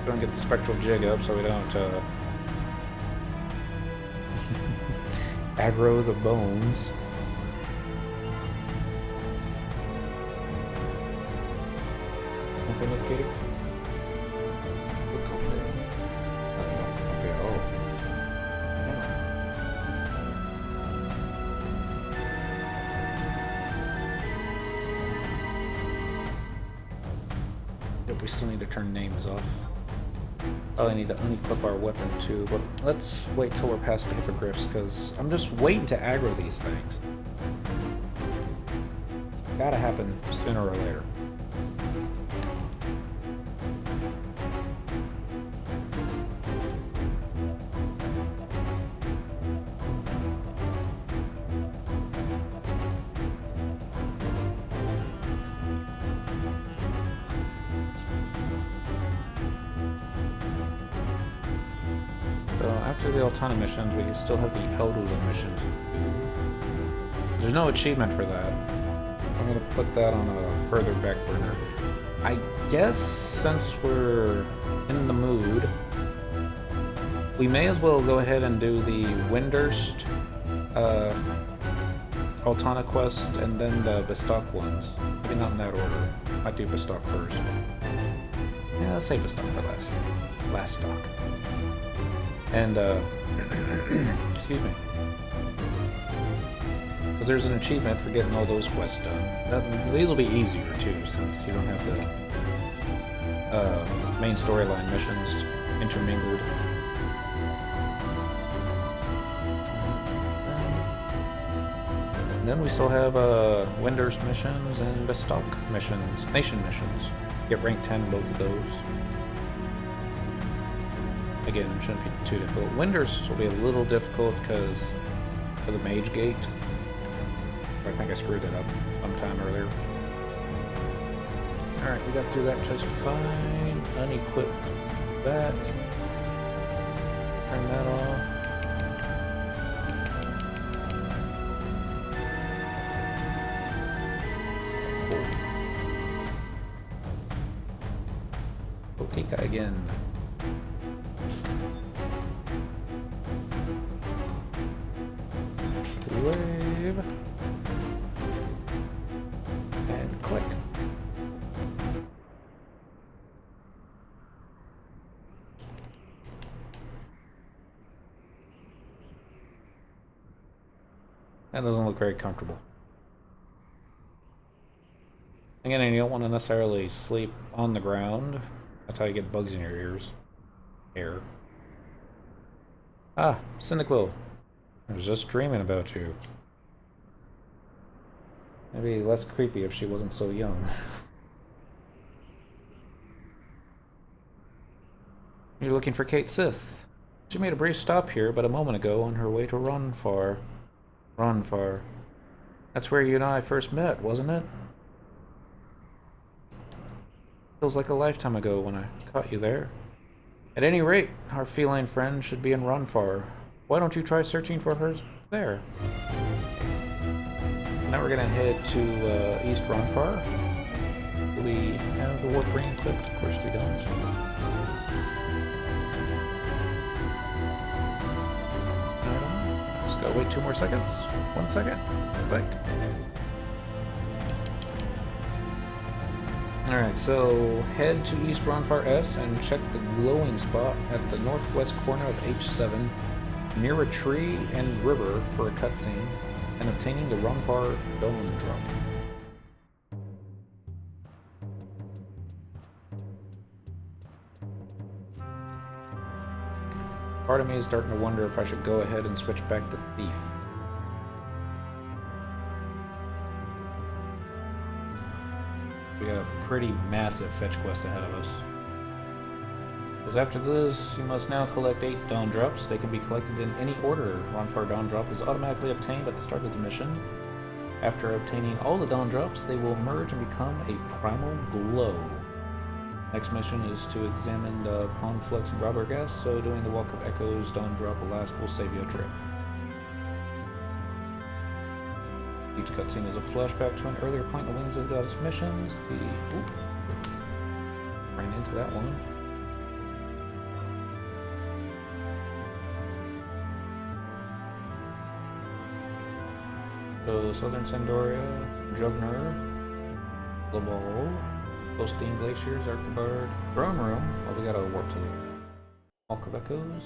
Don't get the spectral jig up so we don't aggro the bones. Anything with Katie? Look over there. Okay, oh. Yep, we still need to turn names off. Probably need to unequip our weapon too, but let's wait till we're past the hippogriffs, because I'm just waiting to aggro these things. Gotta happen sooner or later. After the Altana missions, we still have the Elduin missions to do. There's no achievement for that. I'm gonna put that on a further back burner. I guess since we're in the mood, we may as well go ahead and do the Windurst, Altana quest, and then the Bestock ones. Maybe not in that order. Might do Bestock first. Yeah, let's save Bestock for last. Last stock. And, excuse me. Because there's an achievement for getting all those quests done. These will be easier too, since you don't have the main storyline missions intermingled. And then we still have Windurst missions and Bestock missions, Nation missions. Get rank 10 in both of those. Again, it shouldn't be too difficult. Windurst will be a little difficult because of the Mage Gate. I think I screwed that up sometime earlier. Alright, we got through that just fine. Unequip that. Turn that off. Botica again. Wave. And click. That doesn't look very comfortable. Again, you don't want to necessarily sleep on the ground. That's how you get bugs in your ears. Hair. Ah, Cyndaquil. I was just dreaming about you. Maybe less creepy if she wasn't so young. You're looking for Kate Sith. She made a brief stop here but a moment ago on her way to Ronfar. Ronfar. That's where you and I first met, wasn't it? Feels like a lifetime ago when I caught you there. At any rate, our feline friend should be in Ronfar. Why don't you try searching for her there? Now we're gonna head to East Ronfar. Do we have the warp ring equipped? Of course we don't. Just gotta wait 2 more seconds. 1 second. Click. Alright, so head to East Ronfar S and check the glowing spot at the northwest corner of H7 near a tree and river for a cutscene and obtaining the Ronfar Dome Drop. Part of me is starting to wonder if I should go ahead and switch back to Thief. We got a pretty massive fetch quest ahead of us. Because after this, you must now collect 8 Dawn Drops. They can be collected in any order. Ronfar Dawn Drop is automatically obtained at the start of the mission. After obtaining all the Dawn Drops, they will merge and become a Primal Glow. Next mission is to examine the Conflux and Grauber gas, so doing the Walk of Echoes Dawn Drop last will save you a trip. Each cutscene is a flashback to an earlier point in the Wings of the Goddess missions. Ran into that one. So, Southern Sandoria, Jugner, Labal, Holstein Glaciers, Archibald, Throne Room. Oh, we gotta warp to the Walk of Echoes.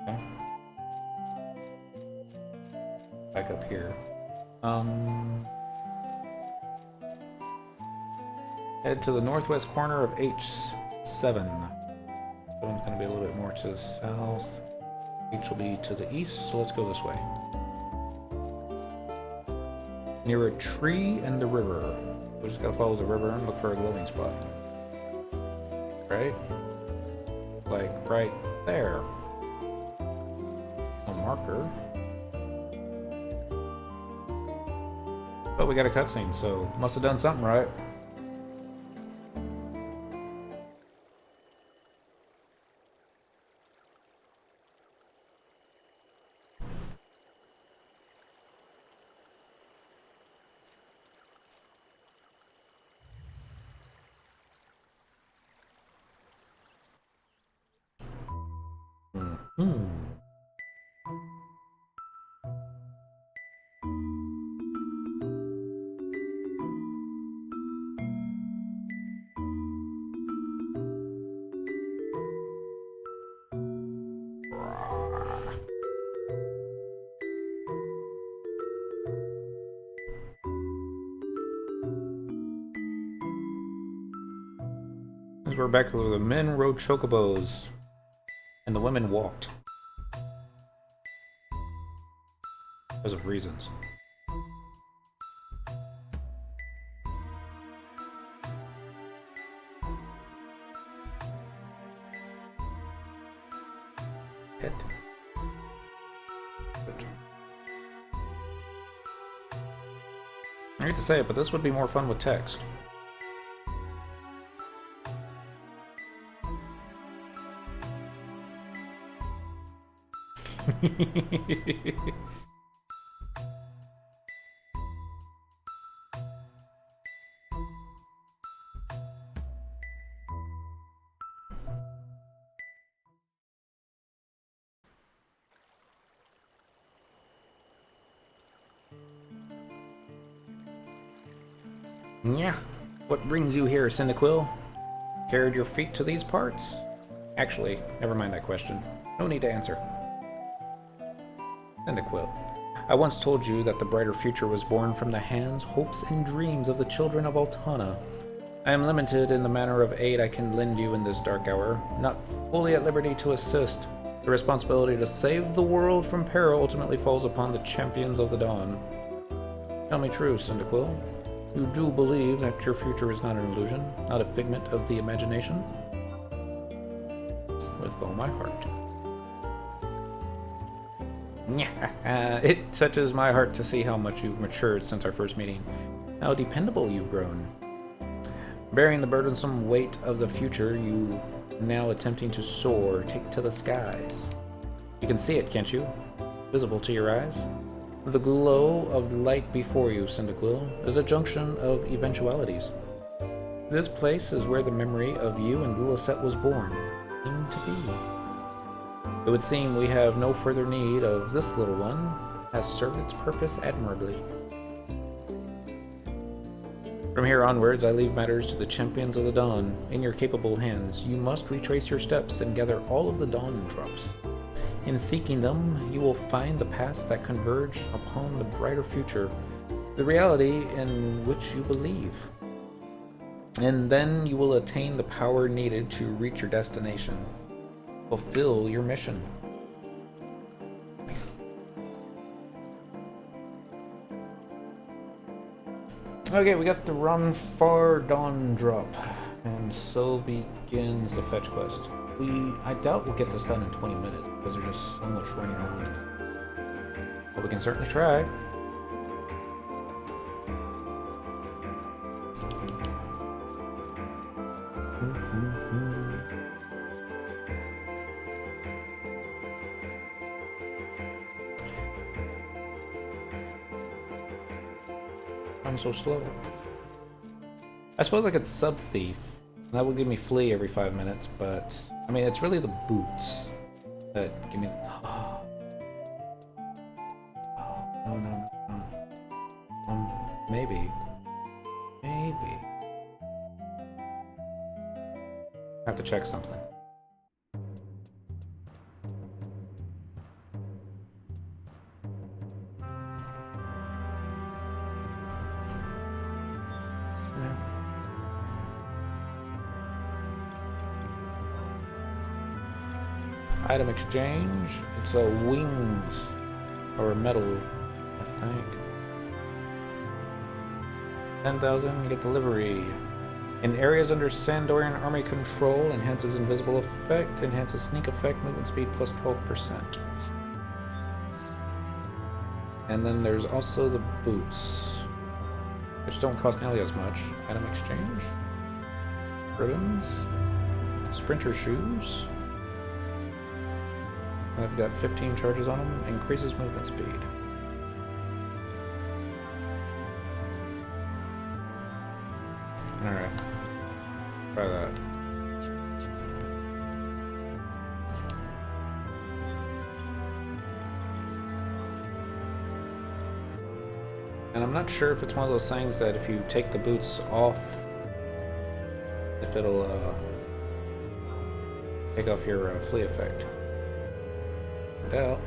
Okay. Back up here. Head to the northwest corner of H7. 7's gonna be a little bit more to the south. H will be to the east, so let's go this way. Near a tree and the river. We just gotta follow the river and look for a glowing spot. Right? Like right there. A marker. But we got a cutscene, so must have done something right. As we're back, the men rode chocobos, and the women walked. Because of reasons. Good. I hate to say it, but this would be more fun with text. Yeah. What brings you here, Cyndaquil? Carried your feet to these parts? Actually, never mind that question. No need to answer. Cyndaquil, I once told you that the brighter future was born from the hands, hopes, and dreams of the children of Altana. I am limited in the manner of aid I can lend you in this dark hour, not fully at liberty to assist. The responsibility to save the world from peril ultimately falls upon the champions of the dawn. Tell me true, Cyndaquil. You do believe that your future is not an illusion, not a figment of the imagination? With all my heart. It touches my heart to see how much you've matured since our first meeting. How dependable you've grown. Bearing the burdensome weight of the future, you now attempting to soar, take to the skies. You can see it, can't you? Visible to your eyes? The glow of light before you, Cyndaquil, is a junction of eventualities. This place is where the memory of you and Lulicet was born, seemed to be. It would seem we have no further need of this little one, has served its purpose admirably. From here onwards, I leave matters to the champions of the dawn. In your capable hands, you must retrace your steps and gather all of the dawn drops. In seeking them, you will find the paths that converge upon the brighter future, the reality in which you believe. And then you will attain the power needed to reach your destination. Fulfill your mission. Okay, we got the Run Far Dawn drop, and so begins the fetch quest. I doubt we'll get this done in 20 minutes because there's just so much running around. But we can certainly try. I'm so slow. I suppose I could sub-thief. That would give me flee every 5 minutes, but I mean, it's really the boots that give me. Oh, no. Maybe. I have to check something. Item exchange. It's a wings or a metal, I think. 10,000. You get delivery. In areas under Sandorian army control, enhances invisible effect, enhances sneak effect, movement speed plus 12%. And then there's also the boots, which don't cost nearly as much. Item exchange. Ribbons. Sprinter shoes. I've got 15 charges on them. Increases movement speed. Alright. Try that. And I'm not sure if it's one of those things that if you take the boots off, if it'll take off your flee effect. I doubt.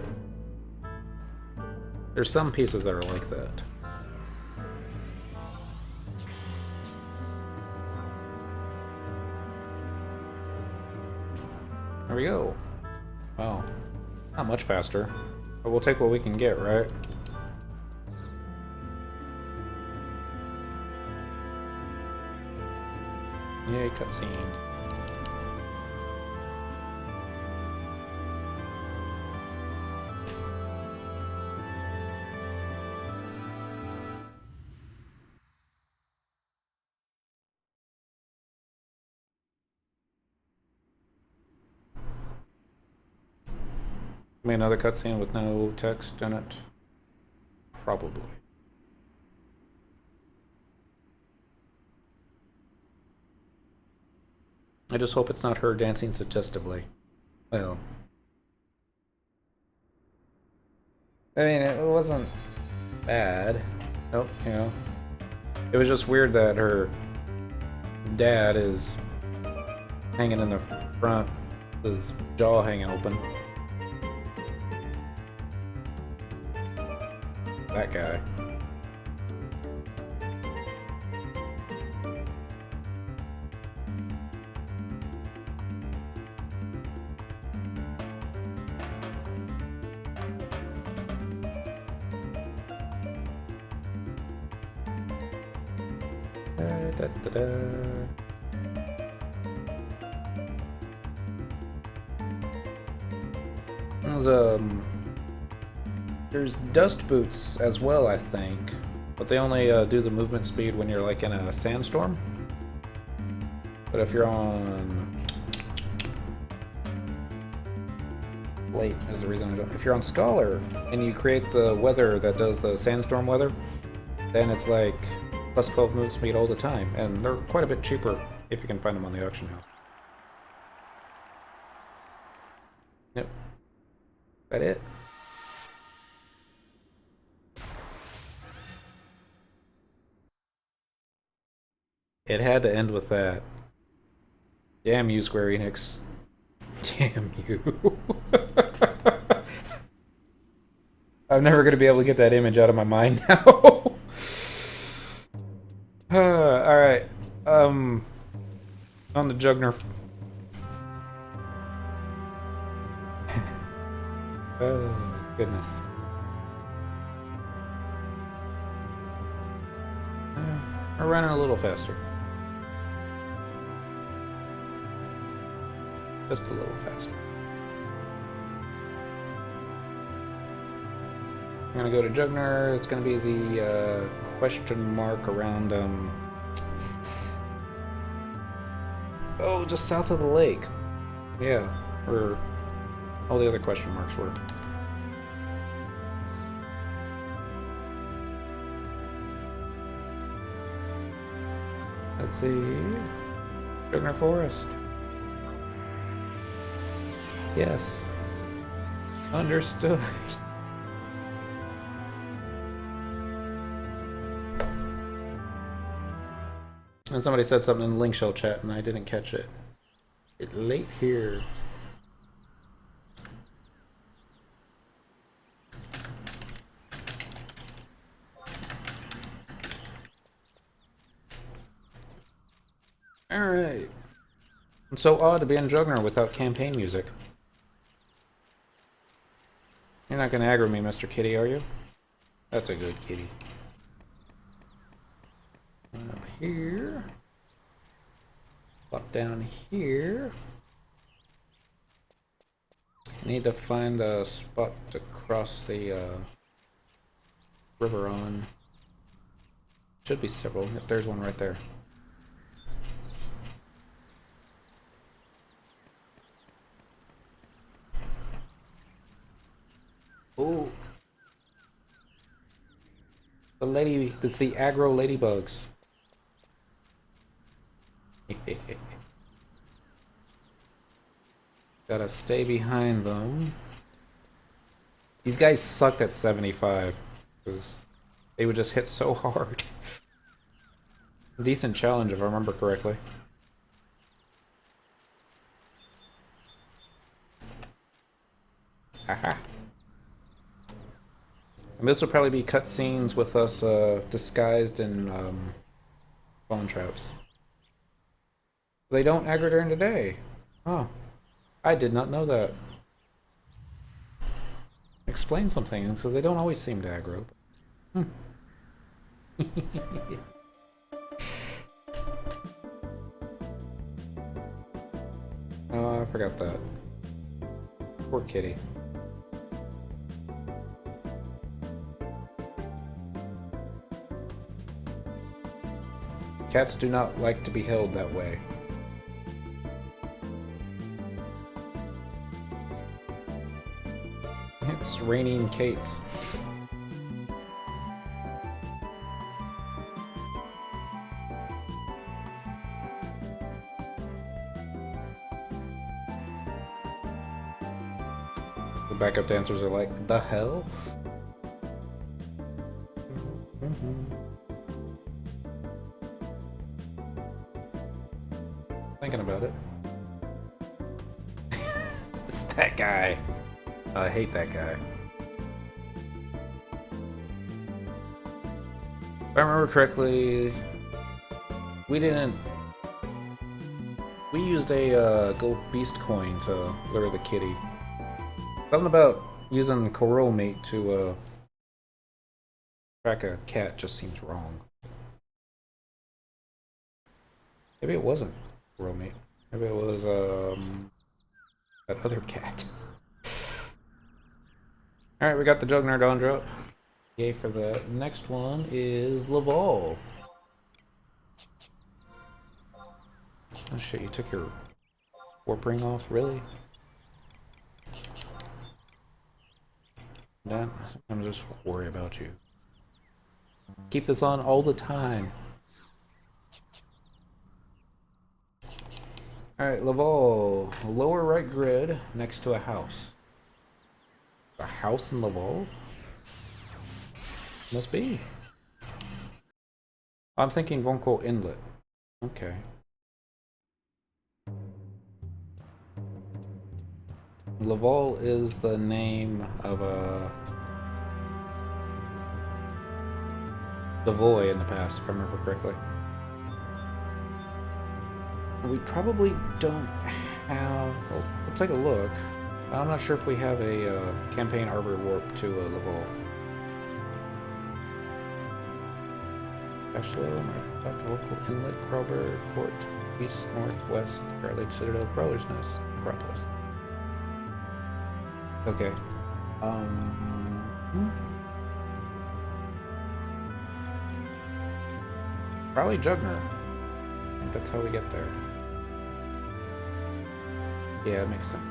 There's some pieces that are like that. There we go. Wow. Not much faster. But we'll take what we can get, right? Yay, cutscene. Maybe another cutscene with no text in it. Probably. I just hope it's not her dancing suggestively. Well, I mean, it wasn't bad. Nope, you know. It was just weird that her dad is hanging in the front, his jaw hanging open. That guy. Da, da, da. There's dust boots as well, I think, but they only do the movement speed when you're like in a sandstorm. But if you're on late is the reason I don't. If you're on Scholar and you create the weather that does the sandstorm weather, then it's like plus 12 move speed all the time, and they're quite a bit cheaper if you can find them on the auction house. Yep. That it? It had to end with that. Damn you, Square Enix. Damn you. I'm never going to be able to get that image out of my mind now. Alright. On the Jugner. Goodness. We're running a little faster. Just a little faster. I'm gonna go to Jugner. It's gonna be the question mark around oh, just south of the lake. Yeah, where all the other question marks were. Let's see. Jugner Forest. Yes. Understood. And somebody said something in the link shell chat and I didn't catch it. It's late here. Alright. It's so odd to be in Jugner without campaign music. You're not gonna aggro me, Mr. Kitty, are you? That's a good kitty. Up here. Up down here. Need to find a spot to cross the river on. Should be several. Yep, there's one right there. Ooh. The lady, it's the aggro ladybugs. Gotta stay behind them. These guys sucked at 75 because they would just hit so hard. Decent challenge if I remember correctly. Aha. And this will probably be cutscenes with us disguised in phone traps. They don't aggro during the day. Oh, I did not know that. Explain something, so they don't always seem to aggro. Hmm. Oh, I forgot that. Poor kitty. Cats do not like to be held that way. It's raining Kates. The backup dancers are like, the hell? Thinking about it. It's that guy. I hate that guy. If I remember correctly, we used a gold beast coin to lure the kitty. Something about using coral meat to track a cat just seems wrong. Maybe it wasn't coral meat. Maybe it was that other cat. Alright, we got the Jugner Dawn drop. Yay for that. Next one is Laval. Oh shit, you took your warp ring off? Really? That, I'm just worried about you. Keep this on all the time. Alright, Laval. Lower right grid next to a house. A house in Laval? Must be. I'm thinking Vonco Inlet. Okay. Laval is the name of a Devoy in the past, if I remember correctly. We probably don't have... Well, we'll take a look. I'm not sure if we have a campaign arbor warp to Laval. Ashlow, local inlet, Crawford, Port, east, northwest, Great Lake Citadel, Crawler's Nest, Acropolis. Okay. Probably Jugner. I think that's how we get there. Yeah, it makes sense.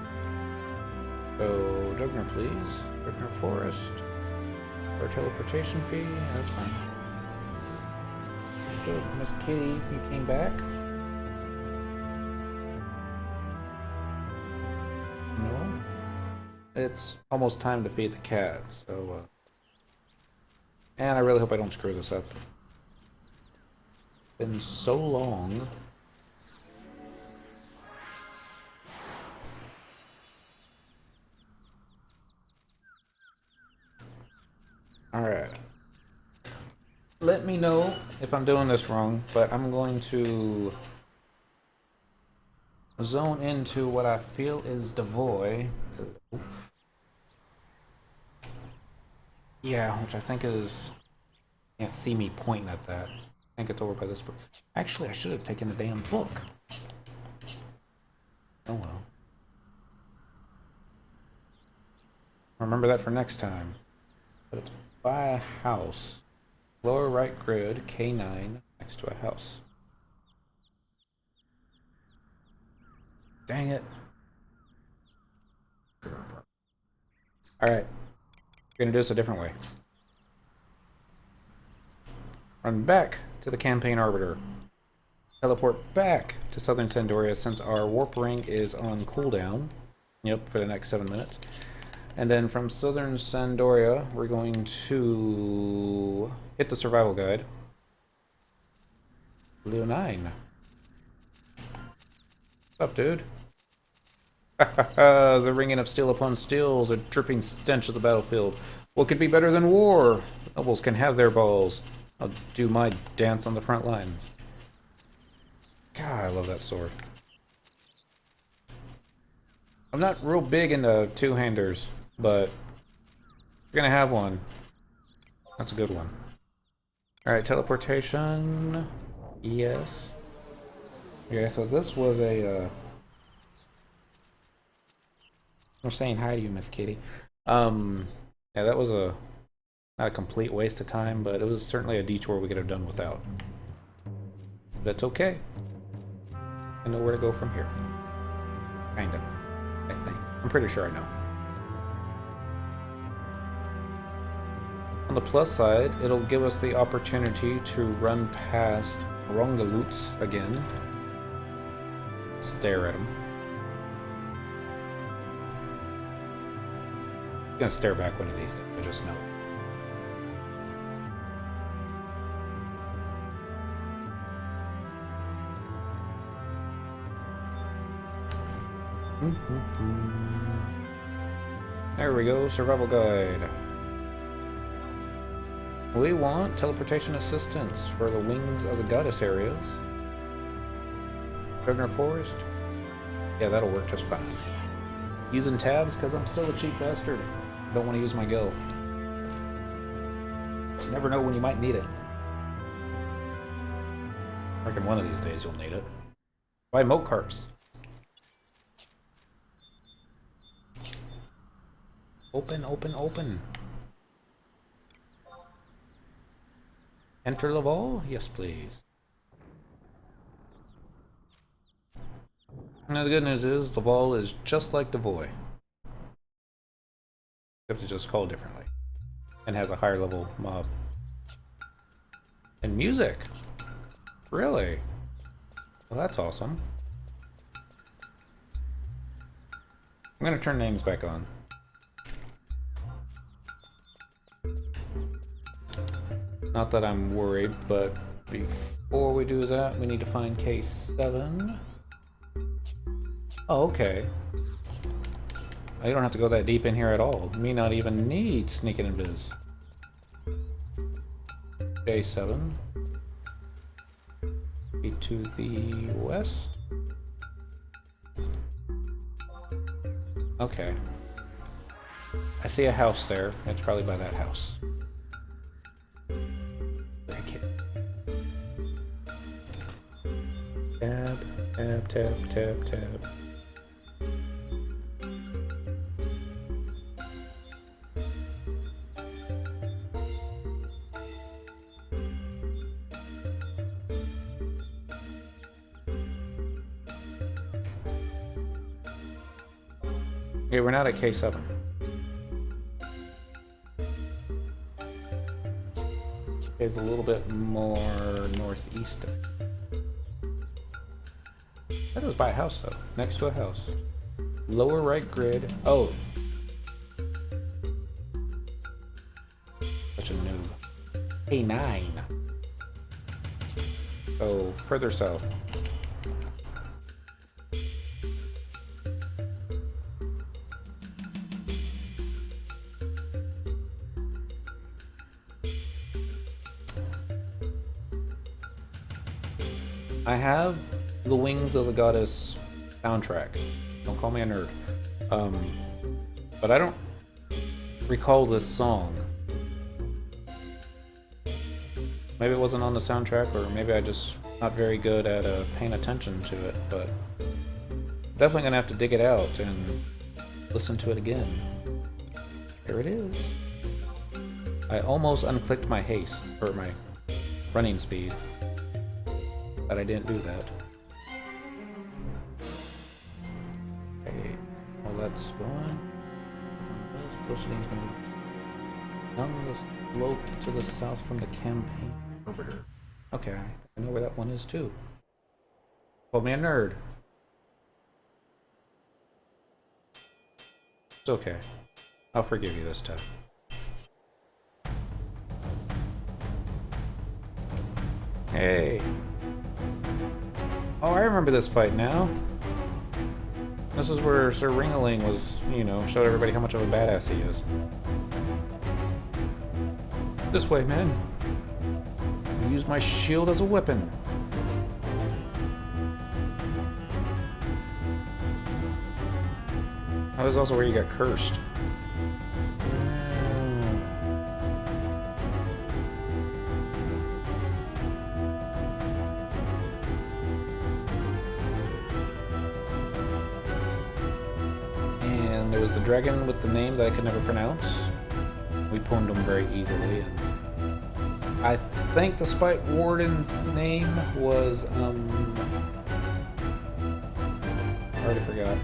So, Jugner, please. Jugner Forest. Or teleportation fee? Yeah, that's fine. Good. Miss Kitty, you came back? No? It's almost time to feed the cat, so, and I really hope I don't screw this up. Been so long. Alright. Let me know if I'm doing this wrong, but I'm going to zone into what I feel is Devoy. Yeah, which I think is... Can't see me pointing at that. I think it's over by this book. Actually, I should have taken the damn book. Oh well. Remember that for next time. But it's by a house. Lower right grid, K9, next to a house. Dang it. Alright. We're gonna do this a different way. Run back to the campaign arbiter. Teleport back to Southern Sandoria since our warp ring is on cooldown. Yep, for the next 7 minutes. And then from Southern Sandoria, we're going to hit the survival guide. Leo 9. What's up, dude? The ringing of steel upon steel, the dripping stench of the battlefield. What could be better than war? The nobles can have their balls. I'll do my dance on the front lines. God, I love that sword. I'm not real big into two-handers, but if you're gonna have one, that's a good one. Alright, teleportation. Yes. Okay, so this was a, I'm saying hi to you, Miss Kitty. Yeah, that was not a complete waste of time, but it was certainly a detour we could have done without. But it's okay. I know where to go from here. Kinda. I think. I'm pretty sure I know. On the plus side, it'll give us the opportunity to run past Rongaloots again. Stare at him. I'm gonna stare back one of these days, I just know. There we go, survival guide. We want teleportation assistance for the Wings as a Goddess areas. Jugner Forest? Yeah, that'll work just fine. Using tabs because I'm still a cheap bastard. Don't want to use my go. You never know when you might need it. I reckon one of these days you'll need it. Buy moat carps. Open, open, open. Enter Laval? Yes, please. Now the good news is Laval is just like Devoy. Except it's just called differently. And has a higher level mob. And music! Really? Well, that's awesome. I'm gonna turn names back on. Not that I'm worried, but before we do that, we need to find K7. Oh, okay. Oh, you don't have to go that deep in here at all. You may not even need sneaking and biz. K7. Be to the west. Okay. I see a house there. It's probably by that house. Tab, tab, tab, tab, tab. Okay, we're not at K7. It's a little bit more northeast. That was by a house, though. Next to a house. Lower right grid. Oh. Such a noob. A9. So, further south. I have the Wings of the Goddess soundtrack. Don't call me a nerd. But I don't recall this song. Maybe it wasn't on the soundtrack, or maybe I just not very good at paying attention to it, but definitely gonna have to dig it out and listen to it again. There it is. I almost unclicked my haste, or my running speed, but I didn't do that. Okay, well that's going. Proceedings going down the slope to the south from the campaign orbiter. Okay, I know where that one is too. Called me a nerd. It's okay. I'll forgive you this time. Hey. Oh, I remember this fight now. This is where Sir Ringaling was, you know, showed everybody how much of a badass he is. This way, man. I use my shield as a weapon. That was also where you got cursed. And there was the dragon with the name that I could never pronounce. We pwned him very easily. And I think the Spite Warden's name was, I already forgot.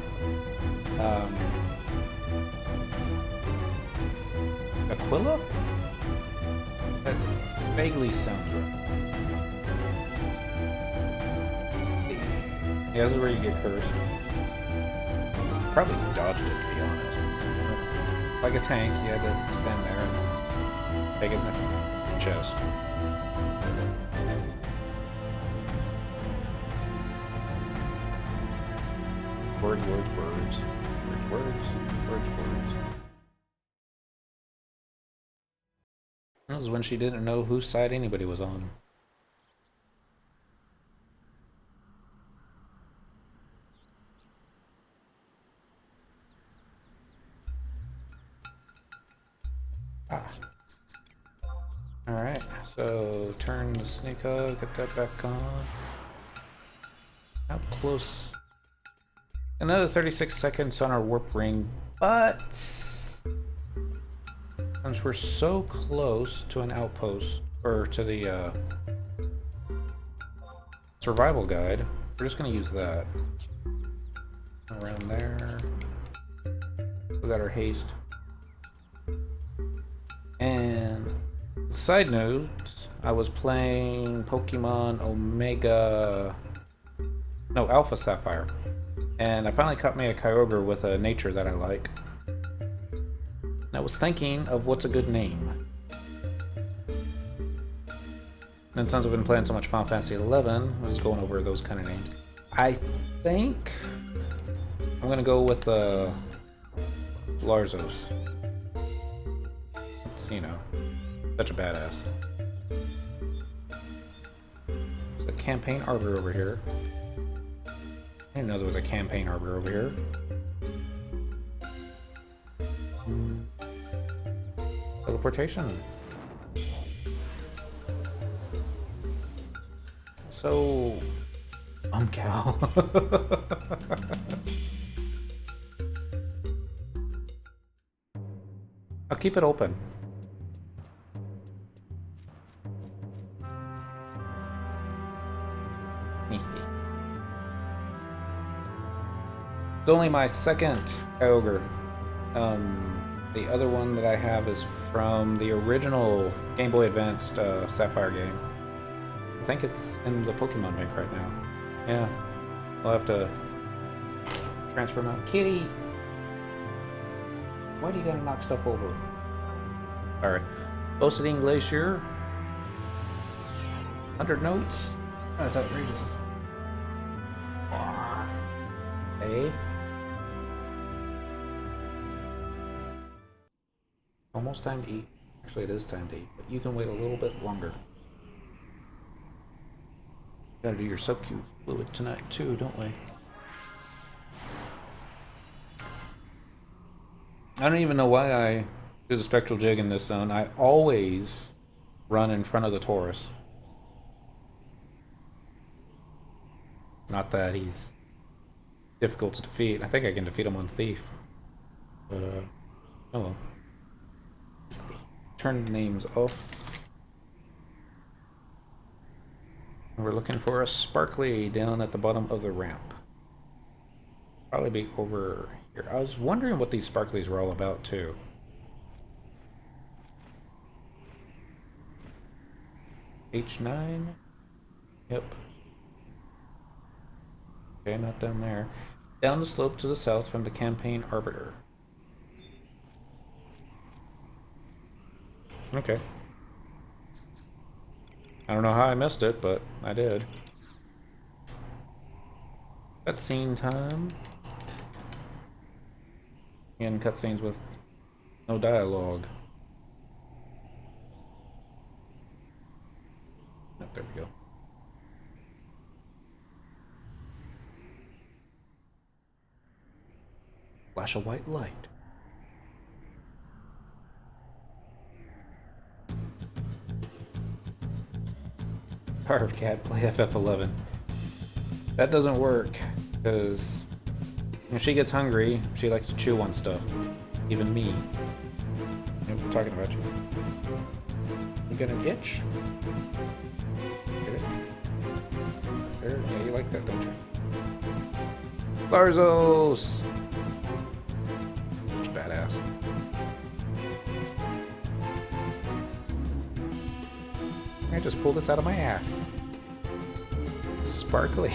Aquila? That vaguely sounds right. Yeah, this is where you get cursed. Probably dodged it, to be honest. Like a tank, you had to stand there and take it in the chest. Words, words, words. Words, words, words, words. This is when she didn't know whose side anybody was on. Alright, so turn the snake up, get that back on. How close? Another 36 seconds on our warp ring, but since we're so close to an outpost, or to the survival guide, we're just gonna use that. Around there. We got our haste. And side note, I was playing Pokemon Alpha Sapphire. And I finally caught me a Kyogre with a nature that I like. And I was thinking of what's a good name. And since I've been playing so much Final Fantasy XI, I was going over those kind of names. I think I'm gonna go with Larzos. It's, you know, such a badass. There's a campaign arbiter over here. I didn't know there was a campaign arbiter over here. Teleportation. So, cow. I'll keep it open. It's only my second Kyogre. The other one that I have is from the original Game Boy Advanced Sapphire game. I think it's in the Pokemon Bank right now. Yeah. I'll have to transfer them out. Kitty! Why do you gotta knock stuff over? Alright. Obsidian Glacier. 100 notes? Oh, that's outrageous. Hey. Almost time to eat. Actually, it is time to eat, but you can wait a little bit longer. Gotta do your sub-Q fluid tonight too, don't we? I don't even know why I do the spectral jig in this zone. I always run in front of the Taurus. Not that he's difficult to defeat. I think I can defeat him on Thief. But, oh well. Turn the names off. We're looking for a Sparkly down at the bottom of the ramp. Probably be over here. I was wondering what these Sparklies were all about too. H9? Yep. Okay, not down there. Down the slope to the south from the Campaign Arbiter. Okay. I don't know how I missed it, but I did. Cutscene time. And cutscenes with no dialogue. Oh, there we go. Flash a white light. Power of Cat, play FF11. That doesn't work, because when she gets hungry, she likes to chew on stuff. Even me. I'm talking about you. You got an itch? Get it? There, yeah, you like that, don't you? Larzos! Such badass. I just pulled this out of my ass. Sparkly.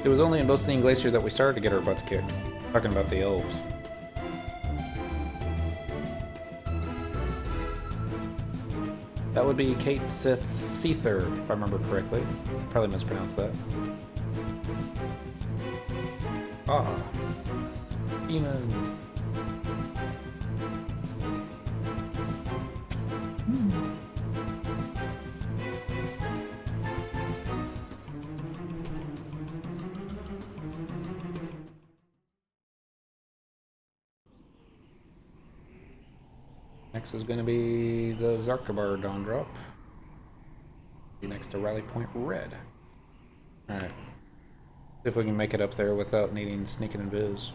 It was only in Boasting Glacier that we started to get our butts kicked. Talking about the elves. That would be Kate Sith Seether, if I remember correctly. Probably mispronounced that. Ah. Demons. Next is going to be the Zarkabar Dawn Drop. Be next to Rally Point Red. Alright. See if we can make it up there without needing sneaking and viz.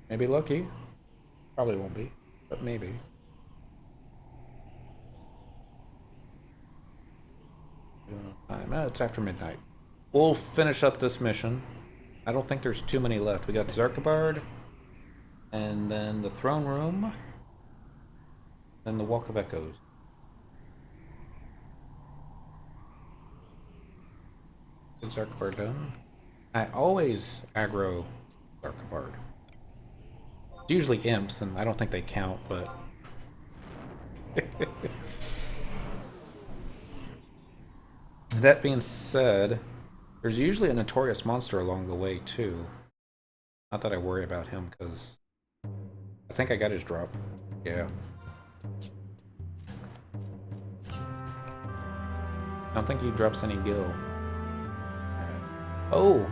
Maybe lucky. Probably won't be, but maybe. It's after midnight. We'll finish up this mission. I don't think there's too many left. We got Zarkabard, and then the Throne Room, and the Walk of Echoes. Get Zarkabard done. I always aggro Zarkabard. It's usually imps, and I don't think they count, but... That being said, there's usually a notorious monster along the way, too. Not that I worry about him, because I think I got his drop. Yeah. I don't think he drops any gil. Oh!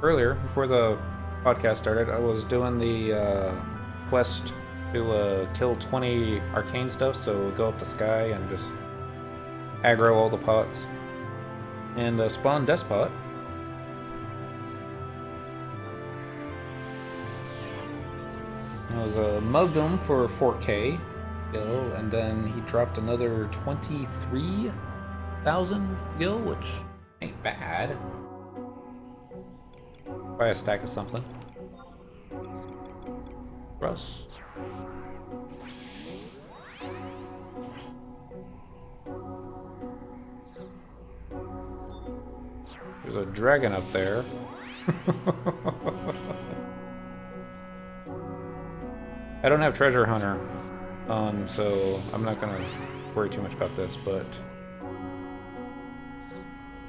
Earlier, before the podcast started, I was doing the quest to kill 20 arcane stuff, so go up the sky and just aggro all the pots. And spawn Despot. I was mugged him for 4k gil, and then he dropped another 23,000 gil, which ain't bad. Buy a stack of something. Russ. There's a dragon up there. I don't have Treasure Hunter on, so I'm not gonna worry too much about this, but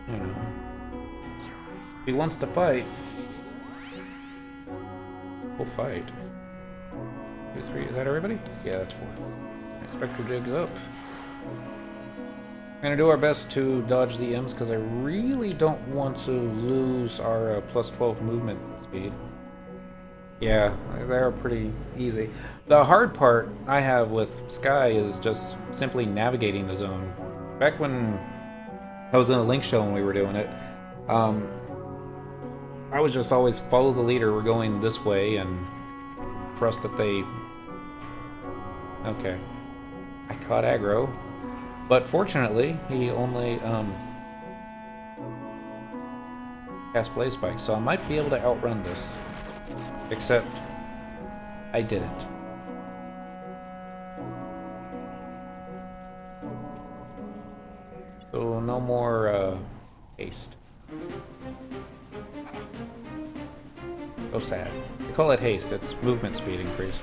you know, if he wants to fight, we'll fight. 2, 3, is that everybody? Yeah, that's 4. Spectral Jig's up. We're gonna do our best to dodge the M's because I really don't want to lose our plus 12 movement speed. Yeah, they're pretty easy. The hard part I have with Sky is just simply navigating the zone. Back when I was in a Link show when we were doing it, I was just always follow the leader, we're going this way, and trust that they... Okay. I caught aggro. But fortunately, he only cast Blaze Spike, so I might be able to outrun this. Except, I didn't. So no more haste. So sad. They call it haste, it's movement speed increase.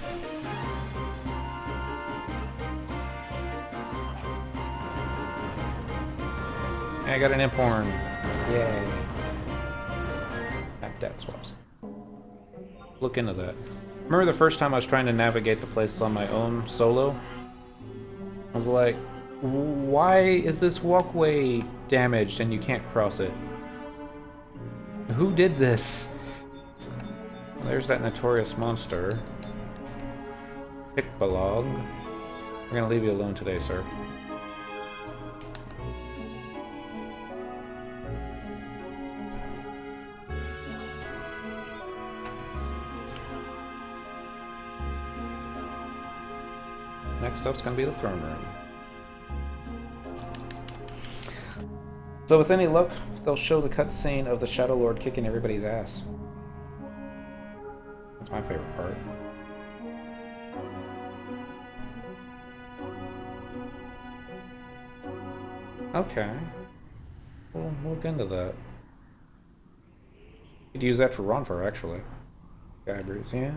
I got an imp horn. Yay. Habitat swaps. Look into that. Remember the first time I was trying to navigate the place on my own solo? I was like, why is this walkway damaged and you can't cross it? Who did this? Well, there's that notorious monster. Pickbalog. We're gonna leave you alone today, sir. Next up's gonna be the throne room. So with any luck, they'll show the cutscene of the Shadow Lord kicking everybody's ass. That's my favorite part. Okay. We'll look into that. Could use that for Ronfar, actually. Guybrush, yeah.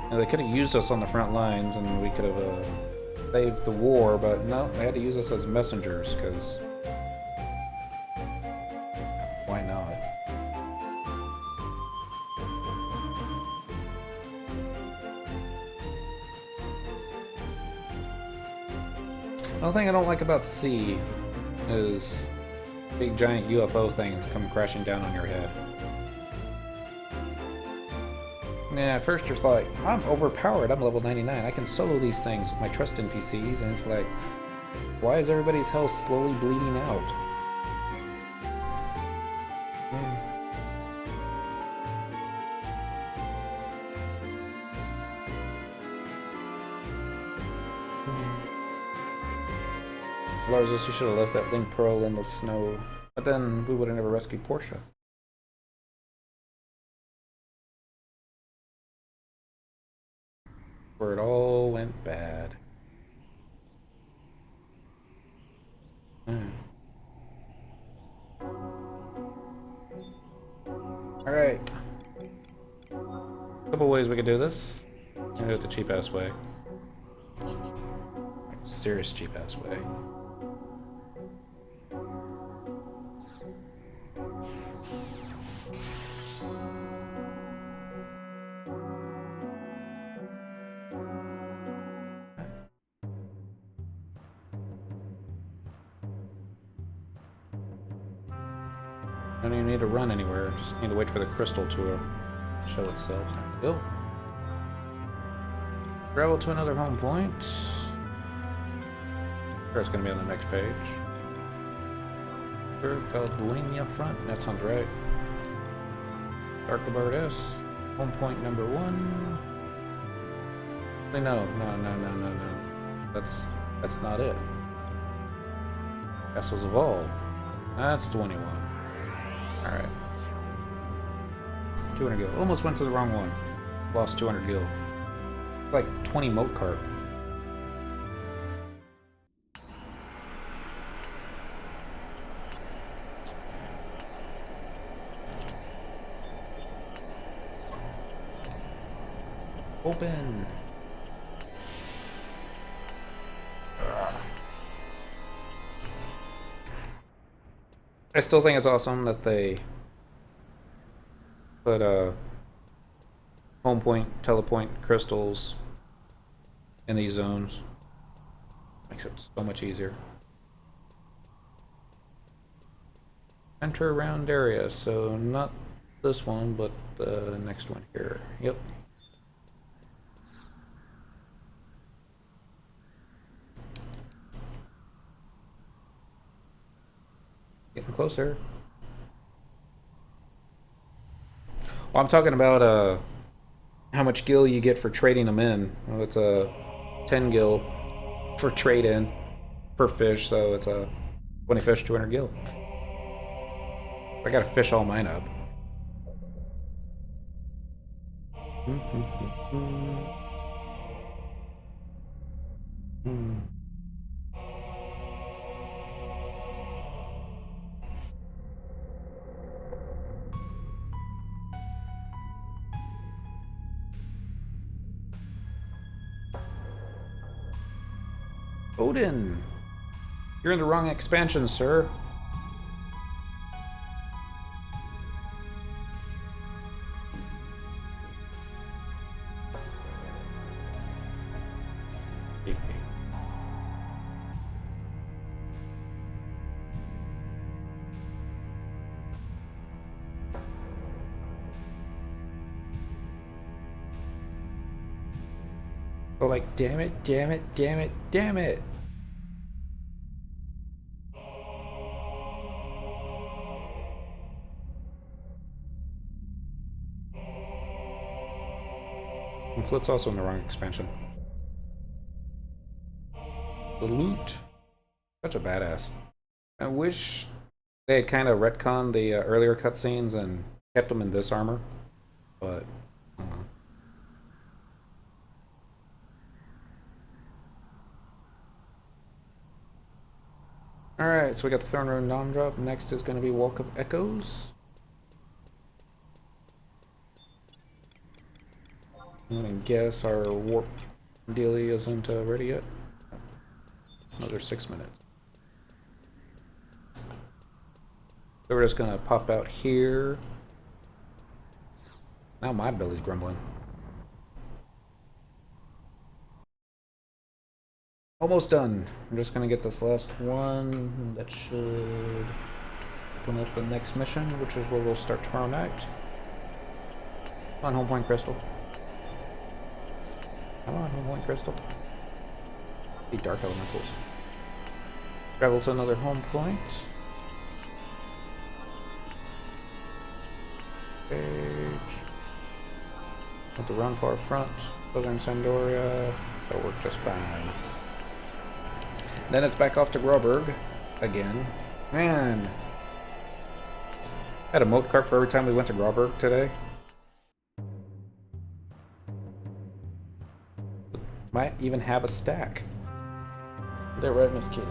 Now, they could have used us on the front lines and we could have saved the war, but no, they had to use us as messengers, because... why not? The thing I don't like about C is big giant UFO things come crashing down on your head. Yeah, at first you're like, I'm overpowered, I'm level 99, I can solo these things with my trust NPCs, and it's like, why is everybody's health slowly bleeding out? Yeah. Larzus, you should have left that Link Pearl in the snow, but then we would have never rescued Portia. Where it all went bad. Alright. Couple ways we could do this. I'm gonna do it the cheap-ass way. Serious cheap-ass way. Don't even need to run anywhere, just need to wait for the crystal to show itself. There we go. Travel to another home point. Sure, it's gonna be on the next page. Calduenia front, that sounds right. Darklebar S, home point number 1. No. That's not it. Castles Evolved. That's 21. Alright. 200 gil. Almost went to the wrong one. Lost 200 gil. Like 20 moat carp. Open. I still think it's awesome that they put home point, telepoint crystals in these zones. Makes it so much easier. Enter around area, so not this one, but the next one here. Yep. Getting closer. Well, I'm talking about how much gil you get for trading them in. Well, it's a 10 gil for trade in per fish, so it's a 20 fish, 200 gil. I gotta fish all mine up. Odin! You're in the wrong expansion, sir. Oh, like, damn it, damn it, damn it, damn it. And Flit's also in the wrong expansion. The loot. Such a badass. I wish they had kind of retconned the earlier cutscenes and kept them in this armor, but Alright, so we got the Throne Room non-drop. Next is going to be Walk of Echoes. I'm going to guess our warp dealie isn't ready yet. Another 6 minutes. So we're just going to pop out here. Now my belly's grumbling. Almost done. I'm just gonna get this last one. That should open up the next mission, which is where we'll start tomorrow night. Come on, home point crystal. Come on, home point crystal. The dark elementals. Travel to another home point. Page. With the run far front. Southern Sandoria. That'll work just fine. Then it's back off to Groberg again. Man. I had a milk cart for every time we went to Groberg today. Might even have a stack. They're right, Miss Kitty.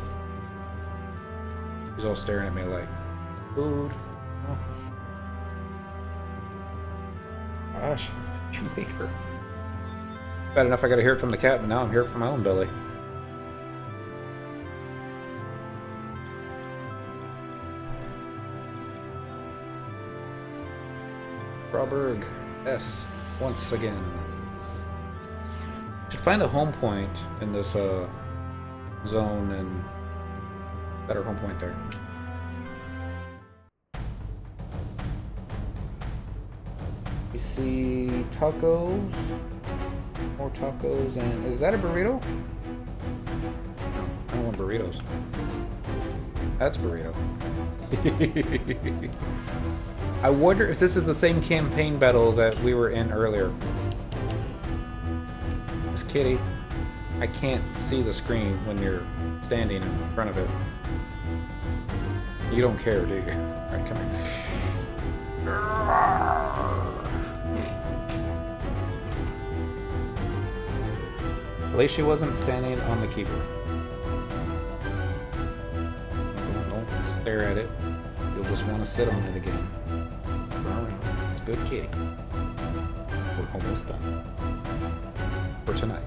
She's all staring at me like, food. Oh. Gosh, you later. Bad enough I gotta hear it from the cat, but now I'm hearing it from my own belly. Groberg, yes, once again. Should find a home point in this zone and better home point there. We see tacos, more tacos, and is that a burrito? No, I don't want burritos. That's a burrito. I wonder if this is the same campaign battle that we were in earlier. Miss Kitty, I can't see the screen when you're standing in front of it. You don't care, do you? Alright, come here. At least she wasn't standing on the keyboard. Don't stare at it. You'll just want to sit on it again. It's good kitty. We're almost done. For tonight.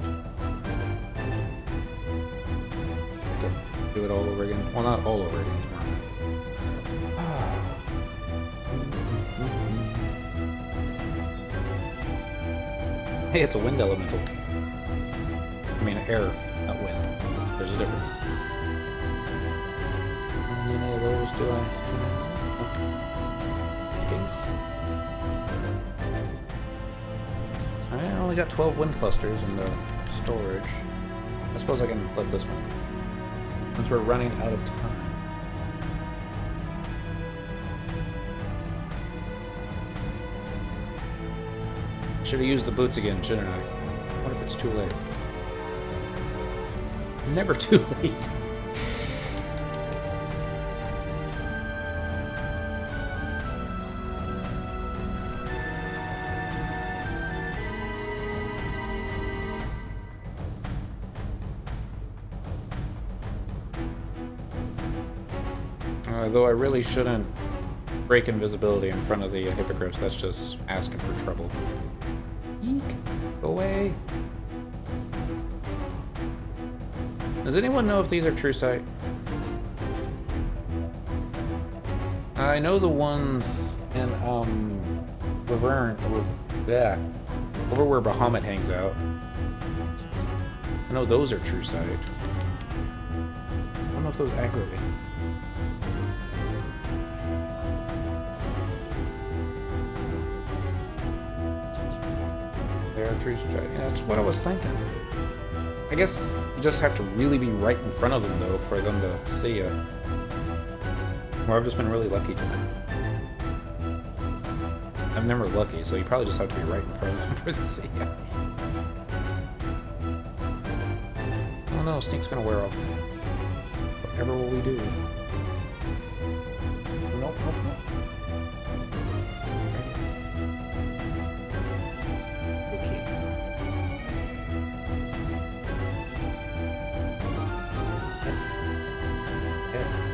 Do it all over again. Well, not all over again tomorrow night. Hey, it's a wind elemental. I mean, air, not wind. There's a difference. How many of those do I have? Space. I only got 12 wind clusters in the storage. I suppose I can let this one. Since we're running out of time. Should have used the boots again, shouldn't I? What if it's too late? It's never too late. Though I really shouldn't break invisibility in front of the hippogriffs. That's just asking for trouble. Eek! Go away! Does anyone know if these are true sight? I know the ones in Laverne, yeah, over where Bahamut hangs out. I know those are true sight. I don't know if those aggro me. They are true sight. Yeah, that's what I was thinking. I guess you just have to really be right in front of them, though, for them to see you. Or I've just been really lucky tonight. I'm never lucky, so you probably just have to be right in front of them for them to see you. Oh no, Sneak's gonna wear off. Whatever will we do? Nope, nope, nope.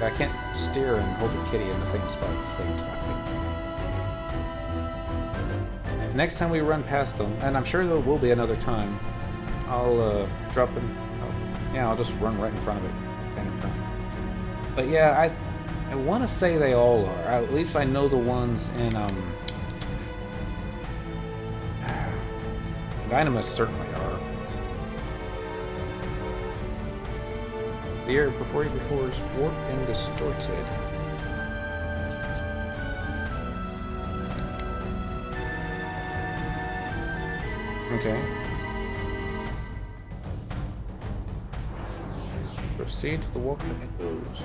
I can't steer and hold the kitty in the same spot at the same time. Next time we run past them, and I'm sure there will be another time, I'll drop in. Yeah, I'll just run right in front of it. Right in front. But yeah, I want to say they all are. At least I know the ones in Dynamis certainly are. The year before is warped and distorted. Okay. Proceed to the Walk of Echoes.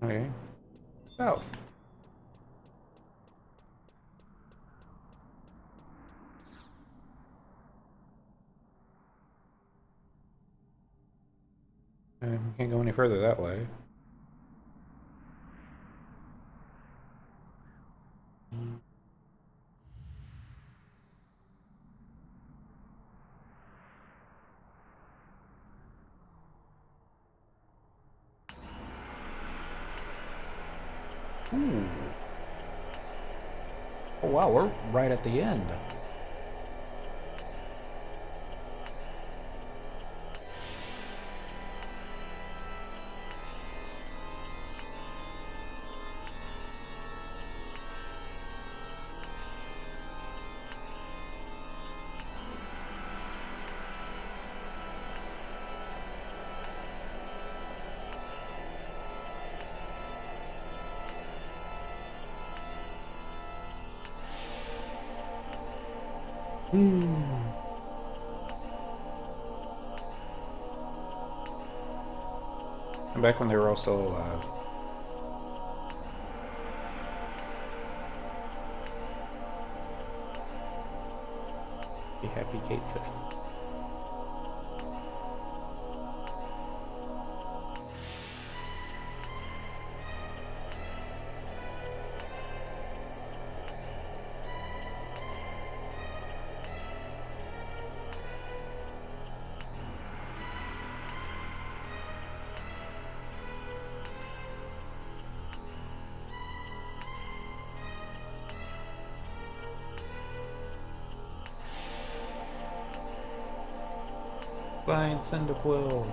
Okay. South. We can't go any further that way. Ooh. Oh wow, we're right at the end. And back when they were all still alive. Be happy, Kate Sith. Find Cyndaquil.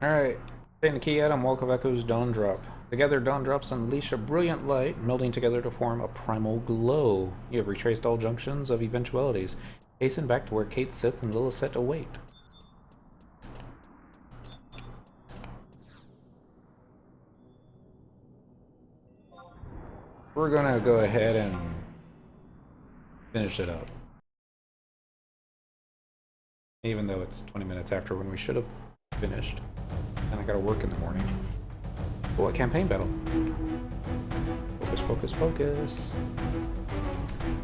Alright, obtain the key item, Walk of Echoes, Dawn Drop. Together, Dawn Drops unleash a brilliant light, melding together to form a primal glow. You have retraced all junctions of eventualities. Hasten back to where Kate Sith and Lilith await. We're gonna go ahead and finish it up. Even though it's 20 minutes after when we should have finished. And I gotta work in the morning. But what campaign battle? Focus, focus, focus.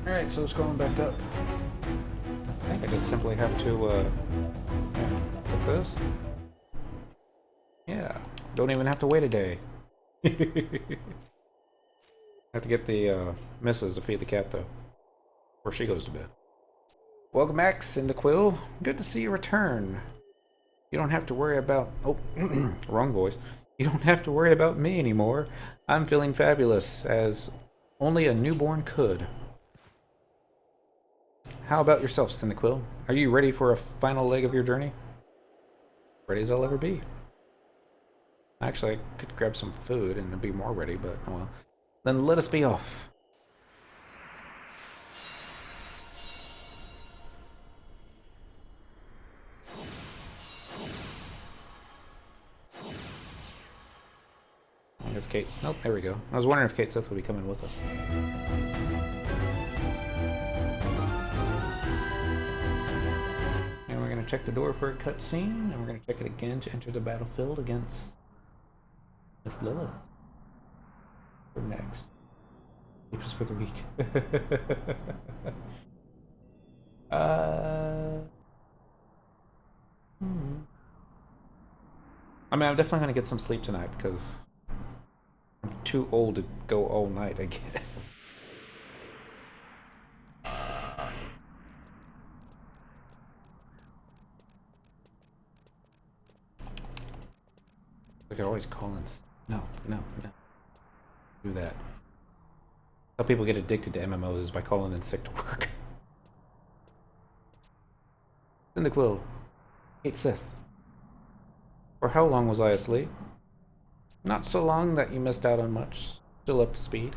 Alright. Alright, so it's going back up. I think I just simply have to, put this. Yeah, don't even have to wait a day. I have to get the, missus to feed the cat, though. Before she goes to bed. Welcome back, Cyndaquil. Good to see you return. You don't have to worry about... Oh, wrong voice. You don't have to worry about me anymore. I'm feeling fabulous, as only a newborn could. How about yourself, Cyndaquil? Are you ready for a final leg of your journey? Ready as I'll ever be. Actually, I could grab some food and be more ready, but oh well. Then let us be off. I guess Kate... Nope, there we go. I was wondering if Kate Sith would be coming with us. And we're going to check the door for a cutscene, and we're going to check it again to enter the battlefield against Miss Lilith. We're next. Sleeps for the week. I mean, I'm definitely going to get some sleep tonight because I'm too old to go all night, I get it. We could always call in. No. Do that. How people get addicted to MMOs is by calling in sick to work. Cyndaquil. Kate Sith. For how long was I asleep? Not so long that you missed out on much. Still up to speed.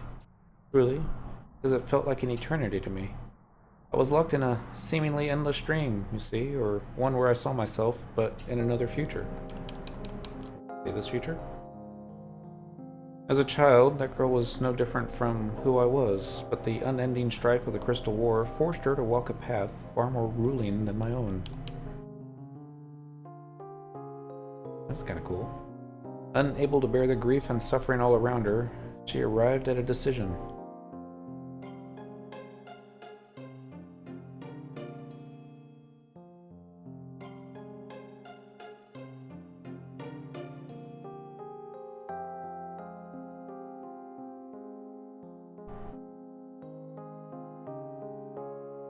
Truly, because it felt like an eternity to me. I was locked in a seemingly endless dream, you see, or one where I saw myself, but in another future. See this future? As a child, that girl was no different from who I was, but the unending strife of the Crystal War forced her to walk a path far more grueling than my own. That's kind of cool. Unable to bear the grief and suffering all around her, she arrived at a decision.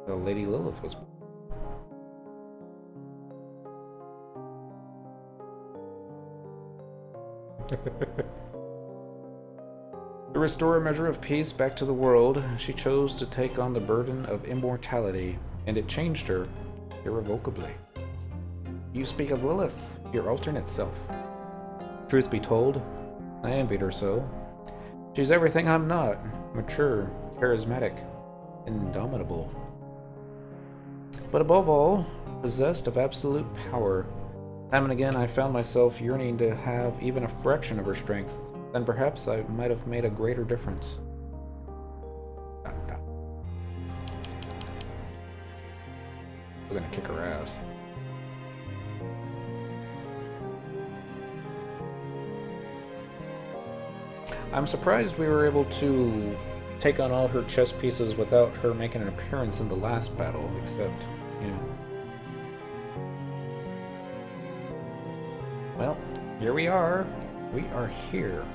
So Lady Lilith was... To restore a measure of peace back to the world, she chose to take on the burden of immortality, and it changed her irrevocably. You speak of Lilith, your alternate self. Truth be told, I envied her so. She's everything I'm not. Mature, charismatic, indomitable. But above all, possessed of absolute power. Time and again I found myself yearning to have even a fraction of her strength. Then perhaps I might have made a greater difference. We're gonna kick her ass. I'm surprised we were able to take on all her chess pieces without her making an appearance in the last battle, except, yeah. Well, here we are. We are here.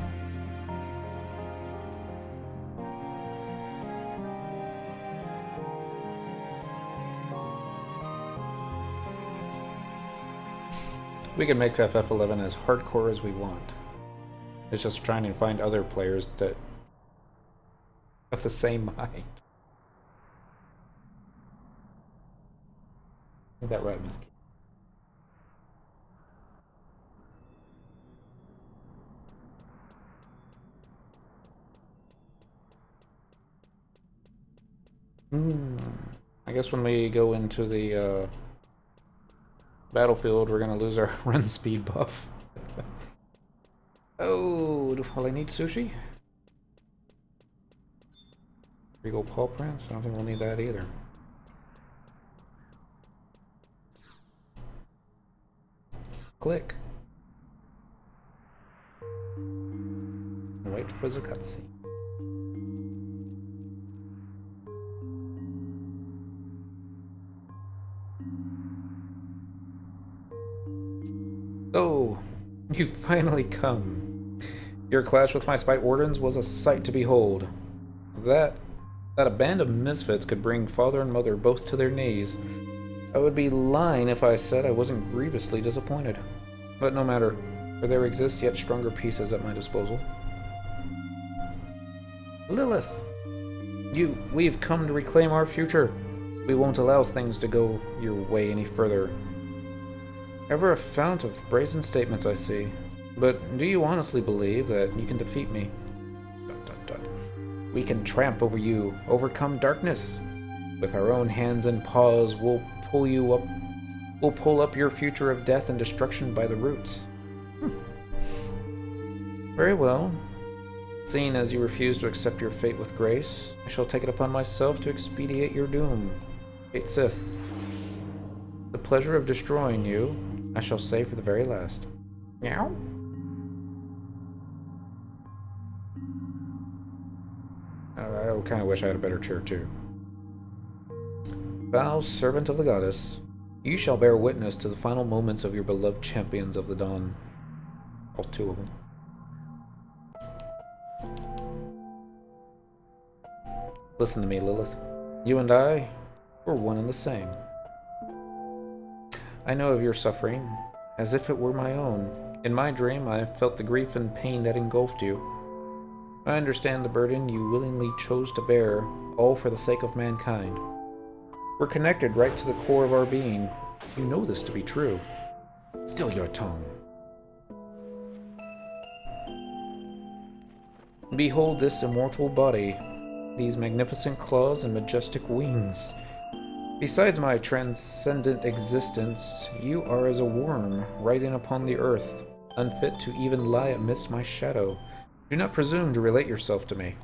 We can make FF11 as hardcore as we want. It's just trying to find other players that have the same mind. Is that right, Miss Key? I guess when we go into the battlefield, we're gonna lose our run speed buff. Oh, will I need sushi? Regal paw prints? I don't think we'll need that either. Click. Wait for the cutscene. You finally come. Your clash with my spite wardens was a sight to behold. That a band of misfits could bring father and mother both to their knees. I would be lying if I said I wasn't grievously disappointed. But no matter, for there exist yet stronger pieces at my disposal. Lilith! We've come to reclaim our future. We won't allow things to go your way any further. Ever a fount of brazen statements, I see. But do you honestly believe that you can defeat me? ... We can tramp over you, overcome darkness. With our own hands and paws, we'll pull up your future of death and destruction by the roots. Very well. Seeing as you refuse to accept your fate with grace, I shall take it upon myself to expedite your doom. Fate Sith. The pleasure of destroying you, I shall save for the very last. Meow? I kind of wish I had a better chair, too. Thou, servant of the goddess, you shall bear witness to the final moments of your beloved champions of the dawn. All two of them. Listen to me, Lilith. You and I, we're one and the same. I know of your suffering, as if it were my own. In my dream, I felt the grief and pain that engulfed you. I understand the burden you willingly chose to bear, all for the sake of mankind. We're connected right to the core of our being. You know this to be true. Still your tongue. Behold this immortal body, these magnificent claws and majestic wings. Besides my transcendent existence, you are as a worm writhing upon the earth, unfit to even lie amidst my shadow. Do not presume to relate yourself to me.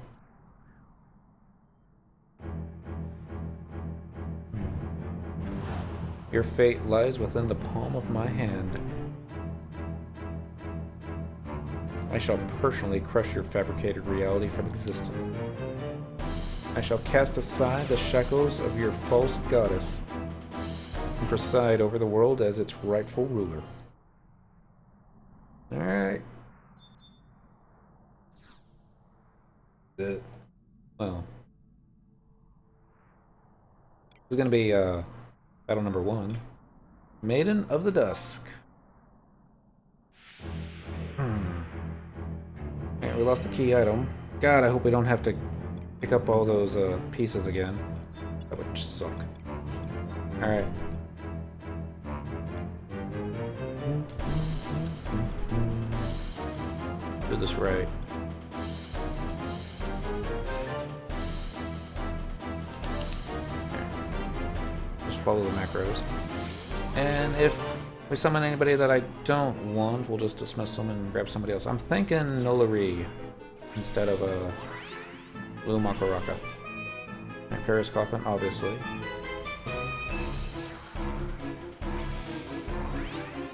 Your fate lies within the palm of my hand. I shall personally crush your fabricated reality from existence. I shall cast aside the shackles of your false goddess and preside over the world as its rightful ruler. Alright. Well. This is going to be battle number 1. Maiden of the Dusk. Alright, we lost the key item. God, I hope we don't have to pick up all those pieces again. That would suck. Alright. Do this right. Just follow the macros. And if we summon anybody that I don't want, we'll just dismiss them and grab somebody else. I'm thinking Nolari instead of Blue Makaraka. And Ferris Coffin, obviously.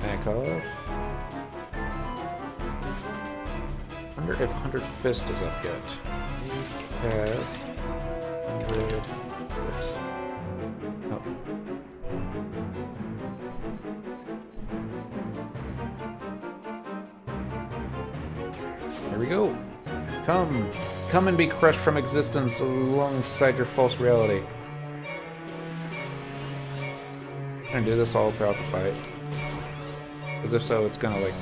Makov. Wonder if 100 Fist is up yet. Has 100 Fist. Oh. Here we go. Come and be crushed from existence alongside your false reality. I'm gonna do this all throughout the fight. Because if so, it's gonna, like,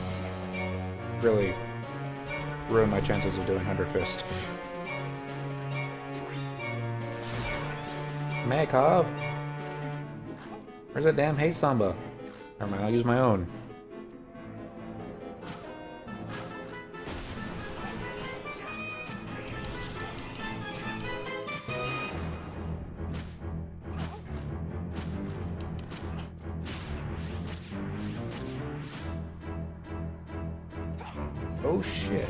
really ruin my chances of doing 100 Fist. Makov! Where's that damn Hey Samba? Never mind, I'll use my own. Oh shit.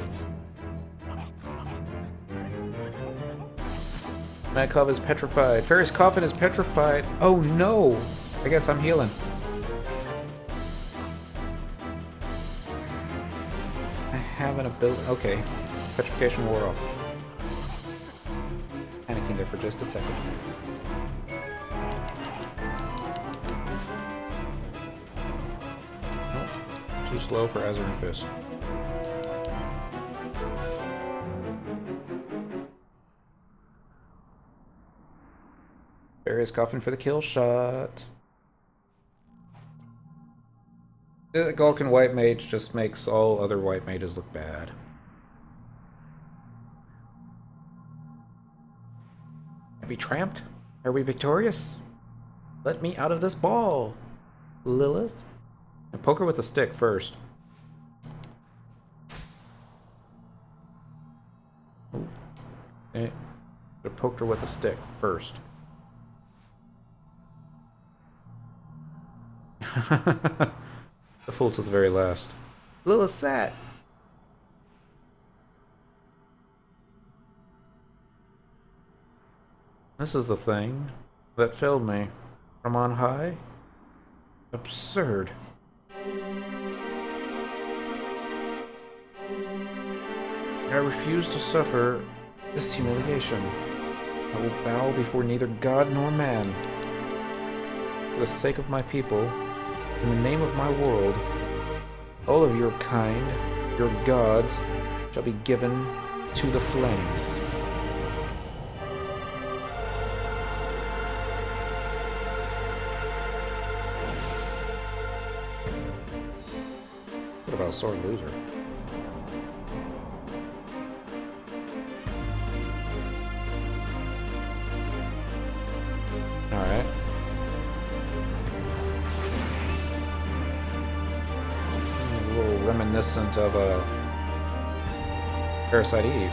Makov is petrified. Ferris Coffin is petrified. Oh no! I guess I'm healing. I have an ability. Okay. Petrification wore off. Panicking there for just a second. Oh, slow for Azure and Fist. Various coffin for the kill shot. The Gulkin White Mage just makes all other White Mages look bad. Have we tramped? Are we victorious? Let me out of this ball, Lilith. And poke her with a stick first. Ooh. I poked her with a stick first. The fool to the very last. Lilith sat. This is the thing that failed me from on high. Absurd. I refuse to suffer this humiliation. I will bow before neither God nor man. For the sake of my people, in the name of my world, all of your kind, your gods, shall be given to the flames. What about a sore loser? Alright. A little reminiscent of a Parasite Eve.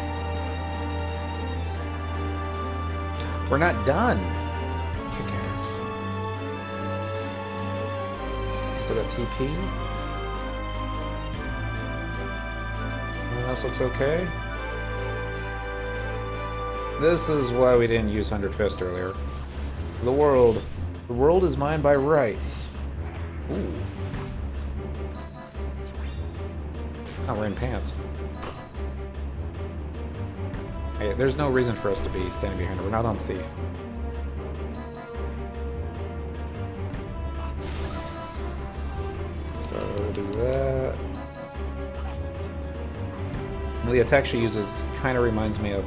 We're not done. Kick ass. Still got TP. Everything else looks okay. This is why we didn't use 100 Fist earlier. The world. The world is mine by rights. Ooh. Not wearing pants. Hey, there's no reason for us to be standing behind her. We're not on Thief. So we'll do that. And the attack she uses kind of reminds me of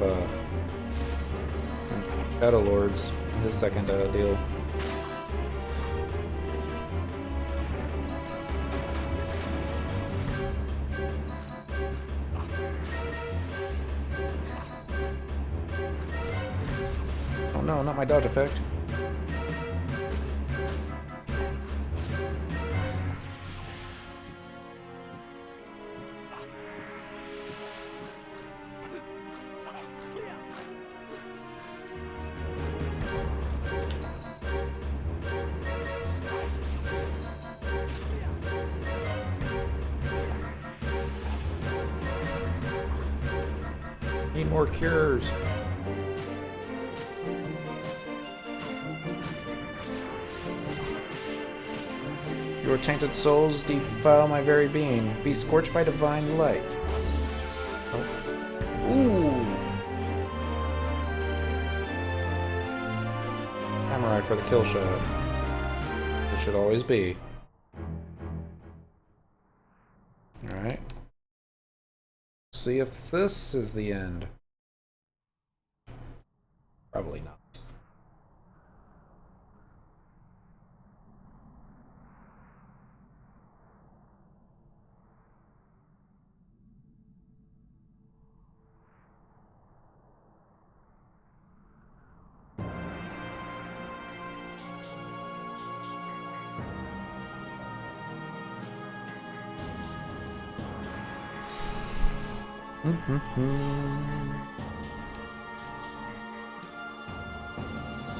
Shadow Lords. His second deal. Oh no, not my dodge effect. Need more cures. Your tainted souls defile my very being. Be scorched by divine light. Oh. Ooh! Samurai for the kill shot. It should always be. Alright. See if this is the end. Probably not.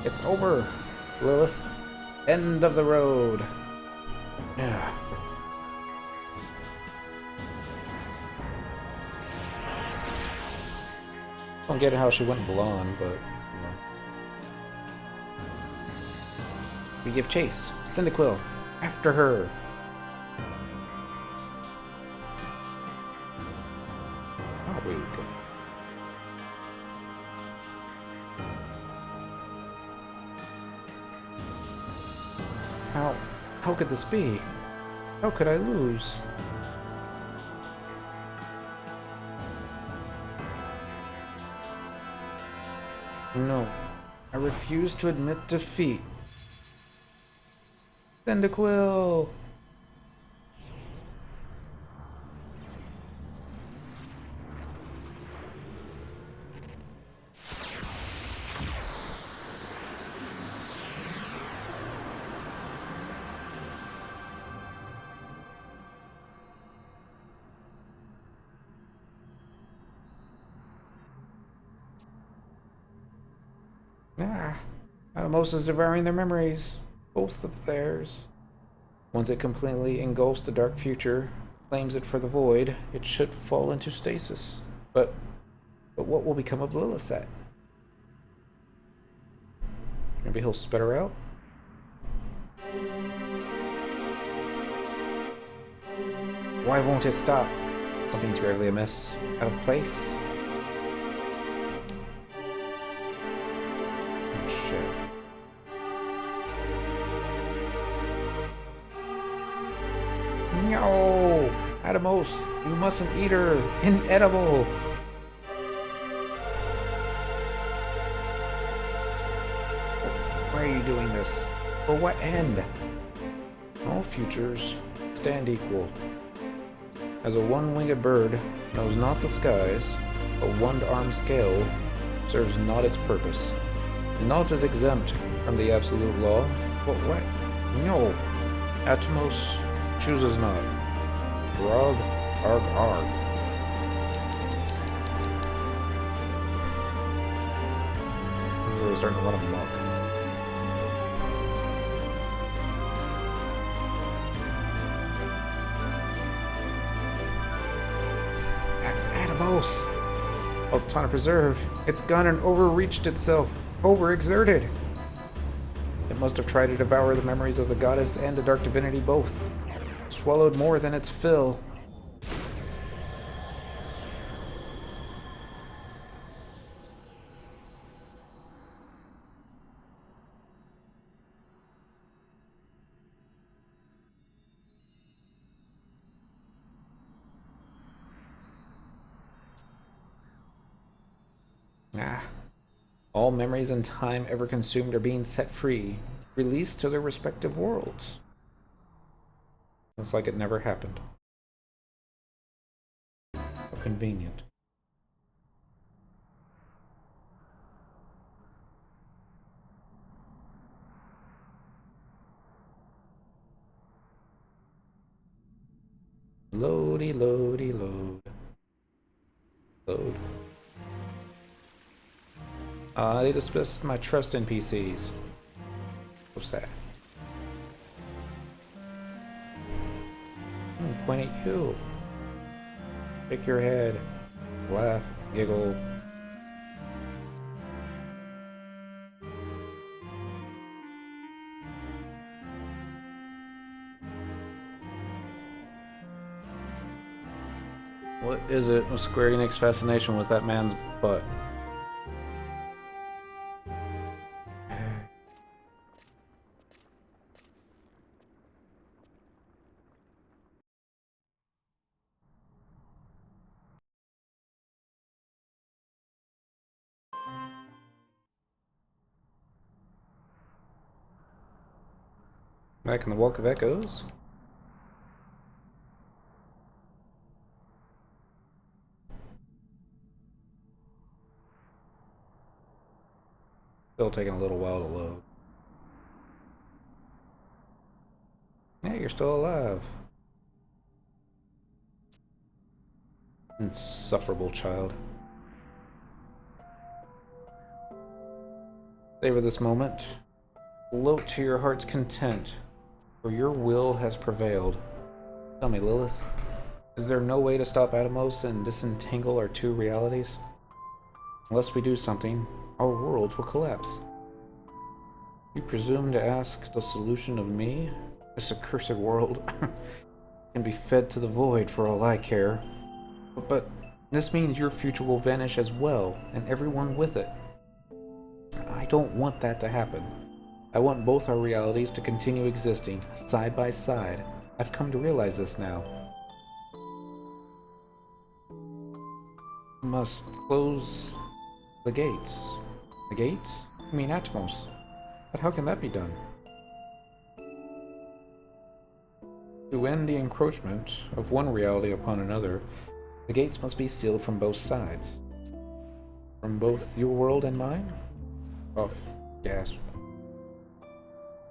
It's over, Lilith. End of the road. Yeah. Don't get how she went blonde, but you know. We give chase. Cyndaquil. After her. Probably we could. How could this be? How could I lose? No, I refuse to admit defeat. Cyndaquil! Ah, Atomos is devouring their memories. Both of theirs. Once it completely engulfs the dark future, claims it for the void, it should fall into stasis. But what will become of Lilithset? Maybe he'll spit her out? Why won't it stop? Something's gravely amiss. Out of place? Oh shit. No! Atomos, you mustn't eat her! Inedible! Why are you doing this? For what end? All futures stand equal. As a one-winged bird knows not the skies, a one-armed scale serves not its purpose. Naught is exempt from the absolute law, but what? No! Atomos chooses not. Grog, arg, arg. We're starting to run amok. Atomos! All the time to preserve. It's gone and overreached itself. Overexerted. It must have tried to devour the memories of the goddess and the dark divinity both. Swallowed more than its fill. Ah. All memories and time ever consumed are being set free, released to their respective worlds. It's like it never happened. How convenient. Loady, loady, load. Load. They dismissed my trust in PCs. So sad. Point at you. Shake your head. Laugh. Giggle. What is it with Square Enix fascination with that man's butt? Back in the Walk of Echoes? Still taking a little while to load. Yeah, you're still alive. Insufferable child. Savor this moment. Float to your heart's content, for your will has prevailed. Tell me, Lilith, is there no way to stop Atomos and disentangle our two realities? Unless we do something, our worlds will collapse. You presume to ask the solution of me? This accursed world can be fed to the void for all I care. But this means your future will vanish as well, and everyone with it. I don't want that to happen. I want both our realities to continue existing, side by side. I've come to realize this now. We must close the gates. The gates? You mean Atmos. But how can that be done? To end the encroachment of one reality upon another, the gates must be sealed from both sides. From both your world and mine? Off. Gasp.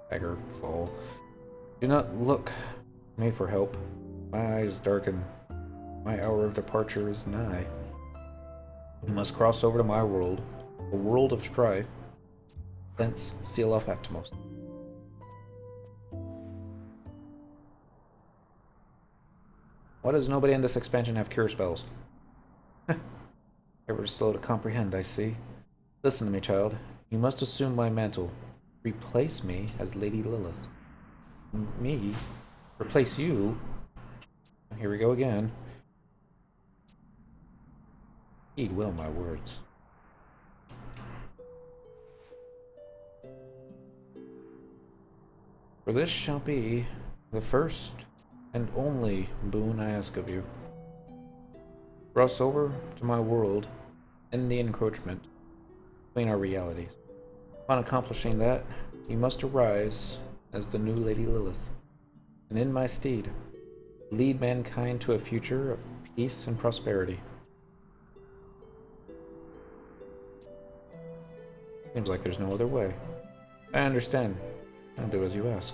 Stagger. Fall. Do not look to me for help. My eyes darken. My hour of departure is nigh. You must cross over to my world, a world of strife, thence seal off Atmos. Why does nobody in this expansion have cure spells? Ever slow to comprehend, I see. Listen to me, child. You must assume my mantle. Replace me as Lady Lilith. Me? Replace you? Here we go again. Heed well my words. For this shall be the first and only boon I ask of you. Cross over to my world, end the encroachment between our realities. Upon accomplishing that, you must arise as the new Lady Lilith, and in my stead, lead mankind to a future of peace and prosperity. Seems like there's no other way. I understand. I'll do as you ask.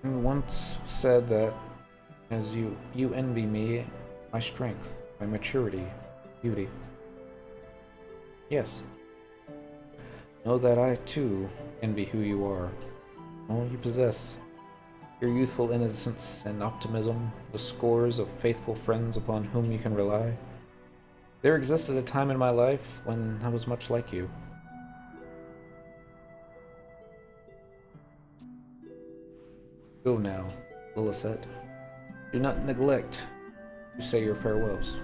You once said that as you envy me, my strength, my maturity, beauty. Yes. Know that I too envy who you are, all you possess. Your youthful innocence and optimism, the scores of faithful friends upon whom you can rely. There existed a time in my life when I was much like you. Go now, Lilith. Do not neglect to say your farewells.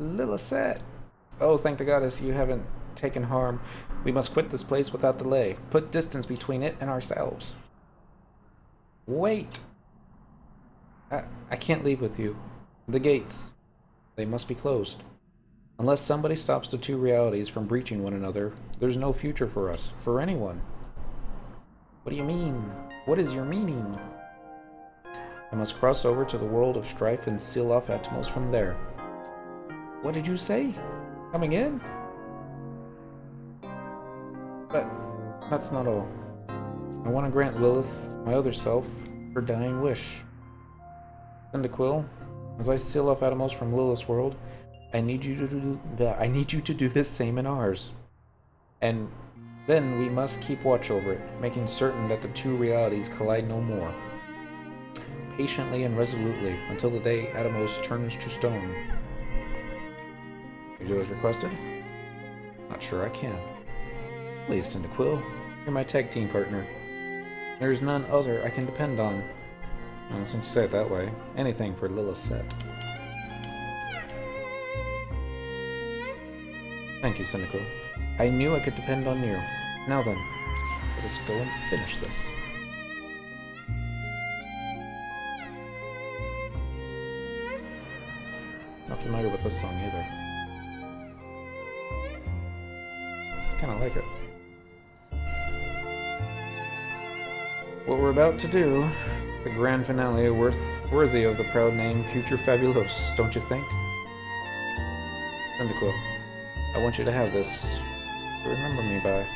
Lilith. Oh, thank the goddess you haven't taken harm. We must quit this place without delay. Put distance between it and ourselves. Wait! I can't leave with you. The gates. They must be closed. Unless somebody stops the two realities from breaching one another, there's no future for us, for anyone. What do you mean? What is your meaning? I must cross over to the world of strife and seal off Atmos from there. What did you say? Coming in? But that's not all. I want to grant Lilith, my other self, her dying wish. Cyndaquil, as I seal off Atmos from Lilith's world, I need you to do the same in ours. And then we must keep watch over it, making certain that the two realities collide no more. Patiently and resolutely until the day Atmos turns to stone. You do as requested? Not sure I can. Please, Cyndaquil, you're my tag team partner. There's none other I can depend on. Well, since you say it that way, anything for Lilith. Thank you, Cyndaquil. I knew I could depend on you. Now then, let us go and finish this. Not familiar with this song either. Kinda like it. What we're about to do, the grand finale, worthy of the proud name Future Fabuloso, don't you think? Cyndaquil, I want you to have this to remember me by.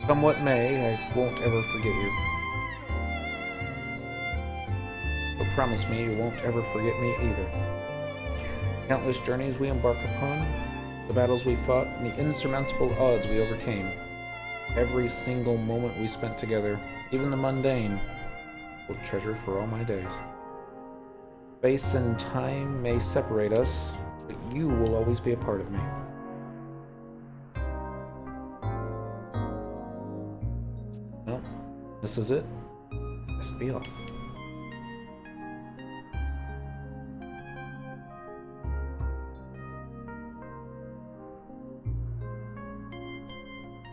Come what may, I won't ever forget you. But promise me you won't ever forget me either. Countless journeys we embarked upon, the battles we fought, and the insurmountable odds we overcame. Every single moment we spent together, even the mundane, will treasure for all my days. Space and time may separate us, but you will always be a part of me. This is it. Let's be off.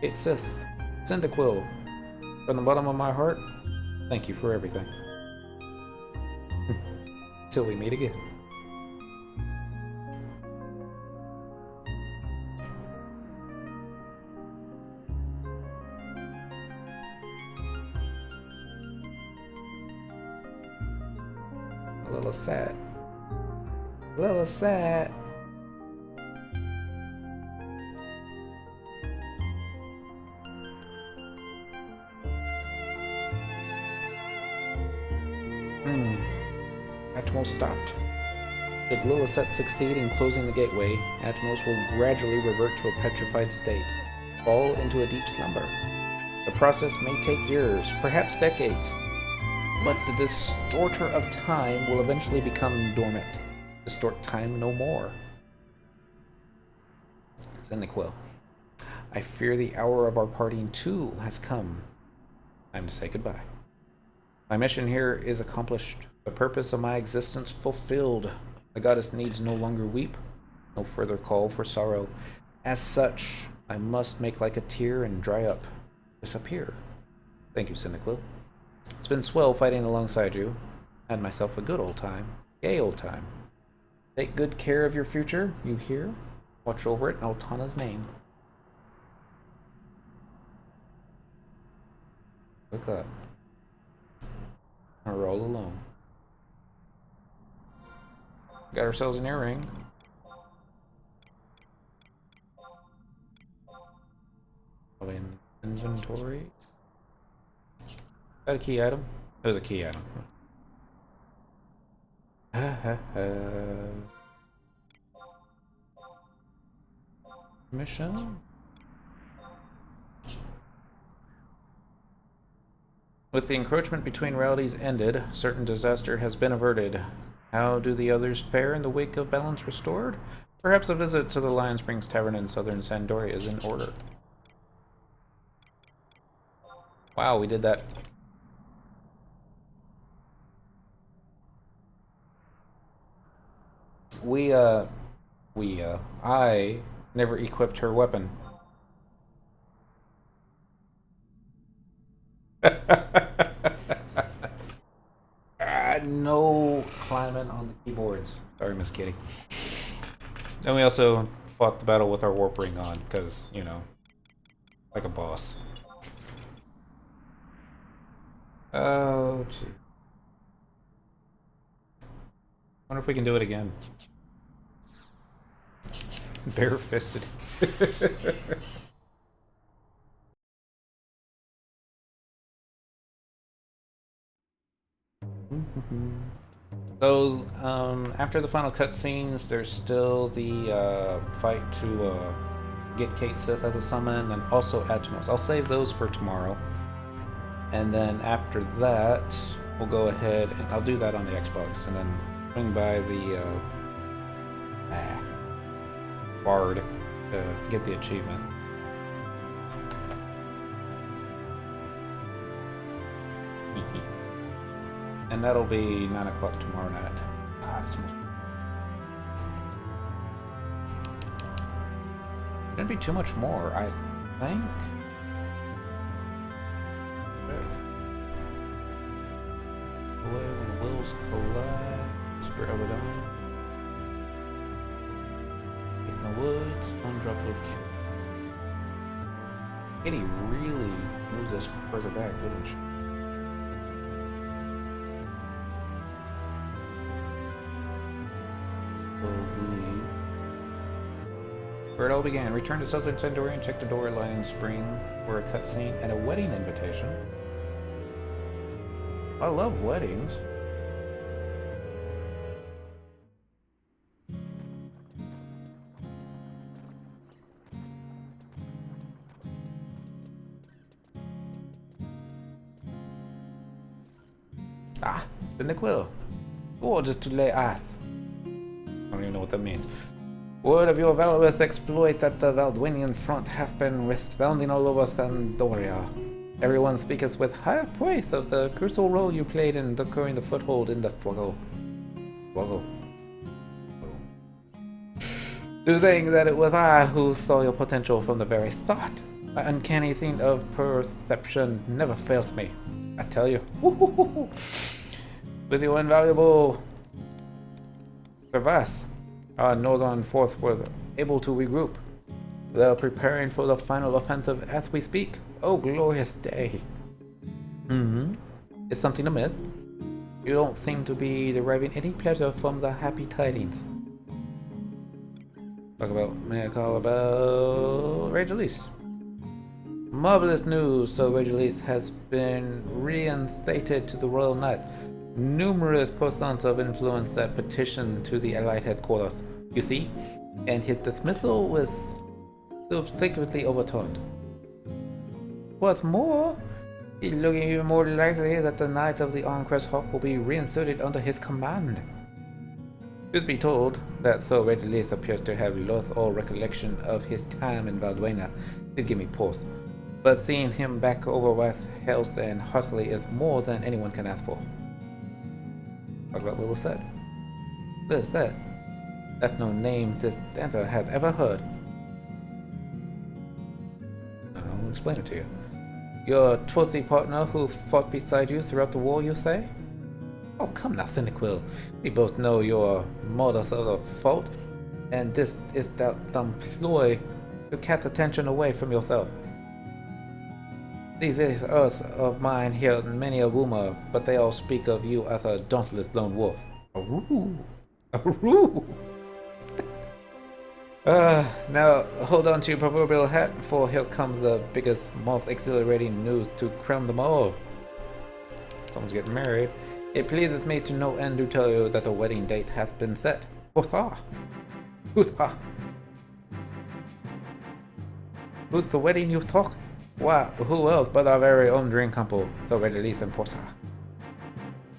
Kate Sith, Cyndaquil, from the bottom of my heart, thank you for everything. Till we meet again. A little sad. A little sad. Atmos stopped. Should Lilithset succeed in closing the gateway, Atmos will gradually revert to a petrified state, fall into a deep slumber. The process may take years, perhaps decades, but the distorter of time will eventually become dormant. Distort time no more. Cyndaquil. I fear the hour of our parting too has come. Time to say goodbye. My mission here is accomplished. The purpose of my existence fulfilled. The goddess needs no longer weep, no further call for sorrow. As such, I must make like a tear and dry up, disappear. Thank you, Cyndaquil. It's been swell fighting alongside you. Had myself a good old time. Gay old time. Take good care of your future, you hear? Watch over it in Altana's name. Look up. We're all alone. Got ourselves an earring. Probably in inventory. Got a key item? It was a key item. Mission? With the encroachment between realities ended, certain disaster has been averted. How do the others fare in the wake of balance restored? Perhaps a visit to the Lion Springs Tavern in southern Sandoria is in order. Wow, we did that. I never equipped her weapon. No climbing on the keyboards. Sorry, Miss Kitty. Then we also fought the battle with our warp ring on, because, you know, like a boss. Oh, gee. Wonder if we can do it again. Bare-fisted. So, after the final cutscenes, there's still the fight to get Kate Sith as a summon, and also Atmos. I'll save those for tomorrow. And then after that, we'll go ahead and I'll do that on the Xbox, and then swing by the Bard to get the achievement. And that'll be 9 o'clock tomorrow night. Shouldn't be too much more, I think. When wills collide, Spirit of a Dawn. In the woods, undrop location. Kitty really moved us further back, didn't she? Where it all began. Return to Southern Sandoria and check the door at Lion Spring for a cutscene and a wedding invitation. I love weddings. Ah, Cyndaquil. Gorgeous to lay earth. I don't even know what that means. Word of your valorous exploit at the Valdwinian front hath been resounding all over Sandoria. Everyone speaks with high praise of the crucial role you played in securing the foothold in the struggle. To think that it was I who saw your potential from the very start. My uncanny sense of perception never fails me. I tell you. With your invaluable service, our northern force was able to regroup. They're preparing for the final offensive as we speak. Oh, glorious day. Is something amiss? You don't seem to be deriving any pleasure from the happy tidings. May I call about Rage Release? Marvelous news! So Rage Release has been reinstated to the Royal Knight. Numerous persons of influence that petitioned to the Allied headquarters, you see, and his dismissal was subsequently overturned. What's more, it's looking even more likely that the Knight of the Arncrest Hawk will be reinserted under his command. Truth be told, that Sir Red Release appears to have lost all recollection of his time in Valduena did give me pause, but seeing him back over with health and heartily is more than anyone can ask for. Talk about what was said. What is that? That's no name this dancer has ever heard. I'll explain it to you. Your trusty partner who fought beside you throughout the war, you say? Oh, come now, Cynical. We both know you're modest of the fault, and this is that some ploy to catch attention away from yourself. These ears of mine hear many a rumor, but they all speak of you as a dauntless lone wolf. Aroo! Aroo! Now hold on to your proverbial hat, for here comes the biggest, most exhilarating news to crown them all. Someone's getting married. It pleases me to no end to tell you that the wedding date has been set. Huzzah! Huzzah! Who's the wedding you talk? Why, who else but our very own dream couple, Sir Regilis and Porta?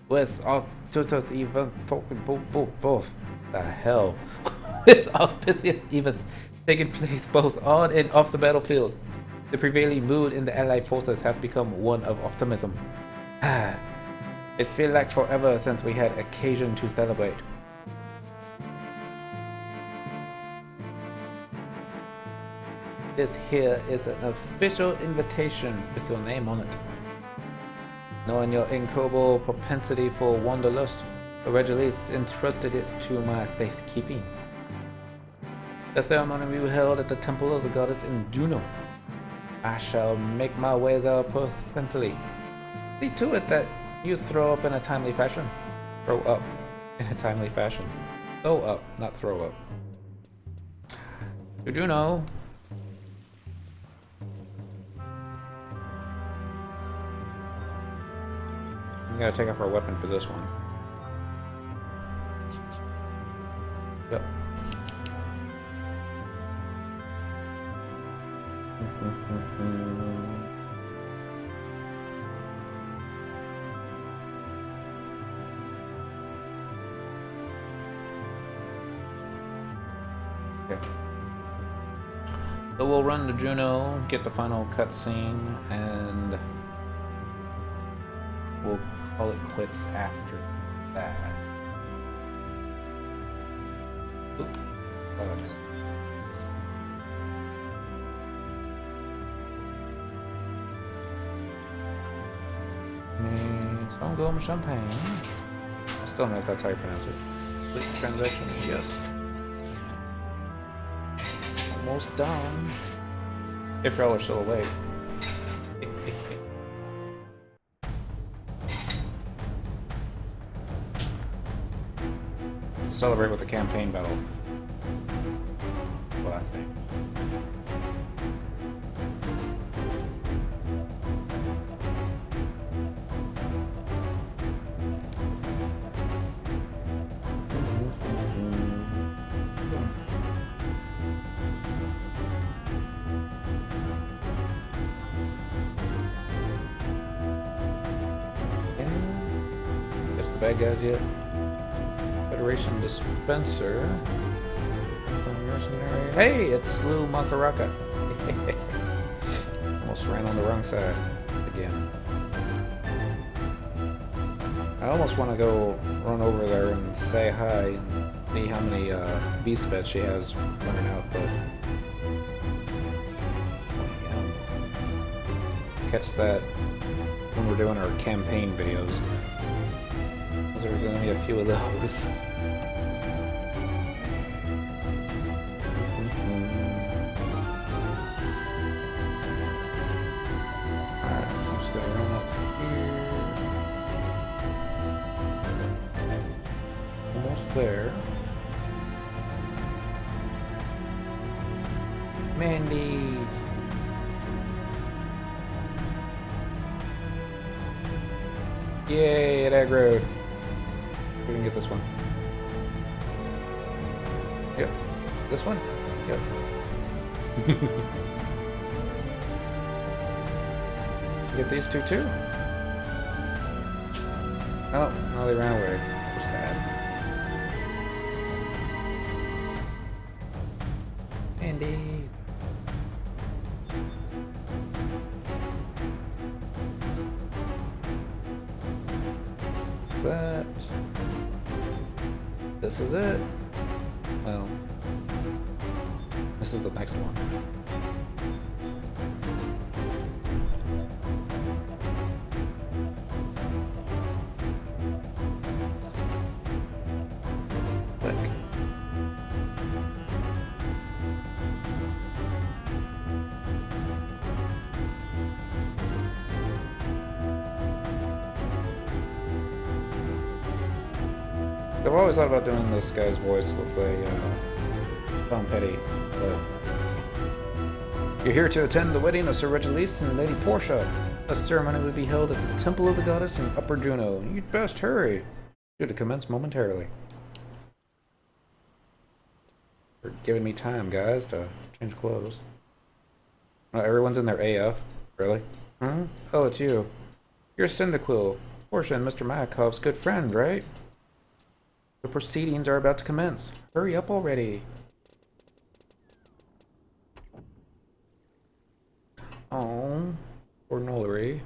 With our tutors even talking both. The hell? With auspicious events taking place both on and off the battlefield, the prevailing mood in the Allied forces has become one of optimism. It feels like forever since we had occasion to celebrate. This here is an official invitation with your name on it. Knowing your incurable propensity for wanderlust, the Regilis entrusted it to my safekeeping. The ceremony will be held at the temple of the goddess in Juno. I shall make my way there personally. See to it that you throw up in a timely fashion. Throw up in a timely fashion. Throw up, not throw up. To Juno. We gotta take off our weapon for this one. Yep. Okay. So we'll run to Juno, get the final cutscene, and we'll call it quits after that. Oop. Songom Champagne. I still don't know if that's how you pronounce it. Complete transaction, yes. Almost done. If y'all are still awake. Celebrate with a campaign battle. What I think. Bad guys yet? Federation dispenser. Some mercenary. Hey, it's Lou Makaraka. Almost ran on the wrong side. again. I almost want to go run over there and say hi and see how many beast beds she has running out, but catch that when we're doing our campaign videos. Because there are going to be a few of those. There. Mandy's. Yay, it aggroed. We can get this one. Yep. This one? Yep. Get these two too? Oh, no, they ran away. We're sad. Andy. That. This is it. Well, this is the next one. I've always thought about doing this guy's voice with a Tom Petty, but you're here to attend the wedding of Sir Regulus and Lady Portia. A ceremony will be held at the Temple of the Goddess in Upper Juno. You'd best hurry. Due to commence momentarily. You're giving me time, guys, to change clothes. Everyone's in their AF. Really? Hmm? Oh, it's you. You're Cyndaquil, Portia and Mr. Mayakov's good friend, right? The proceedings are about to commence. Hurry up already. Oh, poor Nollery.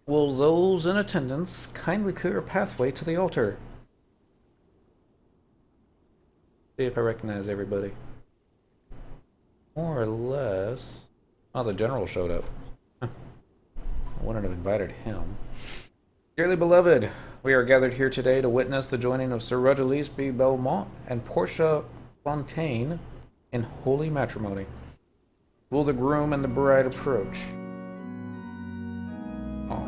Will those in attendance kindly clear a pathway to the altar? See if I recognize everybody. More or less. Oh, the general showed up. I wouldn't have invited him. Dearly beloved, we are gathered here today to witness the joining of Sir Regulus B. Belmont and Portia Fontaine in holy matrimony. Will the groom and the bride approach? Oh.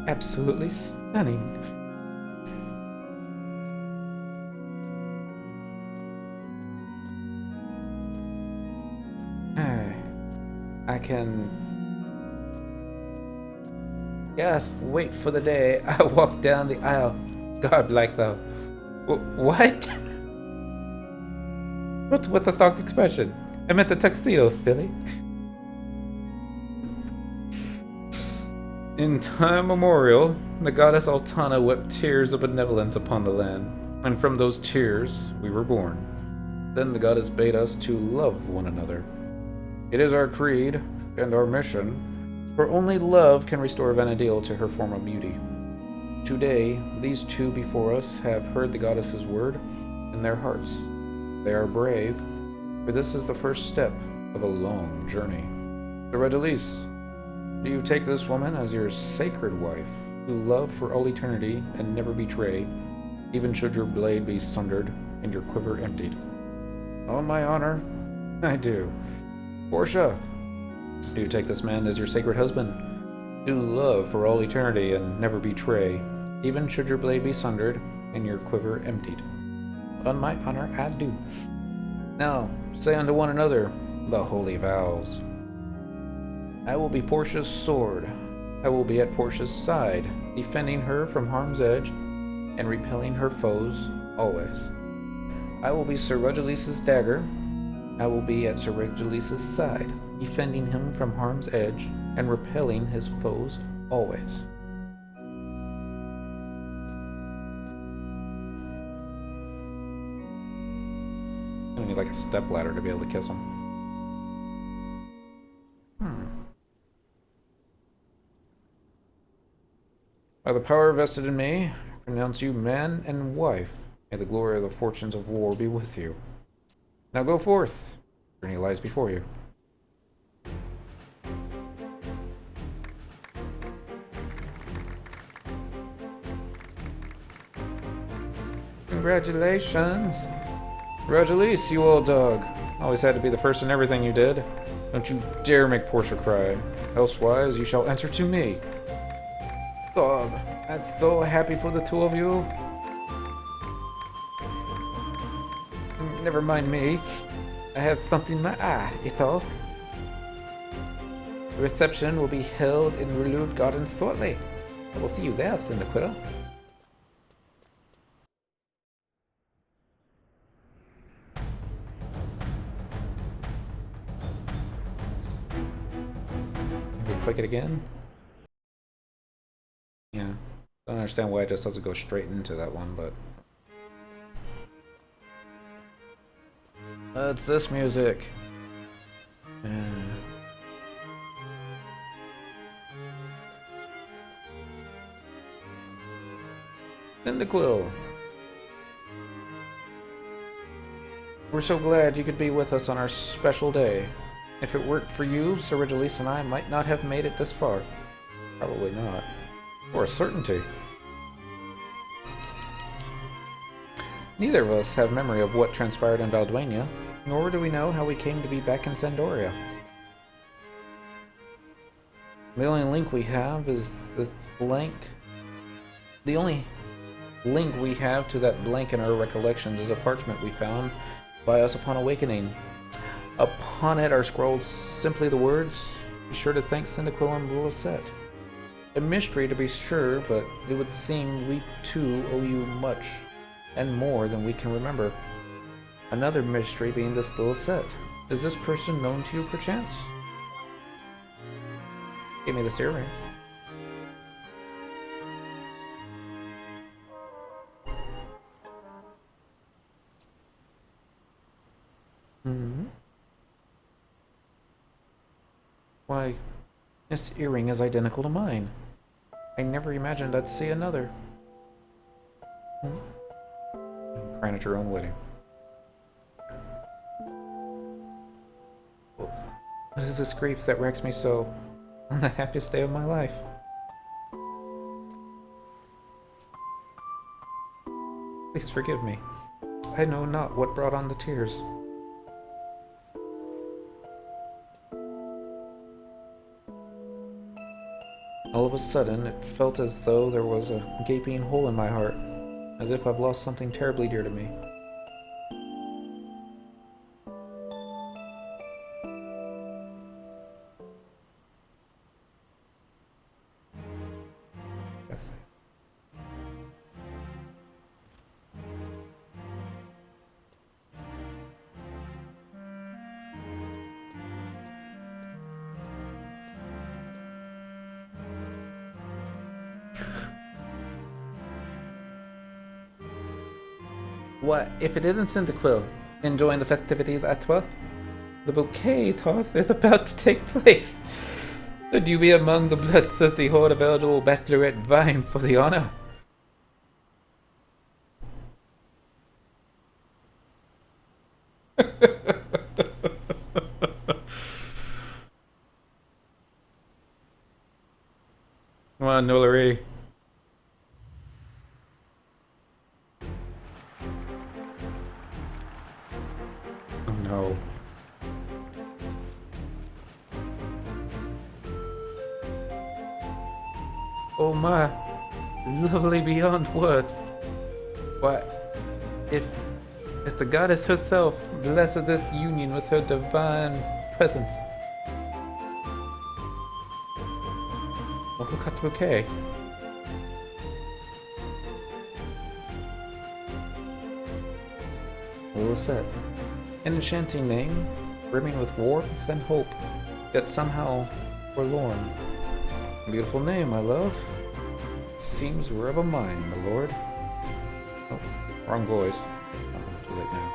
Absolutely stunning. I can... Yes, wait for the day I walk down the aisle. God like thou. What? What's with the soft expression? I meant the tuxedo, silly. In time memorial, the goddess Altana wept tears of benevolence upon the land, and from those tears we were born. Then the goddess bade us to love one another. It is our creed and our mission, for only love can restore Vanadil to her former beauty. Today, these two before us have heard the goddess's word in their hearts. They are brave, for this is the first step of a long journey. Sir Regulus, do you take this woman as your sacred wife, who love for all eternity and never betray, even should your blade be sundered and your quiver emptied? On my honor, I do. Portia, do you take this man as your sacred husband? Do love for all eternity and never betray, even should your blade be sundered and your quiver emptied. On my honor, I do. Now, say unto one another the holy vows. I will be Portia's sword. I will be at Portia's side, defending her from harm's edge and repelling her foes always. I will be Sir Regulus's dagger. I will be at Sir Regulus's side, defending him from harm's edge and repelling his foes always. need like a step ladder to be able to kiss him. By the power vested in me, I pronounce you man and wife. May the glory of the fortunes of war be with you. Now go forth. The journey lies before you. Congratulations. Congratulations, you old dog. Always had to be the first in everything you did. Don't you dare make Portia cry. Elsewise, you shall answer to me. Dog, I'm so happy for the two of you. Never mind me. I have something in my eye, it's all. The reception will be held in Relude Gardens shortly. I will see you there, Cyndaquil. Maybe click it again? Yeah. I don't understand why it just doesn't go straight into that one, but... What's this music? Cyndaquil! We're so glad you could be with us on our special day. If it weren't for you, Sir Regilis and I might not have made it this far. Probably not. For a certainty. Neither of us have memory of what transpired in Balduina, nor do we know how we came to be back in Sandoria. The only link we have is this blank. The only link we have to that blank in our recollections is a parchment we found by us upon awakening. Upon it are scrolled simply the words, "Be sure to thank Cyndaquil and Blueset." A mystery to be sure, but it would seem we too owe you much, and more than we can remember. Another mystery being the Still-A-Set. Is this person known to you perchance? Give me this earring. Why, this earring is identical to mine. I never imagined I'd see another. Crying at your own wedding. What is this grief that wrecks me so on the happiest day of my life? Please forgive me. I know not what brought on the tears. All of a sudden, it felt as though there was a gaping hole in my heart, as if I've lost something terribly dear to me. That's it. What if it isn't Cyndaquil enjoying the festivities at Twoth? The bouquet toss is about to take place. Would you be among the bloodthirsty horde of eligible bachelorette vying for the honor? Come on, Nolari. Oh no. Oh my, lovely beyond words. What if the goddess herself blesses this union with her divine presence? Well, who cut the bouquet? Still-A-Set. An enchanting name, brimming with warmth and hope, yet somehow forlorn. Beautiful name, my love. Seems we're of a mind, my lord. Oh, wrong voice. Oh, too late now.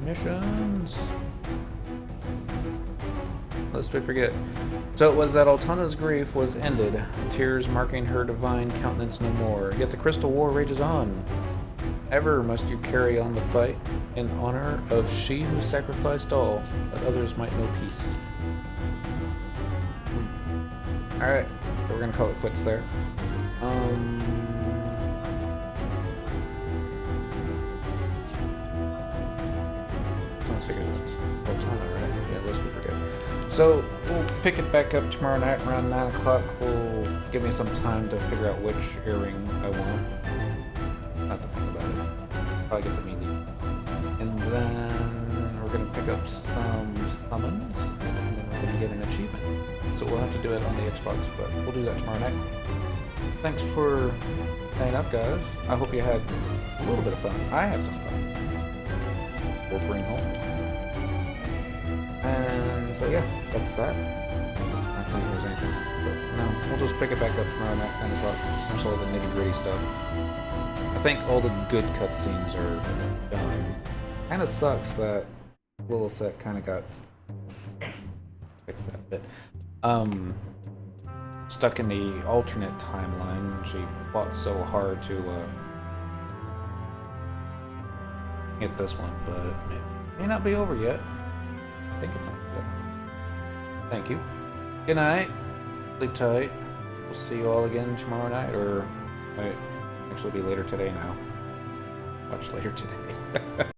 Missions. Lest we forget. So it was that Altana's grief was ended, tears marking her divine countenance no more. Yet the crystal war rages on. Ever must you carry on the fight in honor of she who sacrificed all, that others might know peace. Alright, so we're gonna call it quits there. Altana, right? Yeah, let's be forget. So we'll pick it back up tomorrow night around 9 o'clock. Will give me some time to figure out which earring I want. Not to think about it. Probably get the meaning. And then we're gonna pick up some summons, and then we're gonna get an achievement. So we'll have to do it on the Xbox, but we'll do that tomorrow night. Thanks for staying up, guys. I hope you had a little bit of fun. I had some fun. We'll bring home. And so yeah, that's that. I don't think there's anything. But no, we'll just pick it back up tomorrow night, 9 o'clock. There's all the nitty-gritty stuff. I think all the good cutscenes are done. Kinda sucks that little set kinda got fix that bit. Stuck in the alternate timeline. She fought so hard to get this one, but it may not be over yet. I think it's not yet. Thank you. Good night. Sleep tight. We'll see you all again tomorrow night, or might actually be later today now. Much later today.